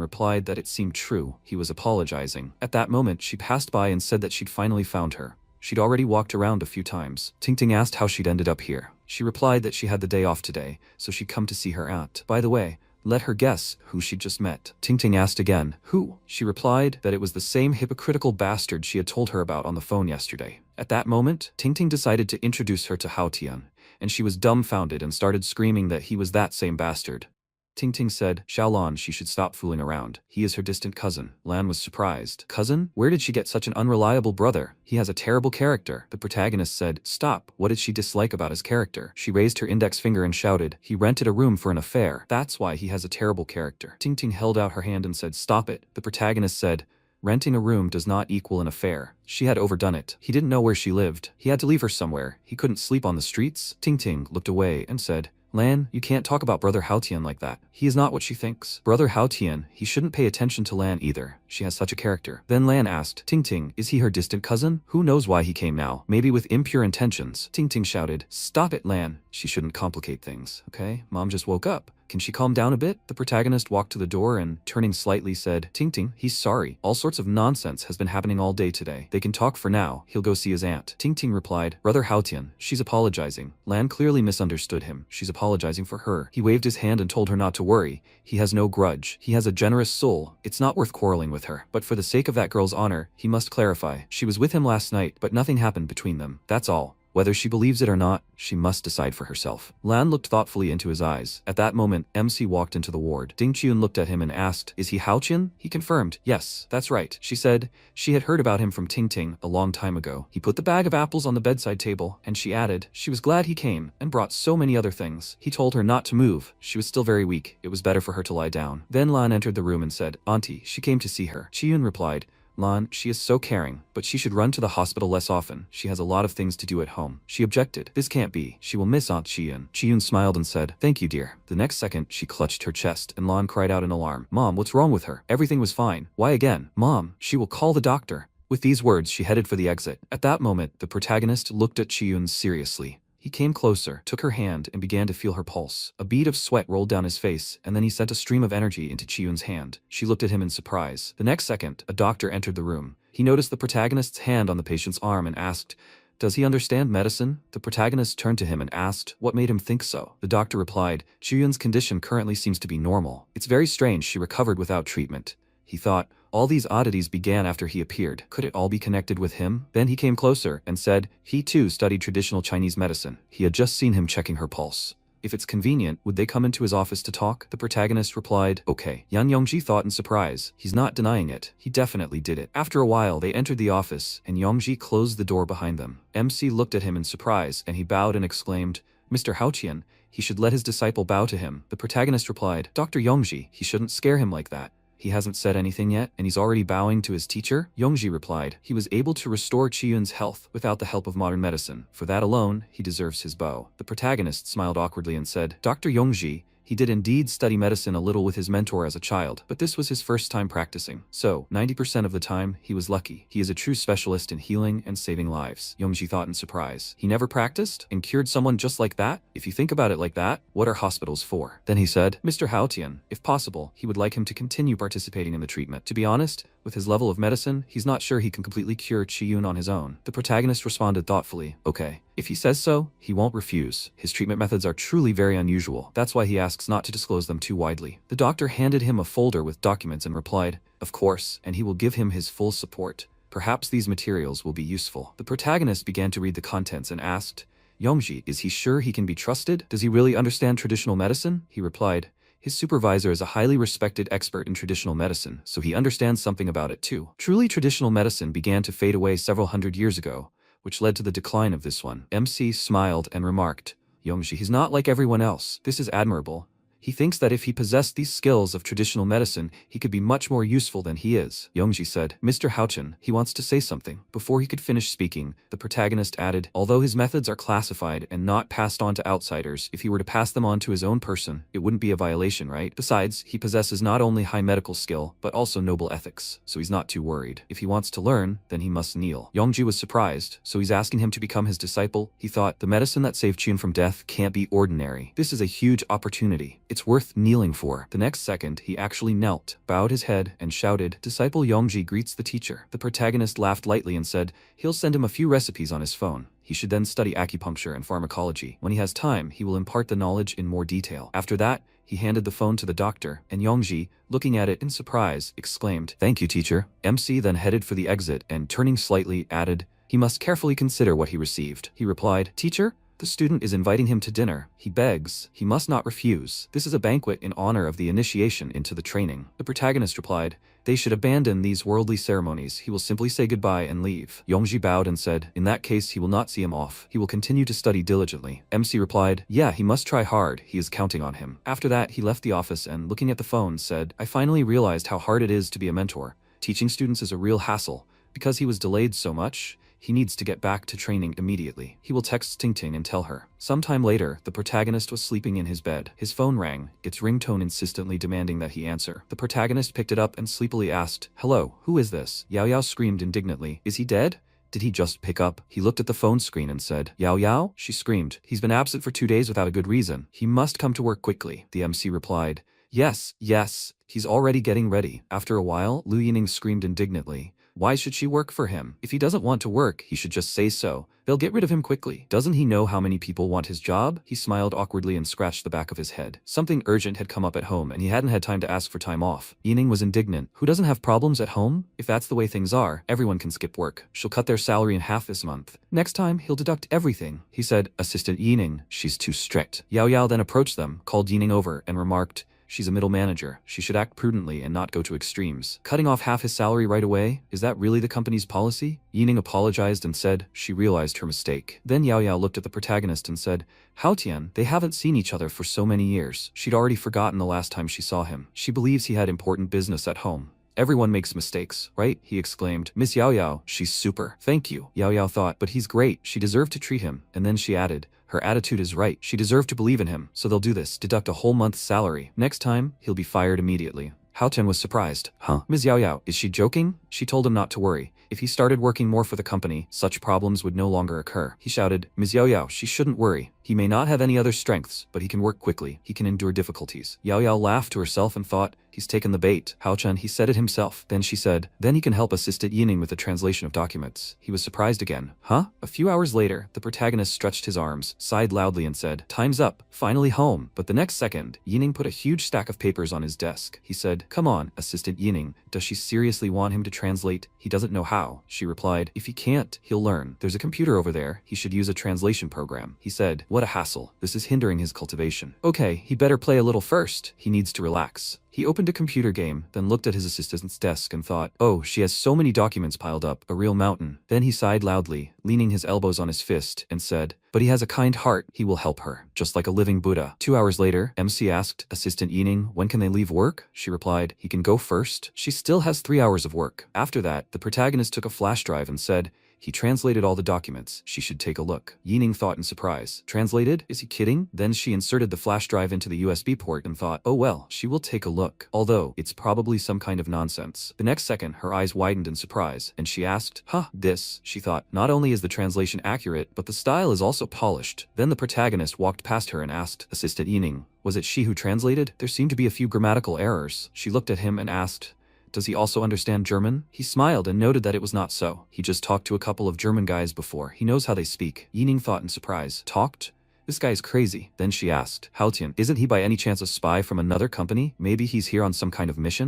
[SPEAKER 1] replied that it seemed true. He was apologizing. At that moment, she passed by and said that she'd finally found her. She'd already walked around a few times. Ting asked how she'd ended up here. She replied that she had the day off today, so she'd come to see her aunt. By the way, let her guess who she'd just met. Ting asked again, who? She replied that it was the same hypocritical bastard she had told her about on the phone yesterday. At that moment, Ting decided to introduce her to Hao Tian, and she was dumbfounded and started screaming that he was that same bastard. Ting said, Xiaolan, she should stop fooling around. He is her distant cousin. Lan was surprised. Cousin? Where did she get such an unreliable brother? He has a terrible character. The protagonist said, stop. What did she dislike about his character? She raised her index finger and shouted, he rented a room for an affair. That's why he has a terrible character. Ting held out her hand and said, stop it. The protagonist said, renting a room does not equal an affair. She had overdone it. He didn't know where she lived. He had to leave her somewhere. He couldn't sleep on the streets. Ting looked away and said, Lan, you can't talk about Brother Hao Tian like that. He is not what she thinks. Brother Hao Tian, he shouldn't pay attention to Lan either. She has such a character. Then Lan asked, Ting, is he her distant cousin? Who knows why he came now? Maybe with impure intentions. Ting shouted, stop it, Lan. She shouldn't complicate things, okay? Mom just woke up. Can she calm down a bit? The protagonist walked to the door and, turning slightly, said, Ting Ting, he's sorry. All sorts of nonsense has been happening all day today. They can talk for now. He'll go see his aunt. Ting Ting replied, Brother Haotian, she's apologizing. Lan clearly misunderstood him. She's apologizing for her. He waved his hand and told her not to worry. He has no grudge. He has a generous soul. It's not worth quarreling with her. But for the sake of that girl's honor, he must clarify. She was with him last night, but nothing happened between them. That's all. Whether she believes it or not, she must decide for herself. Lan looked thoughtfully into his eyes. At that moment, MC walked into the ward. Ding Chun looked at him and asked, Is he Haotian? He confirmed, Yes, that's right. She said she had heard about him from Ting Ting a long time ago. He put the bag of apples on the bedside table, and she added, she was glad he came, and brought so many other things. He told her not to move. She was still very weak. It was better for her to lie down. Then Lan entered the room and said, Auntie, she came to see her. Chiyun replied, Lan, she is so caring, but she should run to the hospital less often. She has a lot of things to do at home. She objected. This can't be. She will miss Aunt Chiyun. Chiyun smiled and said, Thank you, dear. The next second, she clutched her chest, and Lan cried out in alarm. Mom, what's wrong with her? Everything was fine. Why again? Mom, she will call the doctor. With these words, she headed for the exit. At that moment, the protagonist looked at Chiyun seriously. He came closer, took her hand, and began to feel her pulse. A bead of sweat rolled down his face, and then he sent a stream of energy into Chiyun's hand. She looked at him in surprise. The next second, a doctor entered the room. He noticed the protagonist's hand on the patient's arm and asked, Does he understand medicine? The protagonist turned to him and asked, What made him think so? The doctor replied, Chiyun's condition currently seems to be normal. It's very strange she recovered without treatment. He thought, all these oddities began after he appeared. Could it all be connected with him? Then he came closer and said, he too studied traditional Chinese medicine. He had just seen him checking her pulse. If it's convenient, would they come into his office to talk? The protagonist replied, Okay. Yan Yongji thought in surprise. He's not denying it. He definitely did it. After a while, they entered the office, and Yongji closed the door behind them. MC looked at him in surprise, and he bowed and exclaimed, Mr. Haotian, he should let his disciple bow to him. The protagonist replied, Dr. Yongji, he shouldn't scare him like that. He hasn't said anything yet, and he's already bowing to his teacher? Yongji replied, he was able to restore Chiyun's health without the help of modern medicine. For that alone, he deserves his bow. The protagonist smiled awkwardly and said, Dr. Yongji, he did indeed study medicine a little with his mentor as a child, but this was his first time practicing. So, 90% of the time, he was lucky. He is a true specialist in healing and saving lives. Yongji thought in surprise. He never practiced and cured someone just like that? If you think about it like that, what are hospitals for? Then he said, Mr. Haotian, if possible, he would like him to continue participating in the treatment. To be honest, with his level of medicine, he's not sure he can completely cure Chiyun on his own. The protagonist responded thoughtfully, Okay. If he says so, he won't refuse. His treatment methods are truly very unusual. That's why he asks not to disclose them too widely. The doctor handed him a folder with documents and replied, Of course, and he will give him his full support. Perhaps these materials will be useful. The protagonist began to read the contents and asked, Yongji, is he sure he can be trusted? Does he really understand traditional medicine? He replied, His supervisor is a highly respected expert in traditional medicine, so he understands something about it too. Truly, traditional medicine began to fade away several hundred years ago, which led to the decline of this one. MC smiled and remarked, Yongji, he's not like everyone else. This is admirable. He thinks that if he possessed these skills of traditional medicine, he could be much more useful than he is. Yongji said, Mr. Haotian, he wants to say something. Before he could finish speaking, the protagonist added, although his methods are classified and not passed on to outsiders, if he were to pass them on to his own person, it wouldn't be a violation, right? Besides, he possesses not only high medical skill, but also noble ethics, so he's not too worried. If he wants to learn, then he must kneel. Yongji was surprised, so he's asking him to become his disciple. He thought, the medicine that saved Chiyun from death can't be ordinary. This is a huge opportunity. It's worth kneeling for. The next second, he actually knelt, bowed his head, and shouted, Disciple Yongji greets the teacher. The protagonist laughed lightly and said, he'll send him a few recipes on his phone. He should then study acupuncture and pharmacology. When he has time, he will impart the knowledge in more detail. After that, he handed the phone to the doctor, and Yongji, looking at it in surprise, exclaimed, Thank you, teacher. MC then headed for the exit and, turning slightly, added, He must carefully consider what he received. He replied, Teacher? The student is inviting him to dinner. He begs. He must not refuse. This is a banquet in honor of the initiation into the training. The protagonist replied, They should abandon these worldly ceremonies. He will simply say goodbye and leave. Yongji bowed and said, In that case, he will not see him off. He will continue to study diligently. MC replied, Yeah, he must try hard. He is counting on him. After that, he left the office and, looking at the phone, said, I finally realized how hard it is to be a mentor. Teaching students is a real hassle. Because he was delayed so much, he needs to get back to training immediately. He will text Ting Ting and tell her. Sometime later, the protagonist was sleeping in his bed. His phone rang, its ringtone insistently demanding that he answer. The protagonist picked it up and sleepily asked, Hello, who is this? Yao Yao screamed indignantly. Is he dead? Did he just pick up? He looked at the phone screen and said, Yao Yao? She screamed. He's been absent for 2 days without a good reason. He must come to work quickly. The MC replied. Yes, yes. He's already getting ready. After a while, Lu Yining screamed indignantly. Why should she work for him? If he doesn't want to work, he should just say so. They'll get rid of him quickly. Doesn't he know how many people want his job? He smiled awkwardly and scratched the back of his head. Something urgent had come up at home and he hadn't had time to ask for time off. Yining was indignant. Who doesn't have problems at home? If that's the way things are, everyone can skip work. She'll cut their salary in half this month. Next time, he'll deduct everything. He said, Assistant Yining, she's too strict. Yao Yao then approached them, called Yining over, and remarked, She's a middle manager. She should act prudently and not go to extremes. Cutting off half his salary right away? Is that really the company's policy? Yining apologized and said she realized her mistake. Then Yao Yao looked at the protagonist and said, Hao Tian, they haven't seen each other for so many years. She'd already forgotten the last time she saw him. She believes he had important business at home. Everyone makes mistakes, right? He exclaimed. Miss Yao Yao, she's super. Thank you. Yao Yao thought, but he's great. She deserved to treat him. And then she added, her attitude is right. She deserved to believe in him. So they'll do this. Deduct a whole month's salary. Next time, he'll be fired immediately. Hao Tian was surprised. Huh? Ms. Yao Yao, is she joking? She told him not to worry. If he started working more for the company, such problems would no longer occur. He shouted, Ms. Yao Yao, she shouldn't worry. He may not have any other strengths, but he can work quickly. He can endure difficulties. Yao Yao laughed to herself and thought, he's taken the bait. Hao Chen, he said it himself. Then she said, then he can help Assistant Yining with the translation of documents. He was surprised again. Huh? A few hours later, the protagonist stretched his arms, sighed loudly and said, time's up. Finally home. But the next second, Yining put a huge stack of papers on his desk. He said, come on, Assistant Yining. Does she seriously want him to translate? He doesn't know how. She replied, if he can't, he'll learn. There's a computer over there. He should use a translation program. He said, what a hassle. This is hindering his cultivation. Okay, he better play a little first. He needs to relax. He opened a computer game, then looked at his assistant's desk and thought, oh, she has so many documents piled up, a real mountain. Then he sighed loudly, leaning his elbows on his fist, and said, but he has a kind heart. He will help her, just like a living Buddha. 2 hours later, MC asked, Assistant Yining, when can they leave work? She replied, he can go first. She still has 3 hours of work. After that, the protagonist took a flash drive and said, he translated all the documents. She should take a look. Yining thought in surprise. Translated? Is he kidding? Then she inserted the flash drive into the USB port and thought, oh well, she will take a look. Although, it's probably some kind of nonsense. The next second, her eyes widened in surprise, and she asked, this, she thought. Not only is the translation accurate, but the style is also polished. Then the protagonist walked past her and asked, Assistant Yining, was it she who translated? There seemed to be a few grammatical errors. She looked at him and asked, does he also understand German? He smiled and noted that it was not so. He just talked to a couple of German guys before. He knows how they speak. Yining thought in surprise. Talked? This guy's crazy. Then she asked, Hao Tian, isn't he by any chance a spy from another company? Maybe he's here on some kind of mission?